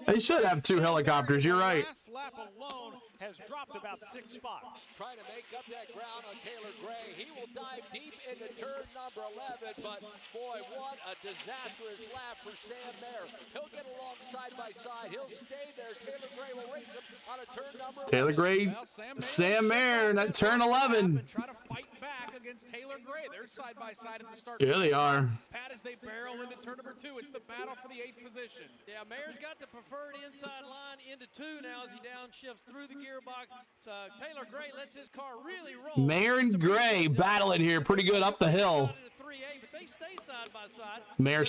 S1: They should have 2 helicopters. You're right.
S3: Lap alone has dropped about 6 spots.
S13: Trying to make up that ground on Taylor Gray. He will dive deep into turn number 11, but boy, what a disastrous lap for Sam Mayer. He'll get along side by side. He'll stay there. Taylor Gray will race him on a turn number 11.
S1: Taylor Gray, Sam Mayer, that turn 11.
S2: Try to fight back against Taylor Gray. They're side by side at the start.
S1: Yeah, they are.
S2: Pat as they barrel into turn number 2. It's the battle for the 8th position.
S11: Yeah, Mayer's got the preferred inside line into 2 now as he downshifts through the gearbox. So Taylor Gray lets his car really roll.
S1: Mayer and Gray battling here pretty good up the hill.
S11: But they stay side by side.
S1: Mayer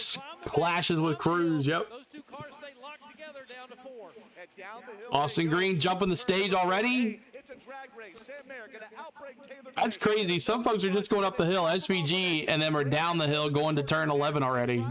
S1: clashes with Cruz. Yep.
S11: Those 2 cars stay locked together down to 4.
S1: Austin Green jumping the stage already. That's crazy. Some folks are just going up the hill. SVG and them are down the hill going to turn 11 already.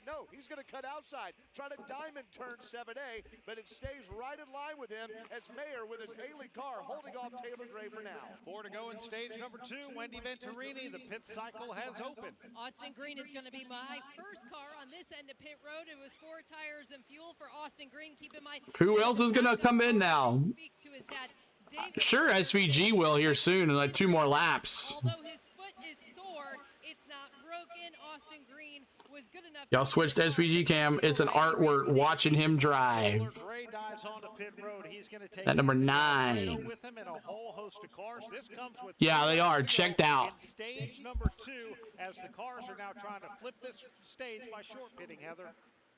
S12: No, he's going to cut outside, try to diamond turn 7A, but it stays right in line with him as Mayer with his Haley car holding off Taylor Gray for now.
S3: 4 to go in stage number 2. Wendy Venturini, the pit cycle has opened.
S8: Austin Green is going to be my first car on this end of pit road. It was 4 tires and fuel for Austin Green. Keep in mind.
S1: Who else is going to come in now?
S8: Speak to his dad, David.
S1: Sure, SVG will here soon in like 2 more laps.
S8: Although his foot is sore, it's not broken. Austin Green was good enough.
S1: Y'all switched to SVG cam. It's an artwork watching him drive.
S3: Gray dives onto pit road. He's going to take
S1: That number 9.
S3: with him and a whole host of cars. This comes with
S1: Yeah, they are. Checked out.
S3: in stage number 2 as the cars are now trying to flip this stage by short pitting, Heather.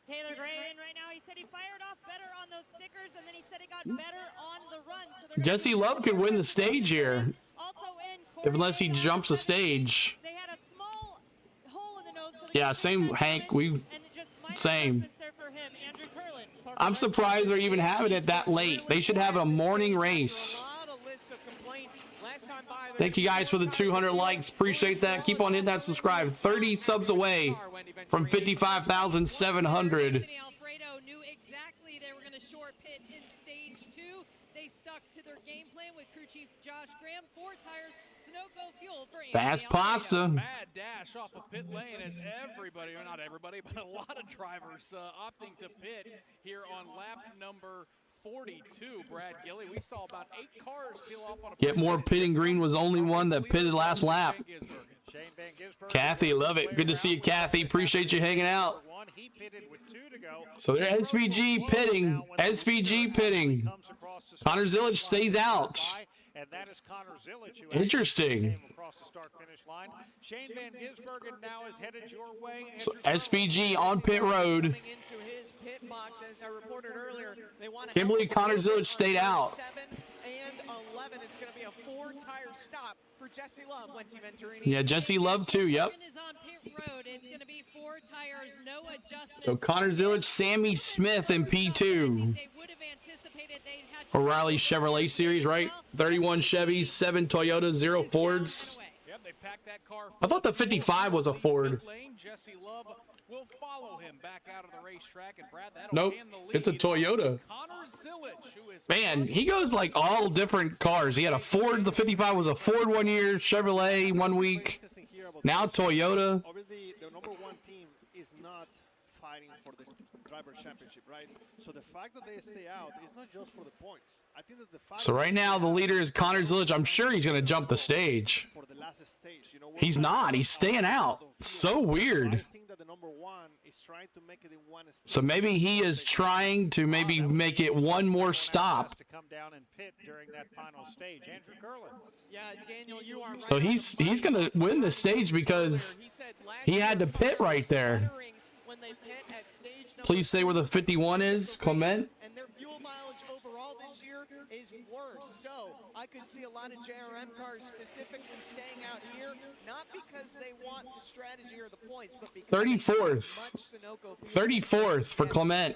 S16: Taylor Gray in right now. He said he fired off better on those stickers, and then he said he got better on the run. So
S1: Jesse Love could win the stage here. Unless he jumps the stage.
S16: They had a small hole in the nose. So
S1: Yeah, same Hank. Same.
S16: there for him. Andrew Curlin.
S1: I'm surprised they're even having it that late. They should have a morning race. Thank you guys for the 200 likes. Appreciate that. Keep on hitting that subscribe. 30 subs away from 55,700.
S8: Alfredo knew exactly they were going to short pit in stage 2. They stuck to their game plan with crew chief Josh Graham. 4 tires, Sunoco fuel for
S1: Fast pasta.
S2: Bad dash off of pit lane as everybody, or not everybody, but a lot of drivers opting to pit here on lap number 42, Brad Gilly. We saw about 8 cars peel off on a
S1: Get more pitting green was only one that pitted last lap. Kathy, love it. Good to see you, Kathy. Appreciate you hanging out. So they're SVG pitting. SVG pitting. Connor Zilic stays out.
S3: And that is Connor Zilic, who
S1: Interesting.
S3: came across the start-finish line. Shane Van Gisbergen now is headed your way.
S1: So SVG on pit road.
S10: Into his pit box, as I reported earlier, they want to
S1: Can't believe Connor Zilic stayed out.
S10: 7 and 11. It's going to be a 4-tire stop for Jesse Love. Wentzy Venturini.
S1: Yeah, Jesse Love too. Yep.
S8: Is on pit road. It's going to be 4 tires, no adjustments.
S1: So Connor Zilic, Sammy Smith in P2.
S8: They would have anticipated they'd had
S1: O'Reilly Chevrolet Series, right? 31 Chevys, 7 Toyotas, 0 Fords.
S2: Yep, they packed that car.
S1: I thought the 55 was a Ford.
S2: Jesse Love will follow him back out of the racetrack, and Brad, that'll
S1: Nope,
S2: hand the lead.
S1: it's a Toyota.
S2: Connor Zilic, who is
S1: Man, he goes like all different cars. He had a Ford. The 55 was a Ford 1 year, Chevrolet 1 week. Now Toyota.
S12: Obviously, the number 1 team is not fighting for the Drivers' Championship, right? So the fact that they stay out is not just for the points. I think that the fact
S1: So right now the leader is Connor Zilic. I'm sure he's going to jump the stage.
S12: for the last stage, you know,
S1: He's not. He's staying out. So weird.
S12: I think that the number 1 is trying to make it in one stage.
S1: So maybe he is trying to maybe make it one more stop.
S3: To come down and pit during that final stage. Andrew Curlin.
S10: Yeah, Daniel, you are
S1: So he's going to win the stage because he had to pit right there.
S10: when they pit at stage number
S1: Please say where the 51 is, Clement.
S10: and their fuel mileage overall this year is worse. So I could see a lot of JRM cars specifically staying out here, not because they want the strategy or the points, but because
S1: 34th. 34th for Clement.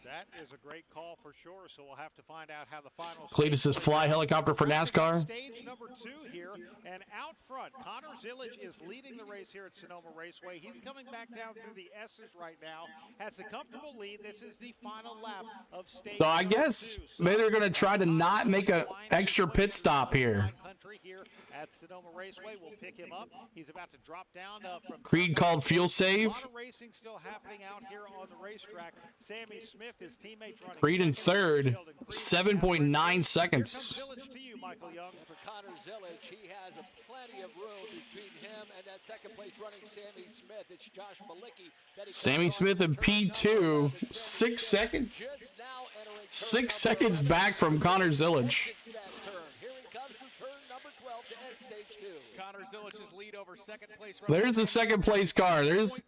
S3: That is a great call for sure. So we'll have to find out how the final.
S1: Cletus's fly helicopter for NASCAR.
S3: Stage number 2 here, and out front, Connor Zilic is leading the race here at Sonoma Raceway. He's coming back down through the S's right now. Has a comfortable lead. This is the final lap of stage.
S1: So I guess maybe they're going to try to not make an extra pit stop here.
S3: Country here at Sonoma Raceway. We'll pick him up. He's about to drop down from.
S1: Creed called fuel
S3: A
S1: save.
S3: lot of racing still happening out here on the racetrack. Sammy Smith, his teammates running.
S1: Creed in third. 7.9 seconds.
S3: Zilic to you, Michael Young.
S13: For Connor Zilic, he has plenty of room between him and that second place running Sammy Smith. It's Josh Malicki.
S1: Sammy Smith in P2. 6 seconds. 6 seconds back from Connor Zilic.
S2: Connor Zilic's lead over second place.
S1: There's the second place car. There's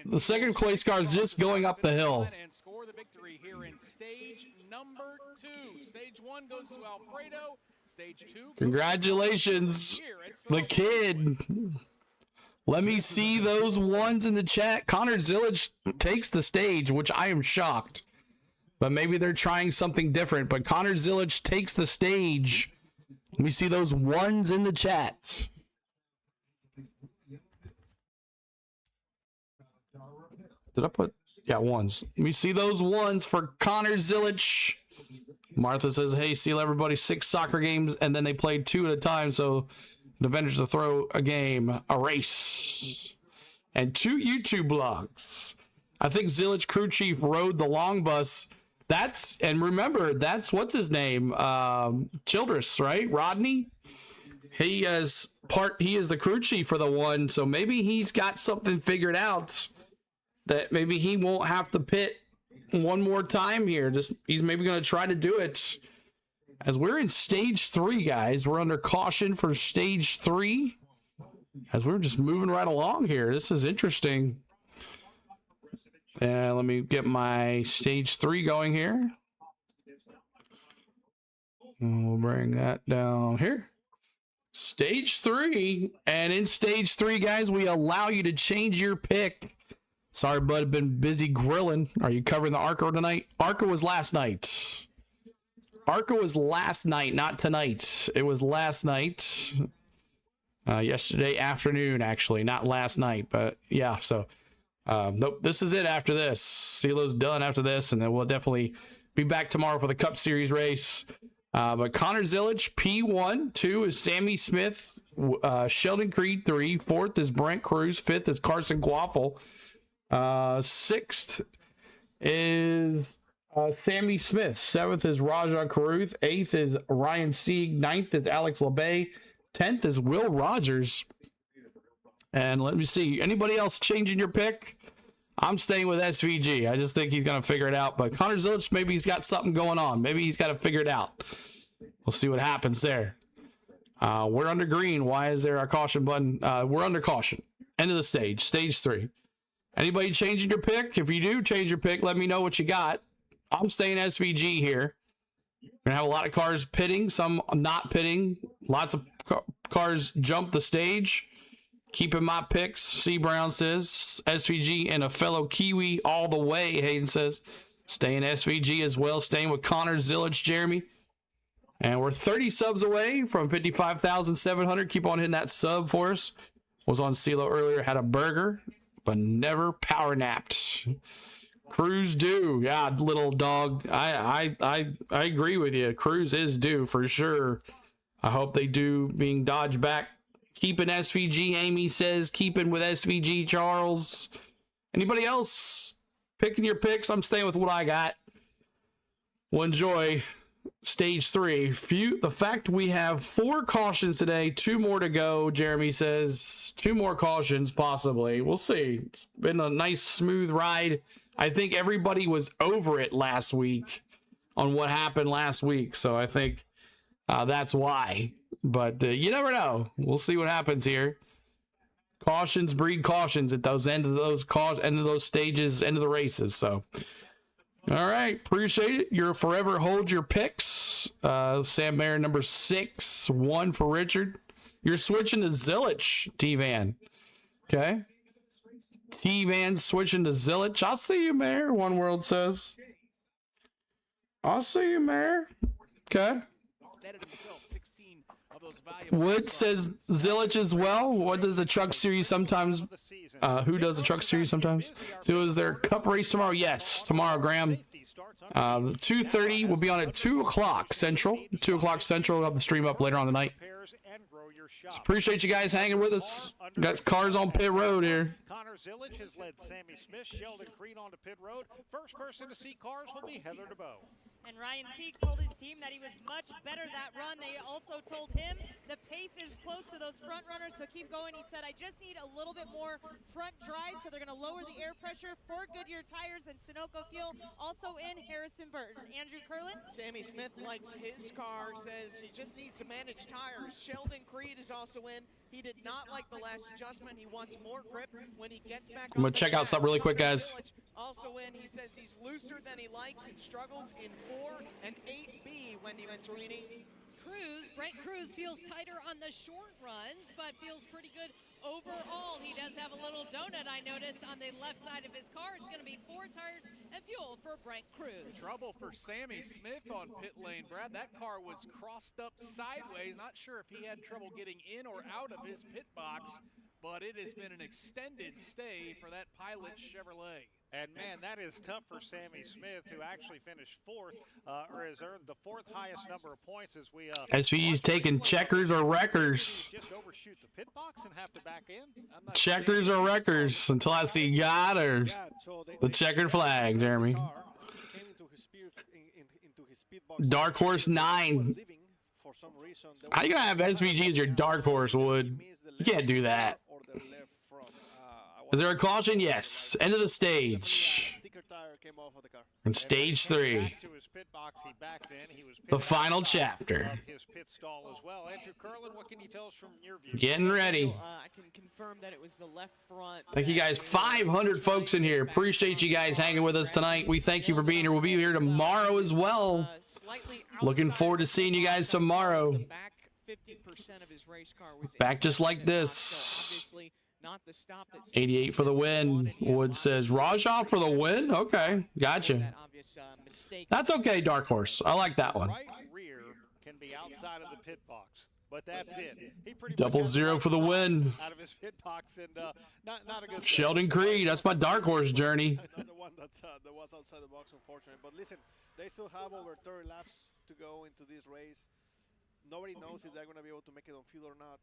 S1: the second place car is just going up the hill.
S2: And score the victory here in stage number 2. Stage 1 goes to Alfredo. Stage 2.
S1: Congratulations, the kid. Let me see those ones in the chat. Connor Zilic takes the stage, which I am shocked. But maybe they're trying something different. But Connor Zilic takes the stage. Let me see those ones in the chat. Did I put? Yeah, ones. Let me see those ones for Connor Zilic. Martha says, hey, seal everybody 6 soccer games, and then they played 2 at a time, so the vendors to throw a game, a race, and 2 YouTube blogs. I think Zilic crew chief rode the long bus. That's, and remember, that's what's his name? Childress, right? Rodney? He is the crew chief for the one, so maybe he's got something figured out that maybe he won't have to pit one more time here. Just he's maybe going to try to do it. As we're in stage 3, guys, we're under caution for stage 3. As we're just moving right along here. This is interesting. Let me get my stage 3 going here. And we'll bring that down here. Stage 3. And in stage 3, guys, we allow you to change your pick Sorry, bud. Been busy grilling. Are you covering the ARCA tonight? ARCA was last night. ARCA was last night, not tonight. It was last night. Yesterday afternoon, actually. Not last night, but yeah. So, nope. This is it after this. CeeLo's done after this, and then we'll definitely be back tomorrow for the Cup Series race. But Connor Zilic, P1. 2 is Sammy Smith. Sheldon Creed, 3. 4th is Brent Cruz. 5th is Carson Quaffle. 6th is Sammy Smith. 7th is Raja Caruth. 8th is Ryan Sieg. 9th is Alex LeBay. 10th is Will Rogers. And let me see. Anybody else changing your pick? I'm staying with SVG. I just think he's going to figure it out. But Connor Zilic, maybe he's got something going on. Maybe he's got to figure it out. We'll see what happens there. We're under green. Why is there a caution button? We're under caution. End of the stage. Stage 3. Anybody changing your pick? If you do change your pick, let me know what you got. I'm staying SVG here. We're going to have a lot of cars pitting, some not pitting. Lots of cars jump the stage. Keeping my picks. C. Brown says SVG and a fellow Kiwi all the way. Hayden says staying SVG as well. Staying with Connor Zilic, Jeremy. And we're 30 subs away from 55,700. Keep on hitting that sub for us. Was on CeeLo earlier. Had a burger, but never power napped. Cruz due. Yeah, little dog. I agree with you. Cruz is due for sure. I hope they do being dodged back. Keeping SVG, Amy says. Keeping with SVG, Charles. Anybody else picking your picks? I'm staying with what I got. Well, enjoy stage 3. The fact we have 4 cautions today, 2 more to go. Jeremy says 2 more cautions possibly. We'll see. It's been a nice smooth ride. I think everybody was over it last week on what happened last week. So I think that's why. But you never know. We'll see what happens here. Cautions breed cautions at those end of those stages, end of the races. So, all right, appreciate it. You're forever hold your picks. Sam Mayer number 6, 1 for Richard. You're switching to Zilic, T-Van. Okay. T-Van switching to Zilic. I'll see you, Mayor. One World says. I'll see you, Mayor. Okay. Wood says Zilic as well. What does the Truck Series sometimes? Who does the Truck Series sometimes? So is there a Cup race tomorrow? Yes, tomorrow, Graham. 2:30 will be on at 2 o'clock Central. 2 o'clock Central. We'll have the stream up later on tonight. So appreciate you guys hanging with us. Got cars on pit road here.
S3: Connor Zilic has led Sammy Smith, Sheldon Creed onto pit road. First person to see cars will be Heather DeBow.
S16: And Ryan Sieg told his team that he was much better that run. They also told him the pace is close to those front runners, so keep going. He said, I just need a little bit more front drive, so they're going to lower the air pressure for Goodyear tires and Sunoco fuel, also in Harrison Burton. Andrew Curlin?
S10: Sammy Smith likes his car, says he just needs to manage tires. Sheldon Creed is also in. He did not like the last adjustment. He wants more grip when he gets back.
S1: I'm going to check out something really quick, guys.
S10: Also in, he says he's looser than he likes and struggles in 4 and 8B, Wendy Venturini.
S8: Brent Cruz feels tighter on the short runs, but feels pretty good overall. He does have a little donut, I noticed, on the left side of his car. It's going to be 4 tires and fuel for Brent Cruz.
S2: Trouble for Sammy Smith on pit lane, Brad. That car was crossed up sideways. Not sure if he had trouble getting in or out of his pit box, but it has been an extended stay for that Pilot Chevrolet.
S3: And man, that is tough for Sammy Smith, who actually finished 4th, or has earned the 4th highest number of points as we.
S1: SVG's taking checkers or wreckers.
S3: Just overshoot the pit box and have to back in.
S1: Checkers or wreckers until I see God or the checkered flag, Jeremy. Dark Horse 9. How you gonna have SVG as your dark horse, Wood? You can't do that. Is there a caution? Yes. End of the stage. And stage 3. The final chapter. Getting ready.
S10: I can confirm that it was the left front.
S1: Thank you guys. 500 folks in here. Appreciate you guys hanging with us tonight. We thank you for being here. We'll be here tomorrow as well. Looking forward to seeing you guys tomorrow.
S10: 50% of his race car was
S1: back just like this.
S10: Obviously not the stop that
S1: 88 for the win. Wood says Rajah for the win. Okay, gotcha. That's okay, Dark Horse. I like that one.
S3: Right rear can be outside of the pit box, but that's it. He pretty
S1: Double
S3: much has
S1: zero for the win.
S3: out of his pit box, and not a good
S1: Sheldon Creed. That's my Dark Horse journey.
S15: Another one that was outside the box, unfortunately. But listen, they still have over 30 laps to go into this race. Nobody knows if they're going to be able to make it on field or not.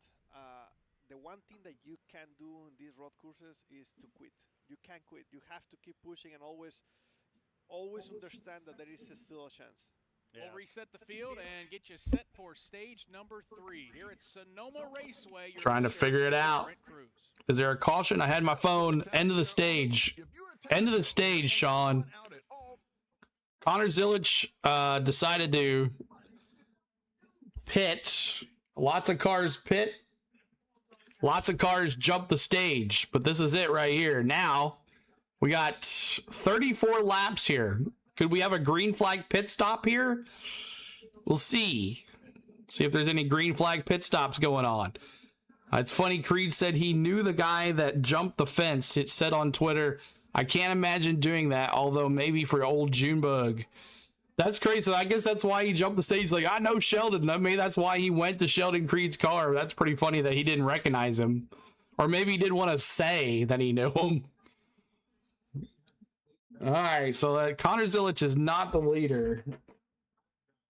S15: The one thing that you can do in these road courses is to quit. You can't quit. You have to keep pushing and always understand that there is still a chance.
S2: We'll reset the field and get you set for stage number 3 here at Sonoma Raceway.
S1: Trying to figure it out. Is there a caution? I had my phone. End of the stage. End of the stage, Sean. Connor Zilic decided to pit. Lots of cars pit. Lots of cars jump the stage. But this is it right here. Now, we got 34 laps here. Could we have a green flag pit stop here? We'll see. See if there's any green flag pit stops going on. It's funny, Creed said he knew the guy that jumped the fence. It said on Twitter, I can't imagine doing that, although maybe for old Junebug. That's crazy. I guess that's why he jumped the stage. Like, I know Sheldon. Maybe that's why he went to Sheldon Creed's car. That's pretty funny that he didn't recognize him. Or maybe he didn't want to say that he knew him. All right, so Connor Zilic is not the leader.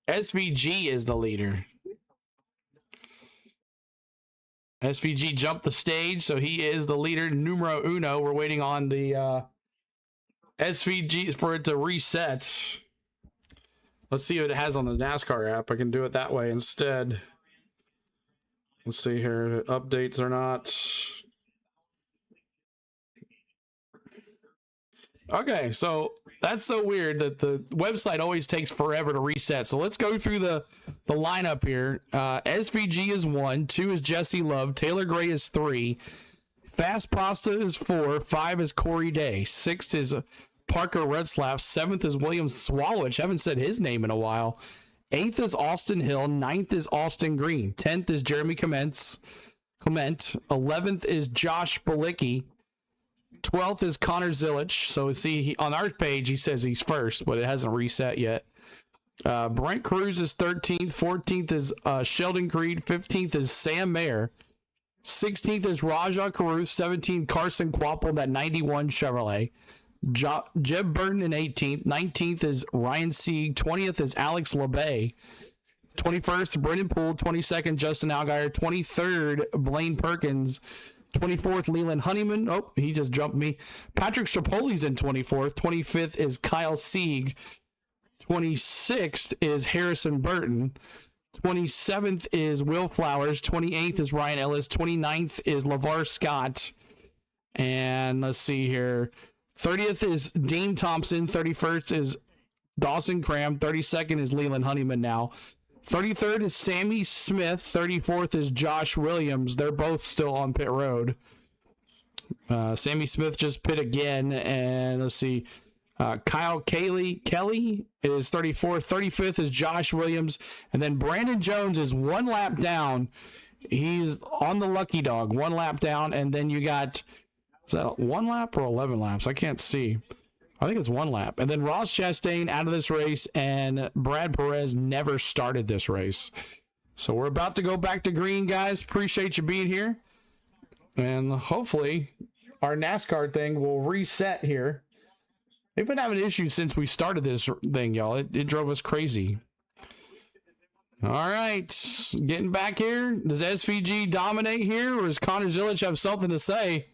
S1: SVG is the leader. SVG jumped the stage, so he is the leader. Numero uno. We're waiting on the SVG for it to reset. Let's see what it has on the NASCAR app. I can do it that way instead. Let's see here. Updates or not. Okay, so that's so weird that the website always takes forever to reset. So let's go through the lineup here. SVG is 1, 2 is Jesse Love, Taylor Gray is 3, Fast Pasta is 4, 5 is Corey Day, 6th is Parker Retzlaff, 7th is William Swalwich, haven't said his name in a while, 8th is Austin Hill, 9th is Austin Green, 10th is Jeremy Clement, 11th is Josh Balicki, 12th is Connor Zilic. So see, on our page he says he's first, but it hasn't reset yet. Brent Cruz is 13th. 14th is Sheldon Creed. 15th is Sam Mayer. 16th is Rajah Caruth. 17th Carson Quapple, that 91 Chevrolet. Jeb Burton in 18th. 19th is Ryan Sieg. 20th is Alex LeBay. 21st Brendan Poole. 22nd Justin Allgaier. 23rd Blaine Perkins. 24th, Leland Honeyman. Oh, he just jumped me. Patrick Strapoli's in 24th. 25th is Kyle Sieg. 26th is Harrison Burton. 27th is Will Flowers. 28th is Ryan Ellis. 29th is LeVar Scott. And let's see here. 30th is Dean Thompson. 31st is Dawson Cram. 32nd is Leland Honeyman now. 33rd is Sammy Smith. 34th is Josh Williams. They're both still on pit road. Sammy Smith just pit again. And let's see. Kyle Kelly is 34th. 35th is Josh Williams. And then Brandon Jones is one lap down. He's on the lucky dog. One lap down. And then you got, is that 1 lap or 11 laps? I can't see. I think it's 1 lap. And then Ross Chastain out of this race, and Brad Perez never started this race. So we're about to go back to green, guys. Appreciate you being here. And hopefully our NASCAR thing will reset here. They've been having issues since we started this thing, y'all. It drove us crazy. All right. Getting back here. Does SVG dominate here, or does Connor Zilic have something to say?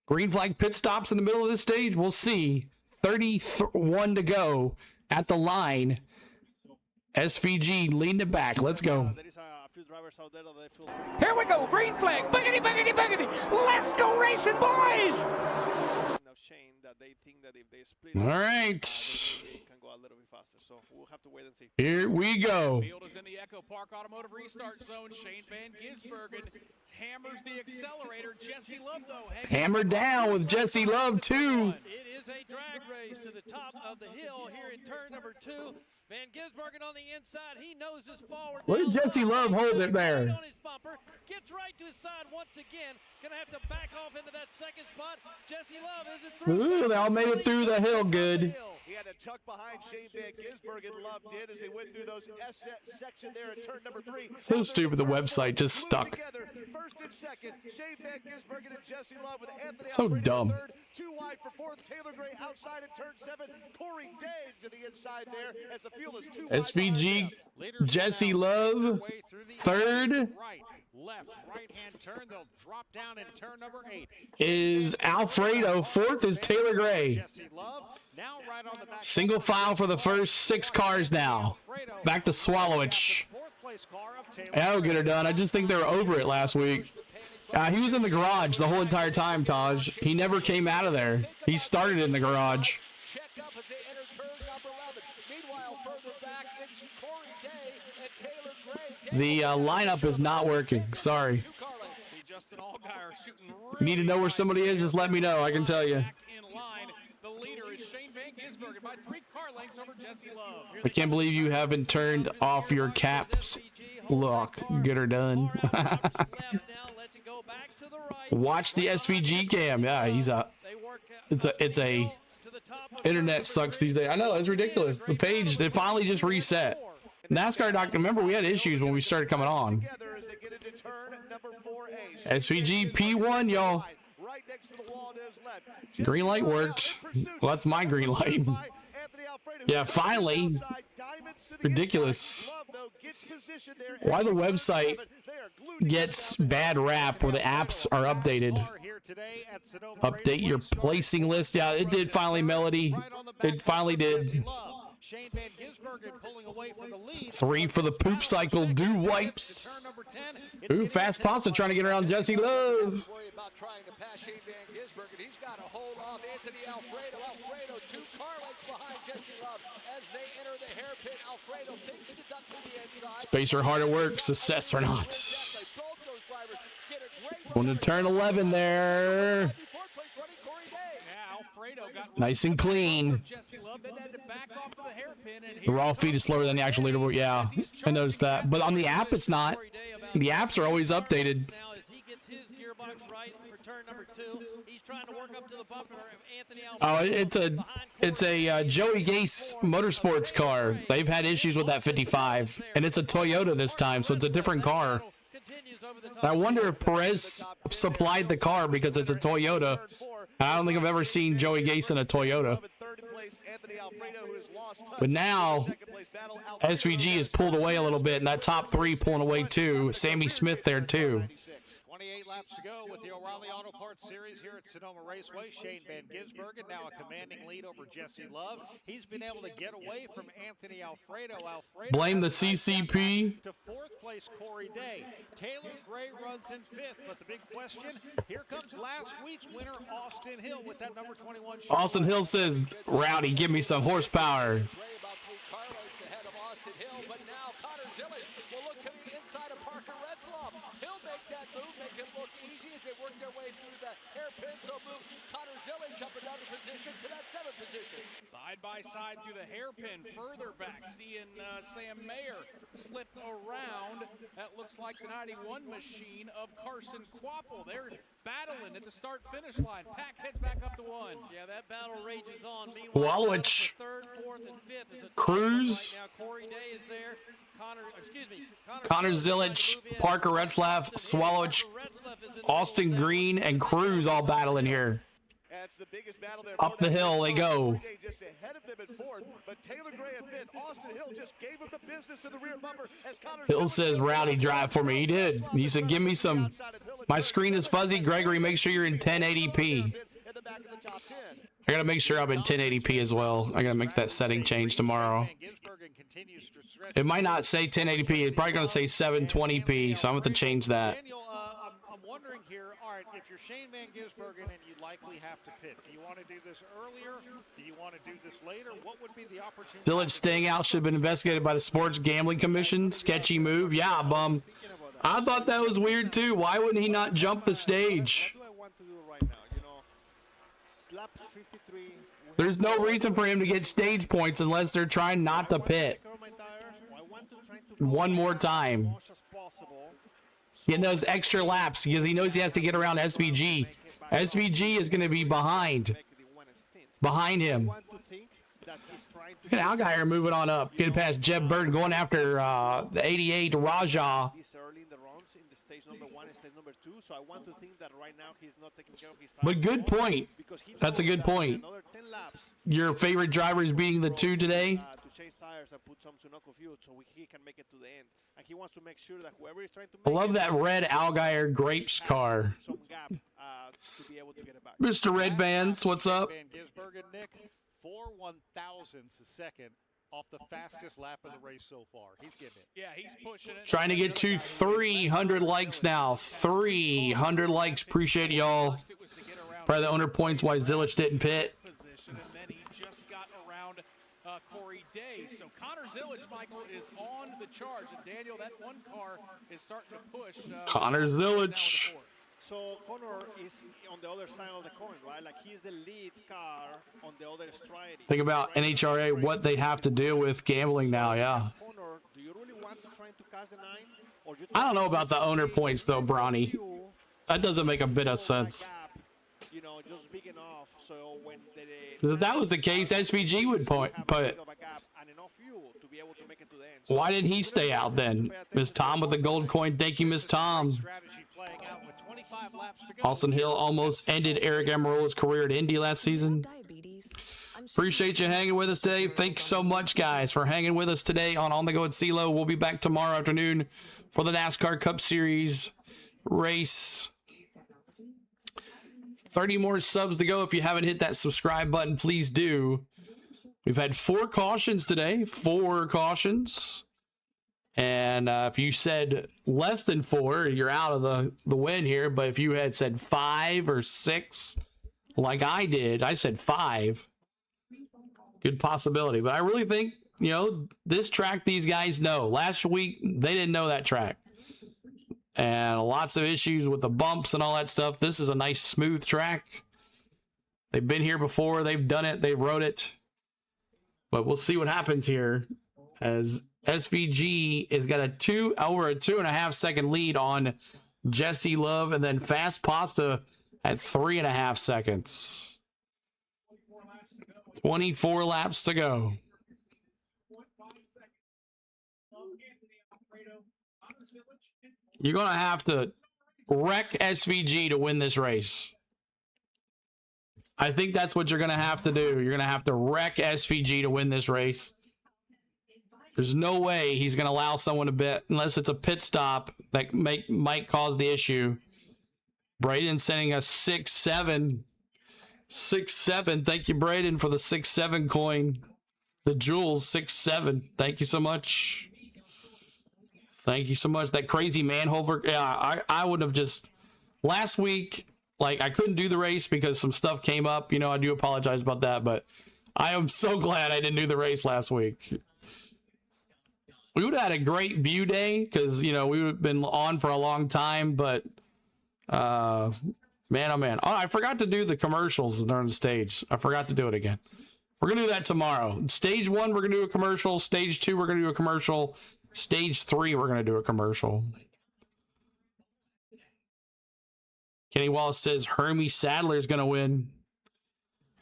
S1: Green flag pit stops in the middle of this stage. We'll see. 31 to go at the line. SVG leading it back. Let's go.
S14: Here we go, green flag, boogity, boogity, boogity. Let's go racing, boys!
S1: All right. Here we go.
S2: Field is in the Echo Park Automotive Restart Zone. Shane Van Gisbergen hammers the accelerator. Jesse Love, though,
S1: Hammered down with Jesse Love, too.
S11: It is a drag race to the top of the hill here in turn number 2. Van Gisbergen on the inside. He noses forward.
S1: Look at Jesse Love hold it there.
S11: On his bumper. Gets right to his side once again. Going to have to back off into that second spot. Jesse Love isn't through.
S1: Ooh, they all made it through the hill good.
S12: He had to tuck behind Shane Van Gisbergen. Love did as they went through those S section there in turn number 3.
S1: So stupid, the website just stuck.
S12: First and second, Shane Van Gisbergen and Jesse Love with Anthony
S1: So
S12: Alfredo
S1: dumb.
S12: third. 2 wide for fourth. Taylor Gray outside in turn 7. Corey Day to the inside there as the field is 2 wide.
S1: SVG, Jesse Love, third.
S3: Right, left, right-hand turn. They'll drop down in turn number 8.
S1: Is Alfredo. Fourth is Taylor Gray.
S3: Jesse Love now right on the back.
S1: Single file for the first 6 cars now. Back to Swallowich. That'll get her done. I just think they were over it last week. He was in the garage the whole entire time, Taj. He never came out of there. He started in the garage.
S13: Check up as they enter turn number 11. Meanwhile, further back, it's Corey Day and Taylor Gray.
S1: The lineup is not working. Sorry.
S2: Justin Allgaier shooting
S1: You need to know where somebody is, just let me know. I can tell you.
S2: in line. The leader is Shane Van Gisbergen by 3 car lengths over Jesse Love.
S1: I can't believe you haven't turned off your caps lock. Get her done. Watch the SVG cam. Yeah, he's a. It's a. Internet sucks these days. I know, it's ridiculous. The page, they finally just reset. NASCAR Doctor, remember we had issues when we started coming on. SVG P1, y'all. Green light worked. Well, that's my green light. Yeah, finally. Ridiculous. Why the website gets bad rap where the apps are updated. Update your placing list. Yeah, it did finally, Melody. It finally did.
S3: Shane Van Gisbergen pulling away for the lead.
S1: 3 for the poop cycle. Do wipes. Ooh, fast pasta trying to get around Jesse Love.
S13: Worry about trying to pass Shane Van Gisbergen. He's got a hold off Anthony Alfredo. Alfredo 2 car lengths behind Jesse Love as they enter the hairpin. Alfredo thinks to duck to the inside.
S1: Spacer hard at work. Success or not. Going to turn 11 there. Nice and clean. The raw feed is slower than the actual leaderboard. Yeah, I noticed that. But on the app, it's not. The apps are always updated. Oh, it's a Joey Gase Motorsports car. They've had issues with that 55, and it's a Toyota this time, so it's a different car. I wonder if Perez supplied the car because it's a Toyota. I don't think I've ever seen Joey Gase in a Toyota. But now, SVG is pulled away a little bit, and that top 3 pulling away too. Sammy Smith there too.
S3: 28 laps to go with the O'Reilly Auto Parts Series here at Sonoma Raceway. Shane Van Gisbergen now a commanding lead over Jesse Love. He's been able to get away from Anthony Alfredo.
S1: Blame the CCP.
S3: To 4th place, Corey Day. Taylor Gray runs in 5th, but the big question, here comes last week's winner, Austin Hill, with that number 21.
S1: Austin Hill says, "Rowdy, give me some horsepower."
S2: Side by side through the hairpin, further back, seeing Sam Mayer slip around. That looks like the 91 machine of Carson Quapple. They're battling at the start-finish line. Pack heads back up to 1.
S11: Yeah, that battle rages on.
S1: Wallowich.
S11: 3rd, 4th, and 5th is a
S1: Cruz.
S11: right now. Corey Day is there.
S1: Connor Zilic, Parker Retzlaff, Swallowich, Austin Green, and Cruz all battling here.
S12: That's the biggest battle there.
S1: Up the hill they go.
S12: Just ahead of them in 4th, but Taylor Gray in 5th. Austin Hill just gave him the business to the rear bumper as Connor
S1: Hill says, "Rowdy, drive for me." He did. He said, "Give me some." My screen is fuzzy. Gregory, make sure you're in 1080p. I gotta make sure I'm in 1080p as well. I gotta make that setting change tomorrow. It might not say 1080p. It's probably gonna say 720p, so I'm gonna have to change that.
S3: I'm wondering here, all right, if you're Shane Van Gisbergen and you likely have to pit, do you want to do this earlier? Do you want to do this later? What would be the opportunity?
S1: Zilic staying out should have been investigated by the Sports Gambling Commission. Sketchy move. Yeah, bum. I thought that was weird too. Why wouldn't he not jump the stage?
S15: What do I want to do right now? You know, slap 53.
S1: There's no reason for him to get stage points unless they're trying not to pit. One more time. Getting those extra laps because he knows he has to get around SVG. SVG is going to be behind him. Look at Algeier moving on up, getting past Jeb Burton, going after the 88 Raja. But good point. That's a good point. Your favorite drivers being the two today?
S15: To change tires and put some Sunoco fuel so he can make it to the end. And he wants to make sure that whoever is trying to
S1: I love that red Algeier Grapes car.
S15: some gap to be able to get it back.
S1: Mr. Red Vans, what's up?
S3: Van Gisbergen, Nick, 4/1000ths a second off the fastest lap of the race so far. He's getting it.
S2: Yeah, he's pushing it.
S1: Trying to get to 300 likes now. 300 likes. Appreciate y'all. Probably the owner points why Zilich didn't pit.
S2: And then he just got around Corey Day. So Connor Zilich, Michael, is on the charge. And Daniel, that one car is starting to push.
S1: Connor Zilich.
S15: So Connor is on the other side of the coin, right? Like he's the lead car on the other stride.
S1: Think about NHRA, what they have to deal with gambling now, yeah.
S15: Connor, do you really want to try to cast a 9? Or
S1: I don't know about the owner points, though, Bronny. That doesn't make a bit of sense.
S15: You know, just big enough so when
S1: If that was the case, SVG would put. Why didn't he stay out then? Miss Tom with the gold coin. Thank you, Miss Tom. Austin Hill almost ended Eric Amarola's career at Indy last season. Appreciate you hanging with us today. Thanks so much, guys, for hanging with us today on the Go at CeeLo. We'll be back tomorrow afternoon for the NASCAR Cup Series race. 30 more subs to go. If you haven't hit that subscribe button, please do. We've had 4 cautions today. 4 cautions. And if you said less than 4, you're out of the win here. But if you had said 5 or 6, like I did, I said 5. Good possibility. But I really think, you know, this track these guys know. Last week, they didn't know that track. And lots of issues with the bumps and all that stuff. This is a nice, smooth track. They've been here before. They've done it. They've rode it. But we'll see what happens here as SVG has got over a 2.5 second lead on Jesse Love, and then Fast Pasta at 3.5 seconds. 24 laps to go. You're going to have to wreck SVG to win this race. I think that's what you're going to have to do. You're going to have to wreck SVG to win this race. There's no way he's going to allow someone to bet unless it's a pit stop that might cause the issue. Braden sending us 6-7. 6-7. Thank you, Braden, for the 6-7 coin. The jewels, 6-7. Thank you so much. Thank you so much. That crazy manhole. Yeah, I would have just... Last week, like, I couldn't do the race because some stuff came up. You know, I do apologize about that, but I am so glad I didn't do the race last week. We would have had a great view day because, you know, we would have been on for a long time, but man, oh man. Oh, I forgot to do the commercials during the stage. I forgot to do it again. We're going to do that tomorrow. Stage 1, we're going to do a commercial. Stage 2, we're going to do a commercial. Stage 3, we're going to do a commercial. Kenny Wallace says Hermie Sadler is going to win.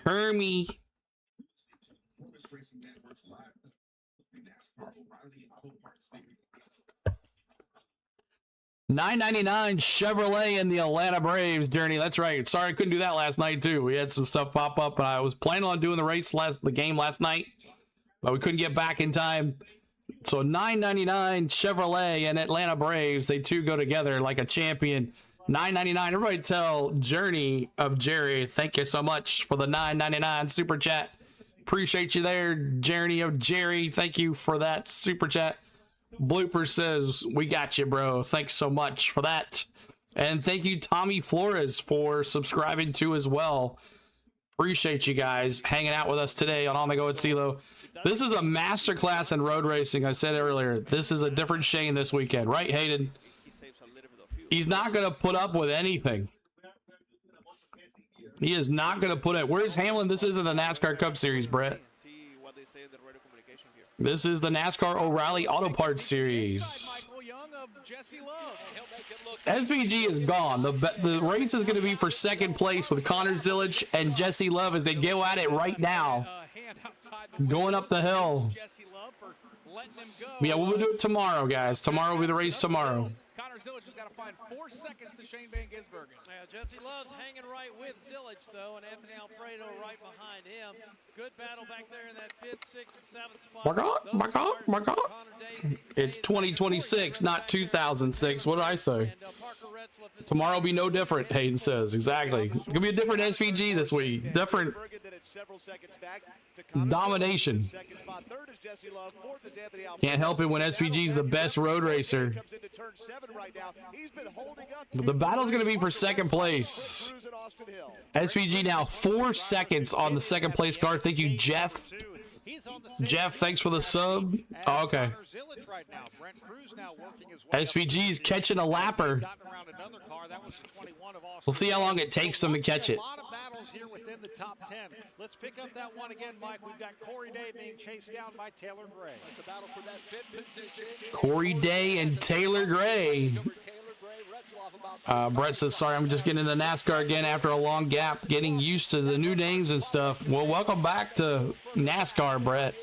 S1: Hermie. $9.99 Chevrolet in the Atlanta Braves journey. That's right. Sorry I couldn't do that last night too. We had some stuff pop up, and I was planning on doing the game last night, but we couldn't get back in time. So $9.99 Chevrolet and Atlanta Braves, they two go together like a champion. $9.99. Everybody tell Journey of Jerry, thank you so much for the $9.99 super chat. Appreciate you there, Journey of Jerry. Thank you for that super chat. Blooper says, we got you, bro. Thanks so much for that. And thank you, Tommy Flores, for subscribing too as well. Appreciate you guys hanging out with us today on the Go at CeeLo. This is a masterclass in road racing. I said earlier, this is a different Shane this weekend. Right, Hayden? He's not going to put up with anything. He is not going to put it. Where's Hamlin? This isn't a NASCAR Cup Series, Brett. This is the NASCAR O'Reilly Auto Parts Series. SVG is gone. The race is going to be for second place with Connor Zilic and Jesse Love as they go at it right now. Going up the hill. Yeah, we'll do it tomorrow, guys. Tomorrow will be the race tomorrow.
S2: Connor Zilic has got to find 4 seconds to Shane Van Gisbergen.
S11: Yeah, Jesse Love's hanging right with Zilic, though, and Anthony Alfredo right behind him. Good battle back there in that 5th, 6th, and 7th spot.
S1: My God. It's 2026, not 2006. What did I say? Tomorrow will be no different, Hayden says. Exactly. It's going to be a different SVG this week. Different domination. Can't help it when SVG's the best road racer. The battle's going to be for second place. SVG now 4 seconds on the second place car. Thank you, Jeff. Jeff, thanks for the sub. Oh, okay. SVG's catching a lapper. We'll see how long it takes them to catch it.
S3: A lot of battles here within the top 10. Let's pick up that one again, Mike. We've got Corey Day being chased down by Taylor Gray. It's a battle for that 5th position.
S1: Corey Day and Taylor Gray. Brett says, sorry, I'm just getting into NASCAR again after a long gap, getting used to the new names and stuff. Well, welcome back to NASCAR, Brett.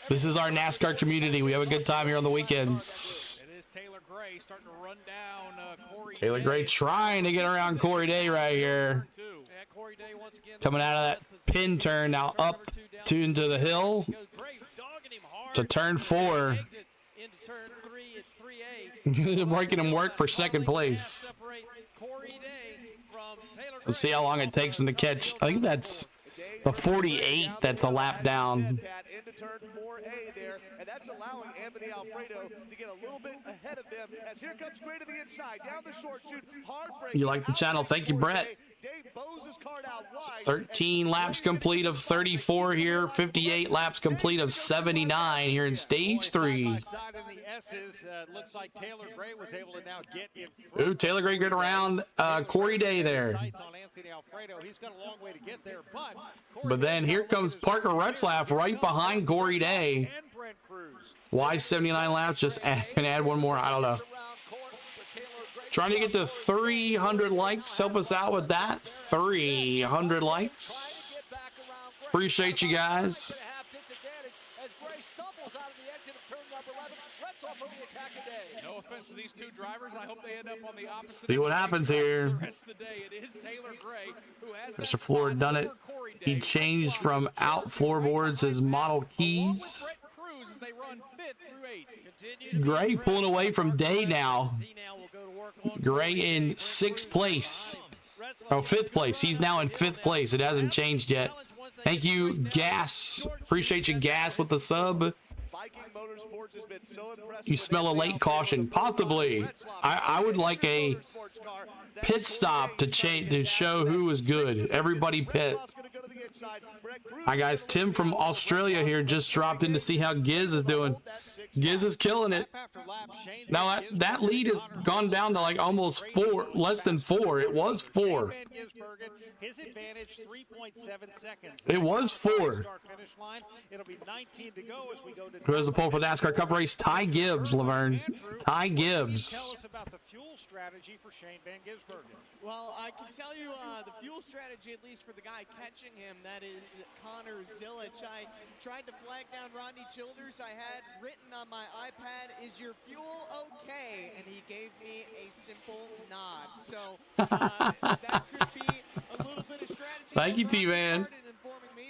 S1: This is our NASCAR community. We have a good time here on the weekends.
S2: It is Taylor Gray starting to run down Corey
S1: Taylor Gray trying to get around Corey Day right here. Coming out of that pin turn, now up into the hill to turn 4. Making him work for second place. Let's see how long it takes him to catch. I think that's the 48. That's a lap down.
S12: Into turn 4A there, and that's allowing Anthony Alfredo to get a little bit ahead of them as here comes Gray to the inside, down the short chute, hard break.
S1: You like the channel? Thank you, Brett. 13 laps complete of 34 here, 58 laps complete of 79 here in stage 3.
S3: Looks like Taylor Gray was able to now get in.
S1: Ooh, Taylor Gray get around Corey Day there.
S3: He's got a long way to get there,
S1: but then here comes Parker Retzlaff right behind Corey Day. Why 79 laps? Just can add one more. I don't know. Trying to get to 300 likes. Help us out with that. 300 likes. Appreciate you guys.
S2: No offense to these 2 drivers. I hope they end up on the opposite.
S1: See what happens here.
S2: The rest of the day, it is Taylor Gray who has
S1: Mr. Floor done it. He changed from out floorboards his model keys. Gray pulling away from Day now. Gray in 6th place. Oh, 5th place. He's now in 5th place. It hasn't changed yet. Thank you, Gas. Appreciate you, Gas, with the sub. You smell a late caution. Possibly. I would like a pit stop to show who is good. Everybody pit. Hi, guys. Tim from Australia here just dropped in to see how Giz is doing. Giz is killing it. Now, that lead has gone down to like almost 4, less than 4. It was 4.
S3: His advantage 3.7 seconds.
S1: It was 4.
S3: It'll be 19 to go as we go to.
S1: Who has a pole for NASCAR Cup race? Ty Gibbs, Laverne. Ty Gibbs.
S3: Tell us about the fuel strategy for Shane Van Gisbergen.
S10: Well, I can tell you the fuel strategy, at least for the guy catching him, that is Connor Zilic. I tried to flag down Rodney Childers. I had written on my iPad, "Is your fuel okay?" And he gave me a simple nod. So that could be a little bit of strategy.
S1: Thank you, T-Man.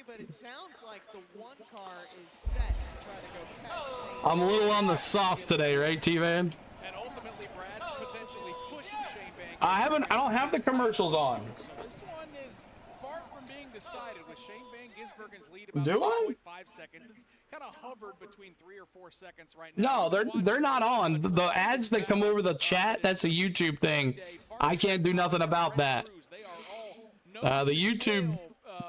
S10: But it sounds like the 1 car is set to try to go catch.
S1: I'm a little on the sauce today, right, T-Man?
S2: And ultimately, Brad potentially pushing Shane Van
S1: I don't have the commercials on.
S2: So this one is far from being decided with Shane Van Gisbergen's lead about
S1: Do I?
S2: 5 seconds. It's kind of hovered between 3 or 4 seconds right now.
S1: No, they're not on. The ads that come over the chat, that's a YouTube thing. I can't do nothing about that. The YouTube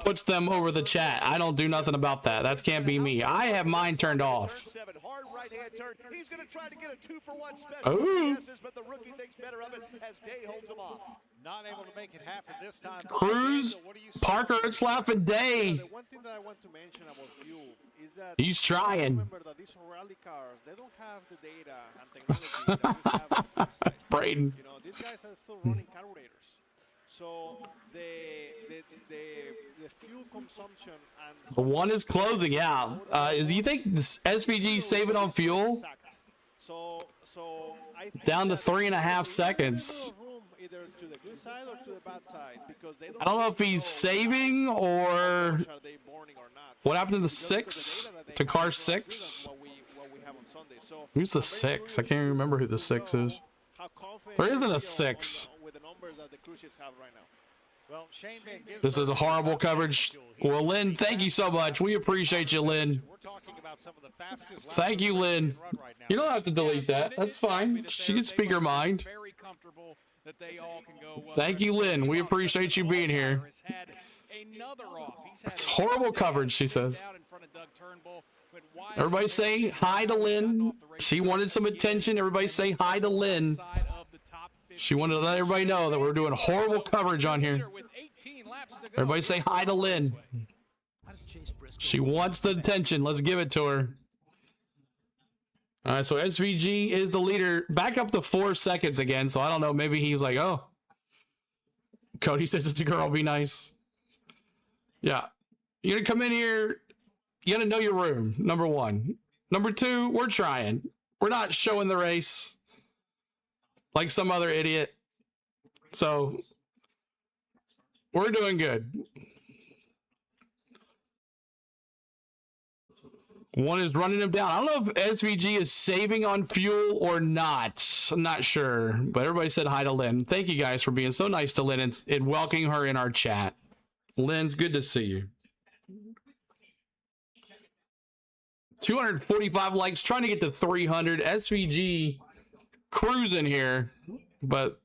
S1: puts them over the chat. I don't do nothing about that. That can't be me. I have mine turned off.
S12: hard right-hand turn. He's going to try to get a 2-for-1 special.
S1: Oh.
S12: But the rookie thinks better of it as Day holds him off.
S3: Not able to make it happen this time.
S1: Cruz, Parker, it's laughing Day.
S15: The one thing that I want to mention about fuel is that
S1: He's trying.
S15: remember that these Oreilly cars, they don't have the data and technology that we have on the website.
S1: Braden.
S15: You know, these guys are still running carburetors. So the fuel consumption and
S1: The one is closing, yeah. You think this SVG saving on fuel?
S15: so I think
S1: Down to
S15: that
S1: 3.5 seconds.
S15: room either to the good side or to the bad side because they
S1: I don't know if he's saving or
S15: are they burning or not.
S1: what happened to the 6? To car 6?
S15: What we have on Sunday. So
S1: Who's the 6? I can't even remember who the 6 is.
S15: how confident
S1: There
S15: they
S1: isn't a
S15: feel
S1: 6.
S15: with the numbers that the cruise ships have right now.
S3: Well, Shane Van Gisbergen,
S1: This is a horrible coverage. Well, Lynn, thank you so much. We appreciate you, Lynn.
S3: we're talking about some of the fastest
S1: Thank you, Lynn. You don't have to delete that. That's fine. She can speak her mind.
S2: Very comfortable that they all can go.
S1: Thank you, Lynn. We appreciate you being here.
S2: Had another off. He's had
S1: It's horrible coverage, she says.
S2: out in front of Doug Turnbull, went wide
S1: Everybody say hi to Lynn. She wanted some attention. Everybody say hi to Lynn.
S2: side of the top 15.
S1: She wanted to let everybody know that we're doing horrible coverage on here.
S2: With 18 laps to go.
S1: Everybody say hi to Lynn. She wants the attention. Let's give it to her. All right, so SVG is the leader. Back up to 4 seconds again. So I don't know. Maybe he was like, oh. Cody says it's a girl. Be nice. Yeah. You're going to come in here. You got to know your room, number one. Number two, we're trying. We're not showing the race like some other idiot. So we're doing good. One is running him down. I don't know if SVG is saving on fuel or not. I'm not sure. But everybody said hi to Lynn. Thank you guys for being so nice to Lynn and welcoming her in our chat. Lynn's good to see you. 245 likes, trying to get to 300. SVG cruising here. But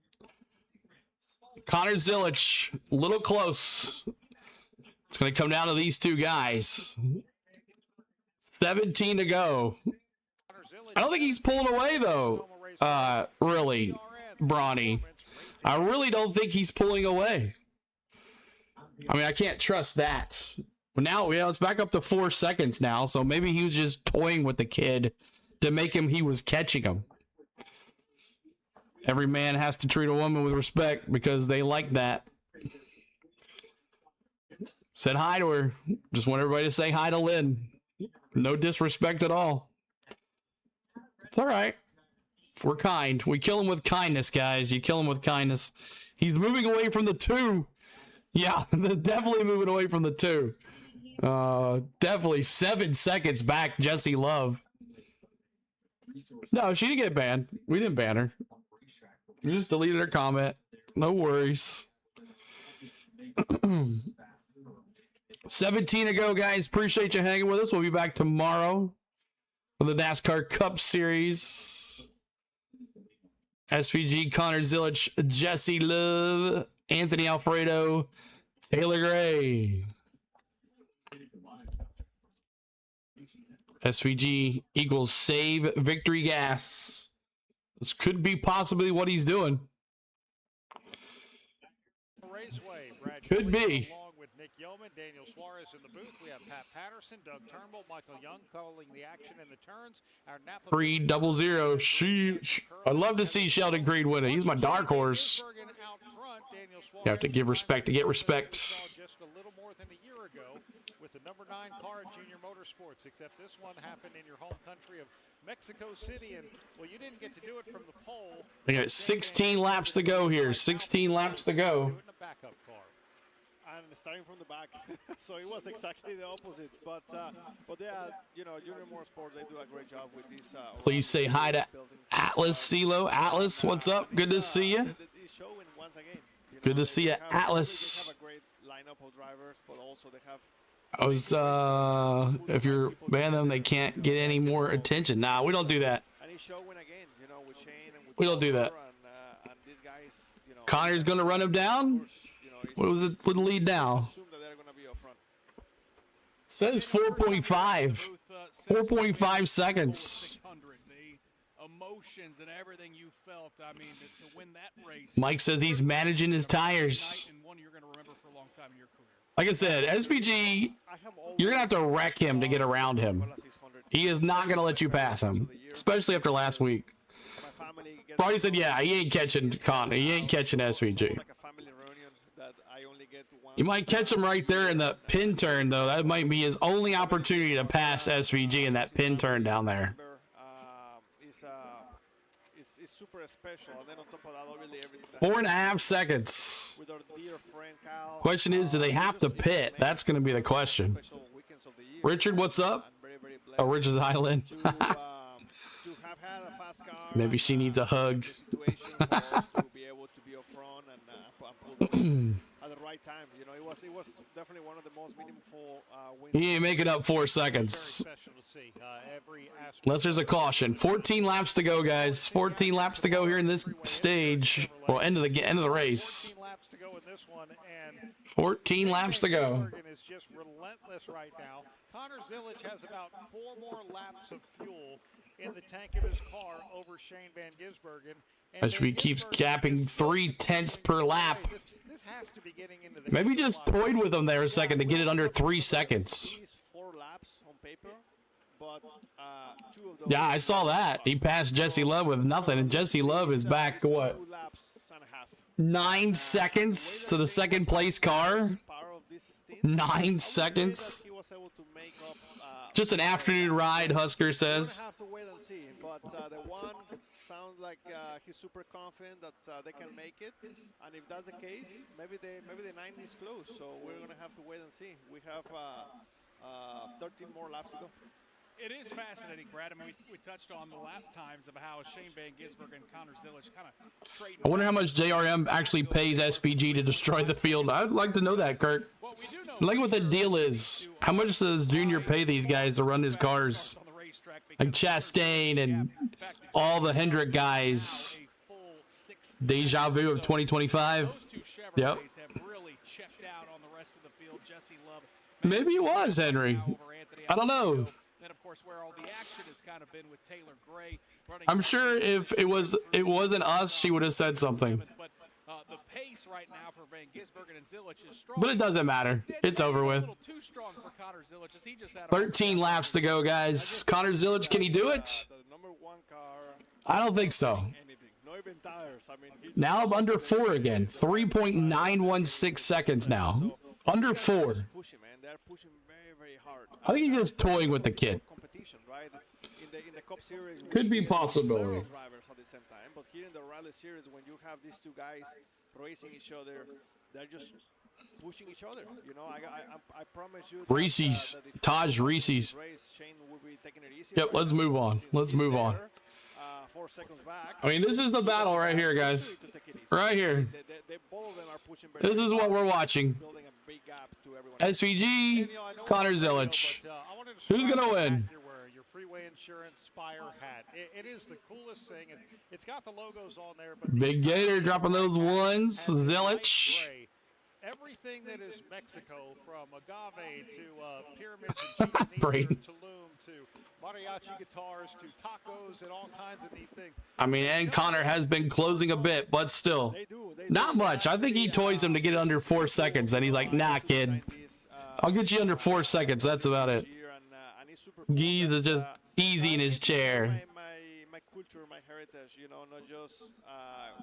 S1: Connor Zilich, a little close. It's going to come down to these two guys. 17 to go. I don't think he's pulling away, though. Really, Brawny. I really don't think he's pulling away. I mean, I can't trust that. But now, yeah, it's back up to 4 seconds now, so maybe he was just toying with the kid to make him he was catching him. Every man has to treat a woman with respect because they like that. Said hi to her. Just want everybody to say hi to Lynn. No disrespect at all. It's all right. We're kind. We kill him with kindness, guys. You kill him with kindness. He's moving away from the 2. Yeah, definitely moving away from the 2. Definitely 7 seconds back, Jesse Love. No, she didn't get banned. We didn't ban her. We just deleted her comment. No worries. 17 to go, guys. Appreciate you hanging with us. We'll be back tomorrow for the NASCAR Cup Series. SVG, Connor Zilich, Jesse Love, Anthony Alfredo, Taylor Gray. SVG equals save victory gas. This could be possibly what he's doing.
S3: Raceway, Brad
S1: Could be.
S3: Along with Nick Yeoman, Daniel Suarez in the booth. We have Pat Patterson, Doug Turnbull, Michael Young calling the action in the turns. Our Napa
S1: 3-0. I'd love to see Sheldon Creed win it. He's my dark horse. You have to give respect to get respect.
S3: Just a little more than a year ago with the number 9 car at Junior Motorsports, except this one happened in your home country of Mexico City, and well, you didn't get to do it from the pole.
S1: We got 16 laps to go here. 16 laps to go.
S15: And starting from the back, so it was exactly the opposite. But yeah, you know, Junior Motorsports, they do a great job with these.
S1: Please say hi to Atlas CeeLo. Atlas, what's up? Good to see you. Good to see you, Atlas.
S15: They have a great lineup of drivers, but also they have.
S1: I was, if you're banning them, they can't get any more attention. Nah, we don't do that.
S15: And he's showing again, you know, with Shane and with
S1: We don't do that.
S15: and these guys, you know.
S1: Connor's going to run him down? What was it with the lead now? Says 4.5. 4.5 seconds.
S2: 600. The emotions and everything you felt. I mean, to win that race.
S1: Mike says he's managing his tires.
S2: And one you're going to remember for a long time in your career.
S1: Like I said, SVG, you're going to have to wreck him to get around him. He is not going to let you pass him, especially after last week. Probably said, yeah, he ain't catching Con. He ain't catching SVG. You might catch him right there in the pin turn, though. That might be his only opportunity to pass SVG in that pin turn down there.
S15: It's super special. And then on top of that, obviously, everything
S1: 4.5 seconds.
S15: with our dear friend Kyle.
S1: Question is, do they have to pit? That's going to be the question. Richard, what's up? Oh, Richard's Island. Maybe she needs a hug.
S15: At the right time, you know, it was definitely one of the most meaningful wins.
S1: He ain't making up 4 seconds. Unless there's a caution. 14 laps to go, guys. 14 laps to go here in this stage. Well, end of the race. 14 laps to go.
S3: Is just relentless right now. Connor Zilic has about 4 more laps of fuel in the tank of his car over Shane Van Gisbergen.
S1: SVG keeps capping 3/10 per lap.
S3: This has to be getting into the
S1: Maybe just toyed with him there a second to get it under 3 seconds.
S15: 4 laps on paper, but 2 of those.
S1: Yeah, I saw that. He passed Jesse Love with nothing, and Jesse Love is back, what, 9 seconds to the second place car? 9 seconds? Just an afternoon ride, Husker says.
S15: Have to wait and see, but the one sounds like he's super confident that they can make it, and if that's the case, maybe the 9 is close. So we're gonna have to wait and see. We have 13 more laps to go.
S2: It is fascinating, Brad. I mean, we touched on the lap times of how Shane Van Gisbergen and Connor Zilic kind of trading.
S1: I wonder how much JRM actually pays SVG to destroy the field. I'd like to know that, Kurt. Like what the deal is. How much does Junior pay these guys to run his cars? Like Chastain and all the Hendrick guys. Deja vu of 2025. Yep. Maybe it was Henry. I don't know.
S2: Then, of course, where all the action has kind of been with Taylor Gray.
S1: I'm sure if it wasn't us, she would have said something.
S2: But the pace right now for Van Gisbergen and Zilic is strong.
S1: But it doesn't matter. It's over with.
S2: A little too strong for Connor Zilic as he just had
S1: 13 laps to go, guys. Connor Zilic, can he do it? I don't think so. Now I'm under 4 again. 3.916 seconds now. Under 4. I think he's just toying with the kid.
S15: In the Cup Series,
S1: Could be possible.
S15: Drivers at the same time, but here in the Rally Series, when you have these 2 guys racing each other, they're just pushing each other. You know, I promise you.
S1: Reese's, Taj Reese's. Yep, let's move on. Let's move on.
S15: 4 seconds back.
S1: I mean, this is the battle right here, guys. Right here. This is what we're watching. SVG, Connor Zilic. Who's gonna win?
S3: Your Freeway Insurance Spire hat. It is the coolest thing. It's got the logos on there, but
S1: Big Gator dropping those ones. Zilic.
S3: Everything that is Mexico, from agave to pyramids and Tulum to mariachi guitars to tacos and all kinds of neat things.
S1: I mean, and Connor has been closing a bit, but still. Not much. I think he toys him to get it under 4 seconds, and he's like, nah, kid. I'll get you under 4 seconds. That's about it. Geese is just easy in his chair.
S15: My culture, my heritage, you know, not just.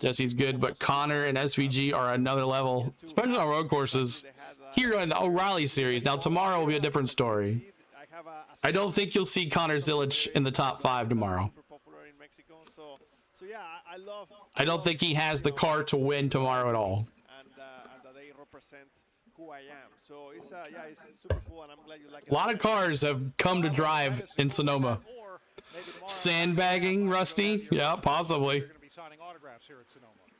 S1: Jesse's good, but Connor and SVG are another level, especially on road courses. Here in the O'Reilly series. Now, tomorrow will be a different story. I don't think you'll see Connor Zilic in the top 5 tomorrow. I don't think he has the car to win tomorrow at all.
S15: And they represent who I am. So it's super cool, and I'm glad you like it.
S1: A lot of cars have come to drive in Sonoma. Sandbagging, Rusty? Yeah, possibly.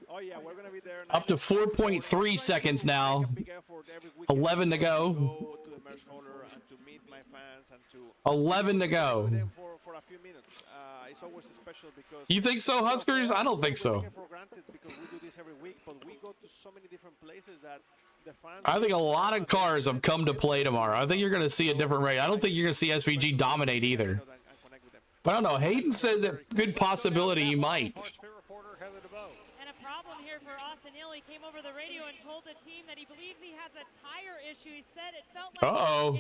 S15: Oh yeah, we're gonna be there.
S1: Up to 4.3 seconds now. 11 to go. 11 to go.
S15: For a few minutes. It's always special because
S1: You think so, Huskers? I don't think so.
S15: for granted because we do this every week, but we go to so many different places that
S1: I think a lot of cars have come to play tomorrow. I think you're going to see a different race. I don't think you're going to see SVG dominate either. But I don't know. Hayden says a good possibility he might.
S16: And a problem here for Austin Hill. He came over the radio and told the team that he believes he has a tire issue. He said it felt like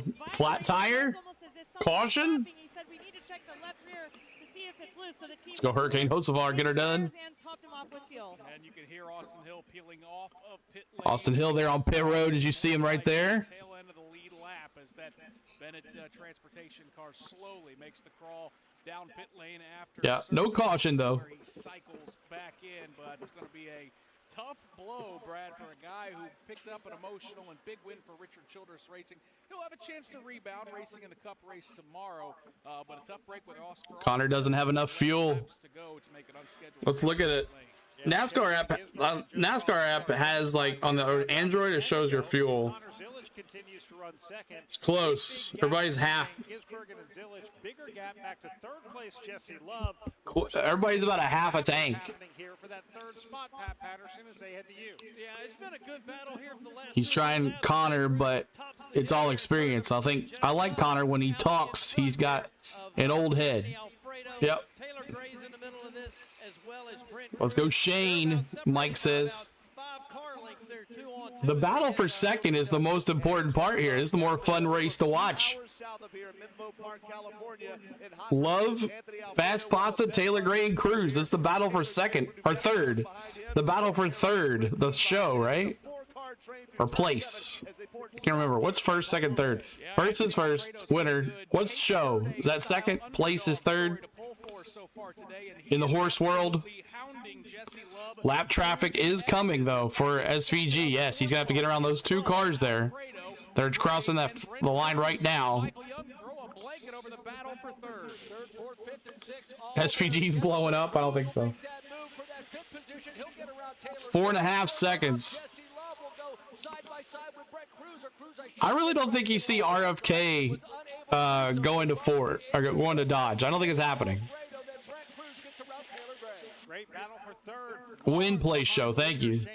S16: it's
S1: flat tire?
S16: almost as if
S1: Caution?
S16: he said we need to check the left rear to see if it's loose. So the team
S1: Let's go Hurricane Hocevar, get her done.
S16: and topped him off with fuel.
S2: And you can hear Austin Hill peeling off of pit lane.
S1: Austin Hill there on pit road, as you see him right there.
S2: Tail end of the lead lap as that Bennett transportation car slowly makes the crawl down pit lane after.
S1: Yeah, no caution though.
S2: He cycles back in, but it's going to be a tough blow, Brad, for a guy who picked up an emotional and big win for Richard Childress Racing. He'll have a chance to rebound racing in the Cup race tomorrow, but a tough break with Austin.
S1: Connor doesn't have enough fuel. Let's look at it. NASCAR app has, like, on the Android, it shows your fuel. It's close. Everybody's half. Everybody's about a half a tank.
S11: It's been a good battle here for the last.
S1: He's trying Connor, but it's all experience. I like Connor when he talks. He's got an old head. Yep.
S11: Taylor Gray's in the middle of this, as well as Brent.
S1: Let's go Shane, Mike says. The battle for second is the most important part here. It's the more fun race to watch. Love, Fast Pasta, Taylor Gray, and Cruz. This is the battle for second, or third. The battle for third, the show, right? Or place. Can't remember. What's first, second, third? First is first, winner. What's show? Is that second? Place is third. In the horse world. Lap traffic is coming, though, for SVG. Yes, he's going to have to get around those two cars there. They're crossing the line right now. SVG's blowing up? I don't think so. 4.5 seconds. I really don't think you see RFK going to Ford or going to Dodge. I don't think it's happening. Win place show, thank you.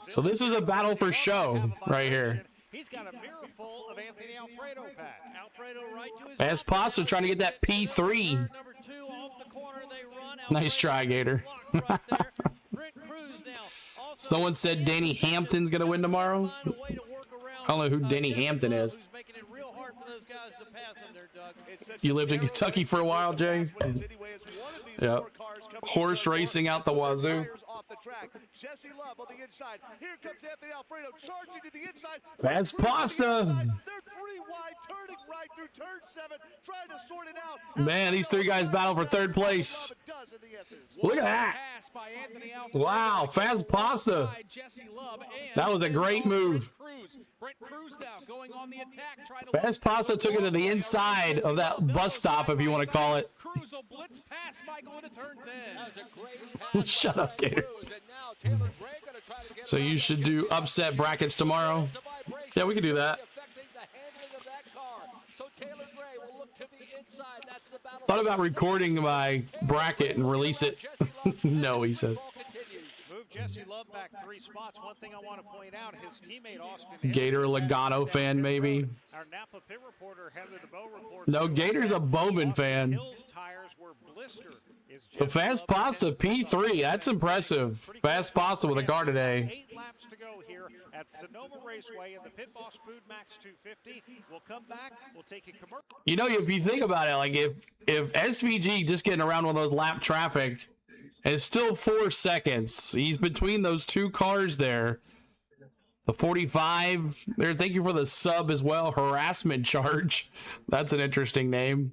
S1: So this is a battle for show right here.
S3: He's got a mirror full of Anthony Alfredo pack. Alfredo right to his
S1: Fast Pasta trying to get that P3.
S11: Number 2 off the corner, they run.
S1: Nice try, Gator. Someone said Danny Hampton's gonna win tomorrow. I don't know who Danny Hampton is. You lived in Kentucky for a while, Jay? Yep. Horse racing out the wazoo.
S12: Jesse Love on the inside. Here comes Anthony Alfredo charging to the inside.
S1: Fast Pasta.
S12: They're 3 wide, turning right through turn 7, trying to sort it out.
S1: Man, these three guys battle for third place. Look at that. Wow, Fast Pasta. That was a great move. Fast Pasta took it to the inside of that bus stop, if you want to call it. Shut up, Gator. So you should do upset brackets tomorrow. Yeah, we can do that. Thought about recording my bracket and release it. No, he says.
S3: Move Jesse Love back 3 spots. One thing I want to point out, his teammate Austin
S1: Gator Logano fan, maybe.
S3: Our Napa pit reporter Heather DeBow reports.
S1: No, Gator's a Bowman fan.
S3: Tires were blistered.
S1: So Fast Pasta P3, that's impressive. Fast Pasta with a car today.
S3: 8 laps to go here at Sonoma Raceway in the Pit Boss FoodMaxx 250. We'll come back. We'll take a commercial.
S1: You know, if you think about it, like if SVG just getting around one of those lap traffic, and it's still 4 seconds. He's between those two cars there. The 45 there. Thank you for the sub as well. Harassment charge. That's an interesting name.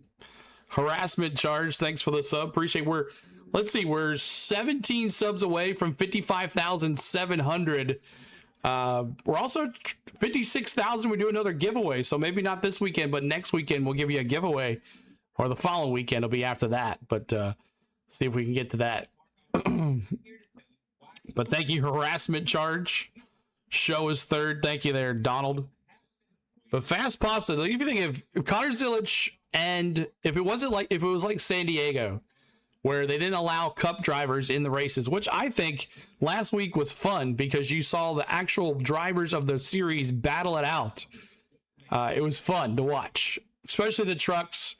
S1: Harassment charge. Thanks for the sub. Appreciate. Let's see. We're 17 subs away from 55,700. We're also 56,000. We do another giveaway. So maybe not this weekend, but next weekend we'll give you a giveaway, or the following weekend will be after that. But see if we can get to that. But thank you, harassment charge. Show is third. Thank you there, Donald. But Fast Pasta, if you think if Connor Zilic, and if it was like San Diego, where they didn't allow Cup drivers in the races, which I think last week was fun because you saw the actual drivers of the series battle it out. It was fun to watch, especially the trucks,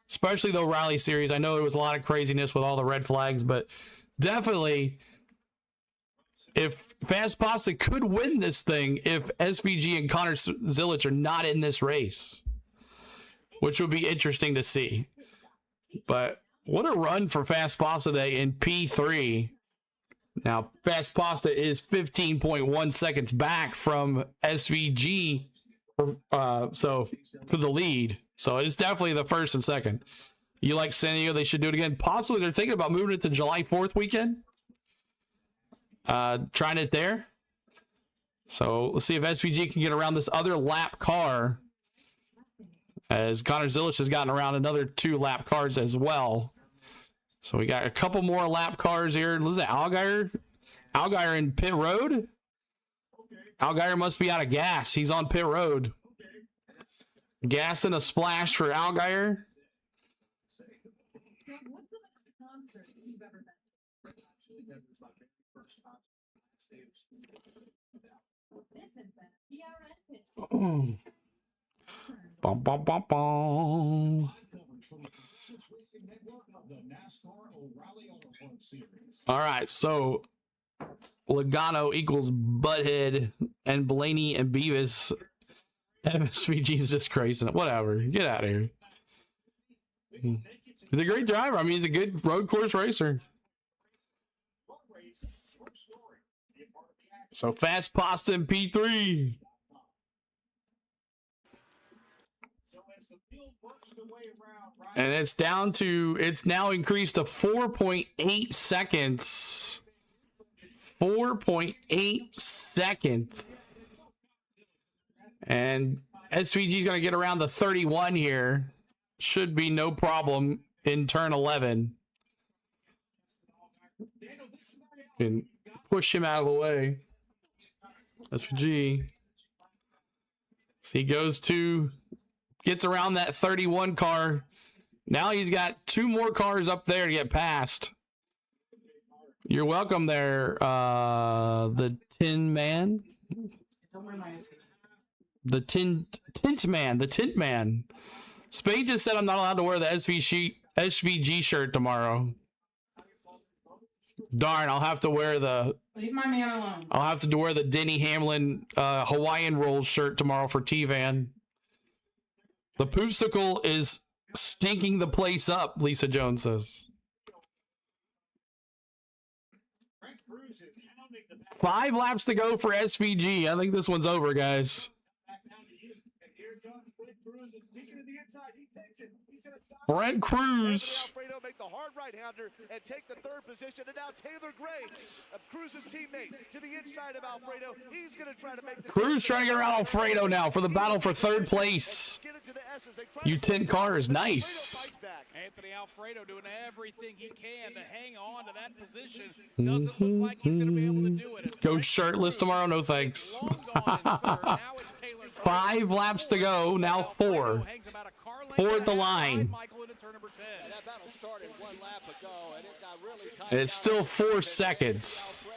S1: especially the O'Reilly series. I know there was a lot of craziness with all the red flags, but definitely if Fast Pasta could win this thing if SVG and Connor Zilich are not in this race, which would be interesting to see. But what a run for Fast Pasta today in P3. Now, Fast Pasta is 15.1 seconds back from SVG so for the lead. So it's definitely the first and second. You like San Diego, they should do it again. Possibly they're thinking about moving it to July 4th weekend. Trying it there. So let's see if SVG can get around this other lap car, as Connor Zilich has gotten around another 2 lap cars as well. So we got a couple more lap cars here. Listen, Allgaier in pit road. Allgaier must be out of gas. He's on pit road. Gas and a splash for Allgaier. Bum, bum, bum, bum. All right, so Logano equals Butthead and Blaney and Beavis. MSVG's just crazy. Whatever. Get out of here. He's a great driver. I mean, he's a good road course racer. So Fast Pasta in P3. And it's now increased to 4.8 seconds. 4.8 seconds. And SVG is going to get around the 31 here. Should be no problem in turn 11. And push him out of the way. SVG. So he gets around that 31 car. Now he's got 2 more cars up there to get past. You're welcome there, the Tin Man. The Tint Man. Spade just said I'm not allowed to wear the SVG shirt tomorrow. Darn, I'll have to wear
S18: Leave my man alone.
S1: I'll have to wear the Denny Hamlin Hawaiian Rolls shirt tomorrow for T-Van. The Poopsicle is stinking the place up, Lisa Jones says. 5 laps to go for SVG. I think this one's over, guys. Brent Cruz.
S12: Alfredo make the hard right-hander and take the 3rd position. And now Taylor Gray, Cruz's teammate, to the inside of Alfredo. He's going to try to make the
S1: Cruz trying to get around Alfredo now for the battle for 3rd place. You 10 cars, nice.
S2: Anthony Alfredo doing everything he can to hang on to that position. Doesn't look like he's going to be able to do it.
S1: Go shirtless tomorrow, no thanks. 5 laps to go, now 4. 4 at the line.
S13: That battle started 1 lap ago, and it got really tight.
S1: And it's still 4 seconds.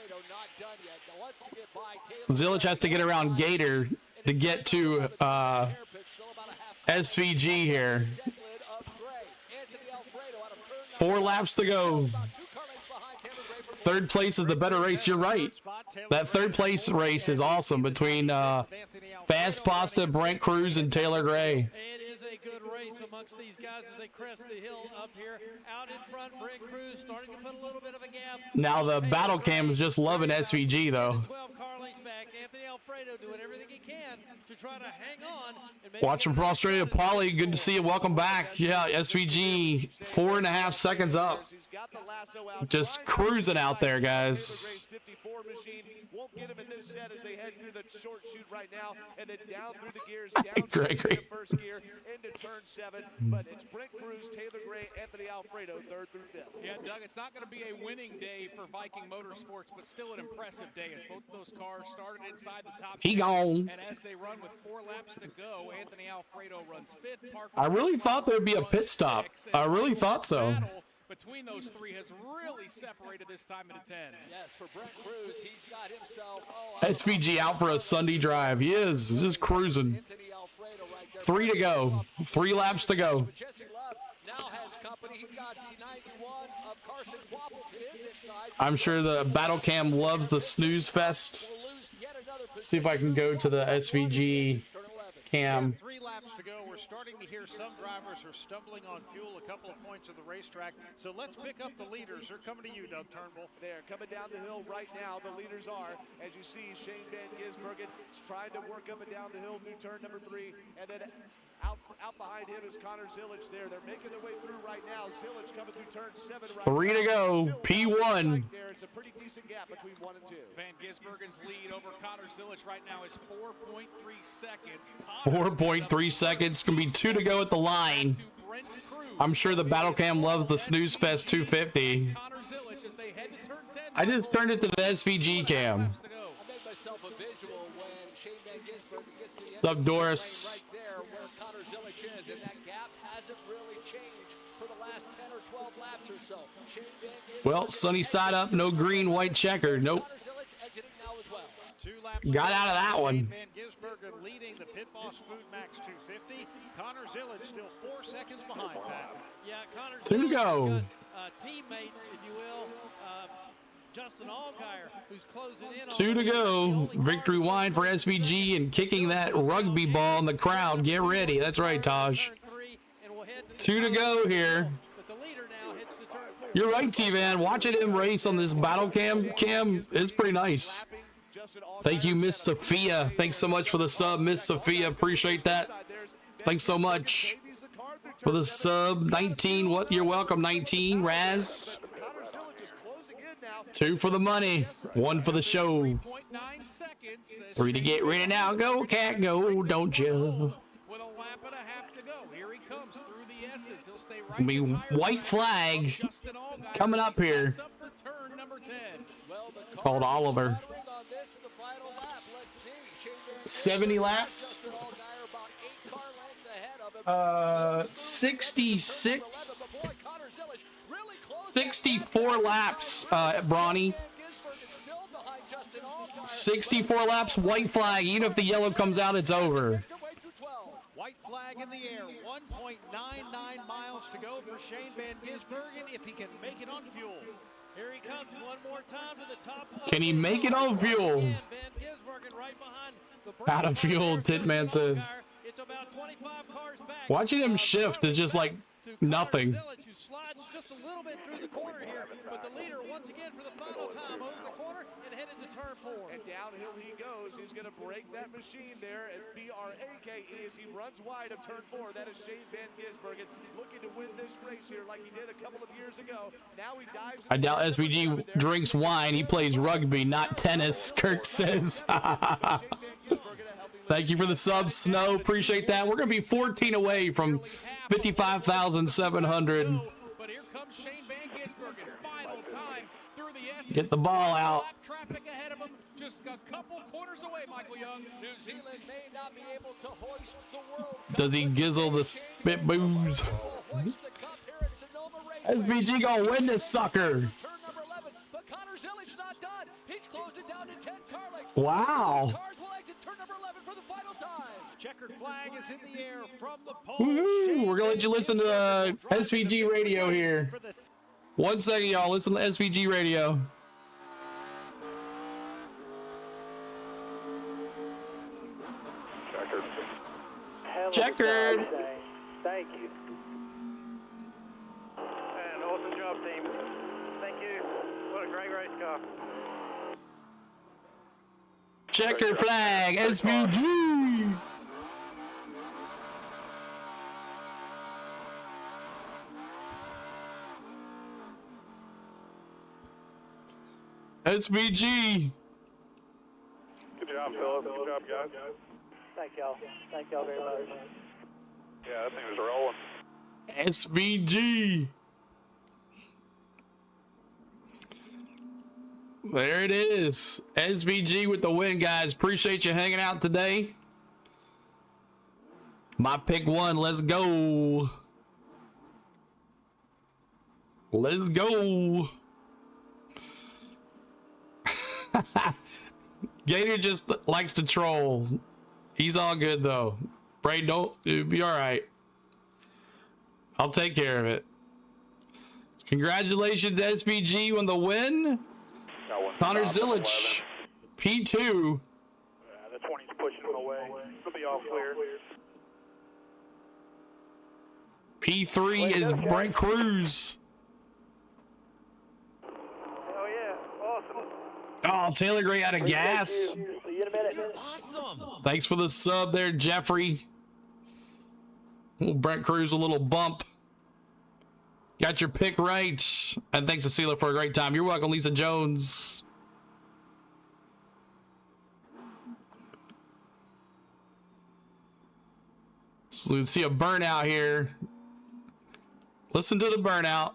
S1: Zilich has to get around Gator to get to SVG here. 4 laps to go. 3rd place is the better race. You're right. That 3rd place race is awesome between Fast Pasta, Brent Cruz, and Taylor Gray.
S11: Good race amongst these guys as they crest the hill up here. Out in front, Brent Cruz starting to put a little bit of a gap.
S1: Now the battle cam is just loving SVG though.
S11: 12 car lengths back. Anthony Alfredo doing everything he can to try to hang on.
S1: Watching from Australia, Polly, good to see you. Welcome back. Yeah, SVG 4.5 seconds up. Just cruising out there, guys.
S12: Won't get him in this set as they head through the short shoot right now, and then down through the gears, down through the 1st gear into turn 7. But it's Brent Cruz, Taylor Gray, Anthony Alfredo, 3rd through 5th.
S2: Yeah, Doug, it's not going to be a winning day for Viking Motorsports, but still an impressive day as both of those cars started inside the top.
S1: He gone.
S2: And as they run with 4 laps to go, Anthony Alfredo runs 5th.
S1: I really thought there'd be a pit stop. I really thought so.
S2: between those three has really separated this time into 10.
S13: Yes, for Brent Cruz, he's got himself.
S1: SVG out for a Sunday drive. He is. He's just cruising. 3 to go. 3 laps to go.
S13: Now has company. He's got the 91 of Carson Quapple to his inside.
S1: I'm sure the battle cam loves the snooze fest. See if I can go to the SVG cam.
S3: 3 laps to go. We're starting to hear some drivers are stumbling on fuel a couple of points of the racetrack. So let's pick up the leaders. They're coming to you, Doug Turnbull.
S12: They're coming down the hill right now. The leaders are, as you see, Shane Van Gisbergen is trying to work up and down the hill through turn number 3. And then out behind him is Connor Zillage there. They're making their way through right now. Zillage coming through turn 7 right
S1: 3 to go. P1.
S12: There, it's a pretty decent gap between 1 and 2.
S2: Van Gisbergen's lead over Connor Zillage right now is 4.3 seconds.
S1: 4.3 seconds. Gonna be 2 to go at the line. I'm sure the battle cam loves the snooze fest 250. I just turned it to the SVG cam.
S13: I made myself a visual when Shane Van Gisbergen gets to the end.
S1: What's up, Doris?
S13: Right there where Connor Zillage is, and that gap hasn't really changed for the last 10 or 12 laps or so. Shane Van Gisbergen,
S1: Well, sunny side up, no green, white checker. Nope.
S13: Connor Zillage exiting now as well.
S3: 2 laps
S1: Got out of that one.
S3: Van Gisbergen leading the Pit Boss FoodMaxx 250. Connor Zillage still 4 seconds behind, Pat.
S11: Yeah, Connor
S1: 2 to go.
S11: got a teammate, if you will, Justin Allgaier, who's closing in.
S1: 2 to go. Victory wine for SVG and kicking that rugby ball in the crowd. Get ready. That's right, Taj. 2 to go here. You're right, T-Man. Watching him race on this battle cam is pretty nice. Thank you, Miss Sophia. Thanks so much for the sub, Miss Sophia. Appreciate that. Thanks so much for the sub. 19. What? You're welcome, 19. Raz. 2 for the money. 1 for the show. 3 to get ready now. Go, cat, go. Don't you?
S2: With a lap and a half to go. Here he comes through the S's. He'll stay right.
S1: Gonna be white flag coming up here.
S2: Up for turn number 10.
S1: Called Oliver. 70 laps. 66. 64 laps, Bronny. 64 laps, white flag. Even if the yellow comes out, it's over.
S3: White flag in the air. 1.99 miles to go for Shane Van Gisbergen if he can make it on fuel.
S11: Here he comes one more time to the top.
S1: Can he make it on fuel?
S11: Van Gisbergen right behind the
S1: Out of fuel, Titman says.
S11: It's about 25 cars back.
S1: Watching him shift is just like nothing.
S11: Who slides just a little bit through the corner here, but the leader once again for the final time over the corner and headed to turn 4.
S12: And downhill he goes. He's going to break that machine there at BRAKE as he runs wide of turn 4. That is Shane Van Gisbergen looking to win this race here like he did a couple of years ago. Now he dives.
S1: I doubt SVG drinks wine. He plays rugby, not tennis, Kirk says. Thank you for the sub, Snow. Appreciate that. We're going to be 14 away from 55,700.
S2: But here comes Shane Van Gisbergen. Final time through the S's.
S1: Get the ball out.
S2: Traffic ahead of him. Just a couple corners away, Michael Young.
S13: New Zealand may not be able to hoist the world.
S1: Does he gizzle the spit booze? SVG gonna win this sucker.
S13: Turn number 11, but Connor Zillage not done. He's closed it down to 10 car lengths.
S1: Wow.
S13: Cars will exit turn number 11 for the final time.
S3: Checkered flag is in the air from the pole.
S1: Woohoo! We're gonna let you listen to SVG radio here. 1 second, y'all. Listen to SVG radio. Checkered.
S19: Thank you. And awesome job, team. Thank you. What a great race car.
S1: Checkered flag, SVG. SVG.
S19: Good job, Philip. Good job, guys. Thank y'all. Thank y'all very much. Yeah, that thing was rolling.
S1: SVG. There it is. SVG with the win, guys. Appreciate you hanging out today. My pick 1. Let's go. Let's go. Gator just likes to troll. He's all good though. Braden, it'll be all right. I'll take care of it. Congratulations, SBG, on the win. Connor Zilich, P2.
S19: The 20's pushing him away. He'll be all clear.
S1: P3 is Brent Cruz.
S19: Oh yeah, awesome.
S1: Oh, Taylor Gray out of gas.
S19: See you in a minute.
S14: You're awesome.
S1: Thanks for the sub there, Jeffrey. Brent Cruz, a little bump. Got your pick right. And thanks to Sealer for a great time. You're welcome, Lisa Jones. So let's see a burnout here. Listen to the burnout.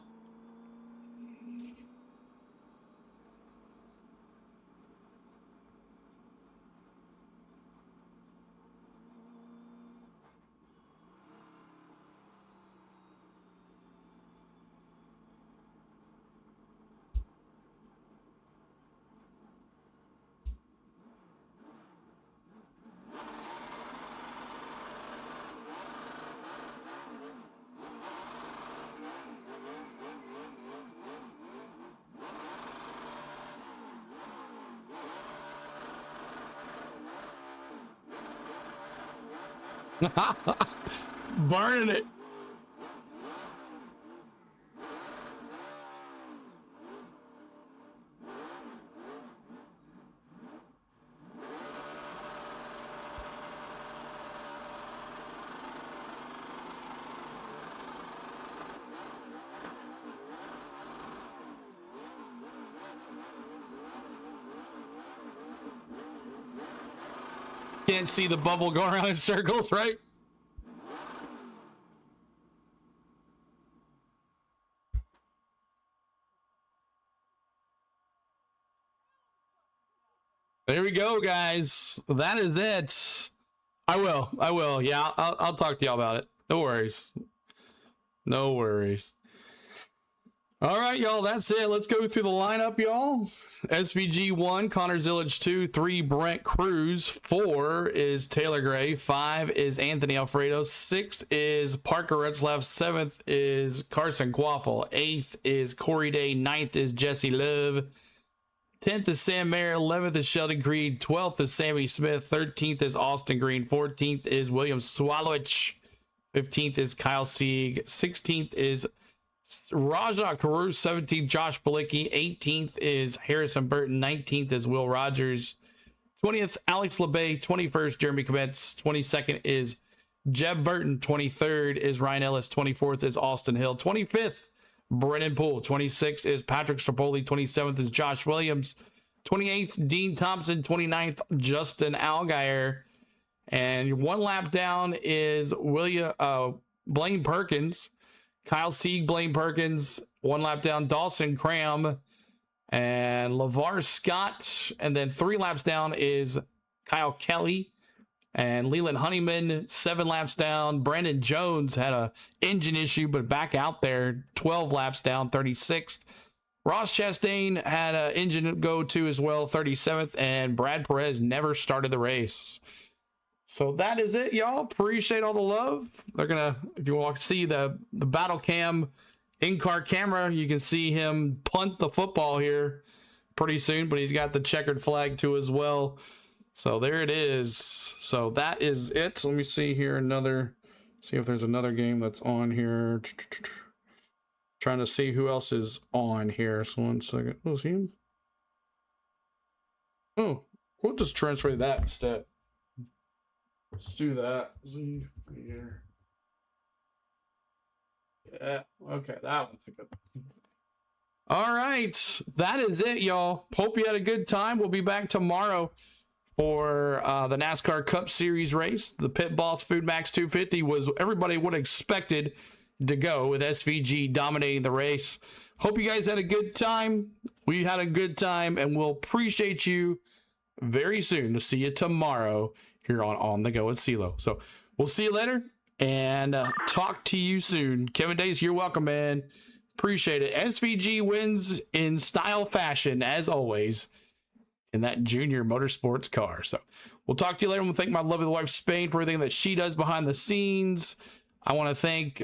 S1: Burning it. Can't see the bubble going around in circles, right? There we go, guys. That is it. I will. Yeah, I'll talk to y'all about it. No worries. No worries. All right, y'all. That's it. Let's go through the lineup, y'all. SVG 1, Connor Zilich 2, 3, Brent Cruz, 4 is Taylor Gray, 5 is Anthony Alfredo, 6 is Parker Retzlaff, 7th is Carson Quaffle, 8th is Corey Day, 9th is Jesse Love, 10th is Sam Mayer, 11th is Sheldon Creed, 12th is Sammy Smith, 13th is Austin Green, 14th is William Swalowich, 15th is Kyle Sieg, 16th is Raja Carew, 17th Josh Palicki, 18th is Harrison Burton, 19th is Will Rogers, 20th Alex LeBay, 21st Jeremy Kmetz, 22nd is Jeb Burton, 23rd is Ryan Ellis, 24th is Austin Hill, 25th Brennan Poole, 26th is Patrick Strapoli, 27th is Josh Williams, 28th Dean Thompson, 29th Justin Allgaier, and one lap down is Blaine Perkins, Kyle Sieg, Blaine Perkins, one lap down, Dawson Cram, and LeVar Scott. And then 3 laps down is Kyle Kelly and Leland Honeyman, 7 laps down. Brandon Jones had a engine issue, but back out there, 12 laps down, 36th. Ross Chastain had an engine go to as well, 37th. And Brad Perez never started the race. So that is it, y'all. Appreciate all the love. They're gonna, if you want to see the battle cam in-car camera, you can see him punt the football here pretty soon, but he's got the checkered flag too as well. So there it is. So that is it. So let me see here see if there's another game that's on here. Trying to see who else is on here. So 1 second. Oh, see him? Oh, we'll just transfer that instead. Let's do that. Here. Yeah, okay, that one's a good one. All right, that is it, y'all. Hope you had a good time. We'll be back tomorrow for the NASCAR Cup Series race. The Pit Boss FoodMaxx 250 was everybody would have expected to go, with SVG dominating the race. Hope you guys had a good time. We had a good time, and we'll appreciate you very soon. To see you tomorrow here on the Go with CeeLo. So we'll see you later and talk to you soon. Kevin Days, you're welcome, man. Appreciate it. SVG wins in style fashion, as always, in that junior motorsports car. So we'll talk to you later. I want to thank my lovely wife, Spain, for everything that she does behind the scenes. I want to thank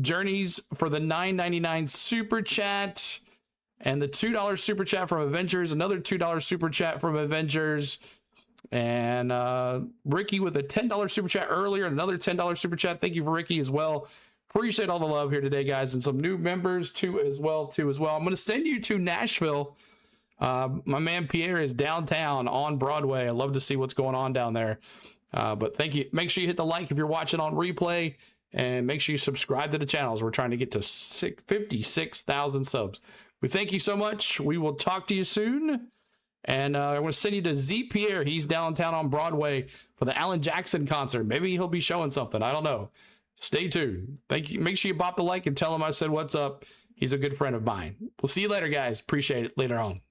S1: Journeys for the $9.99 super chat and the $2 super chat from Avengers, another $2 super chat from Avengers, and Ricky with a $10 super chat earlier, another $10 super chat. Thank you for Ricky as well. Appreciate all the love here today, guys, and some new members too as well. I'm going to send you to Nashville. My man Pierre is downtown on Broadway. I love to see what's going on down there. But thank you. Make sure you hit the like if you're watching on replay, and make sure you subscribe to the channels. We're trying to get to 56,000 subs. We thank you so much. We will talk to you soon. And I want to send you to Z Pierre. He's downtown on Broadway for the Alan Jackson concert. Maybe he'll be showing something. I don't know. Stay tuned. Thank you. Make sure you bop the like and tell him I said what's up. He's a good friend of mine. We'll see you later, guys. Appreciate it. Later on.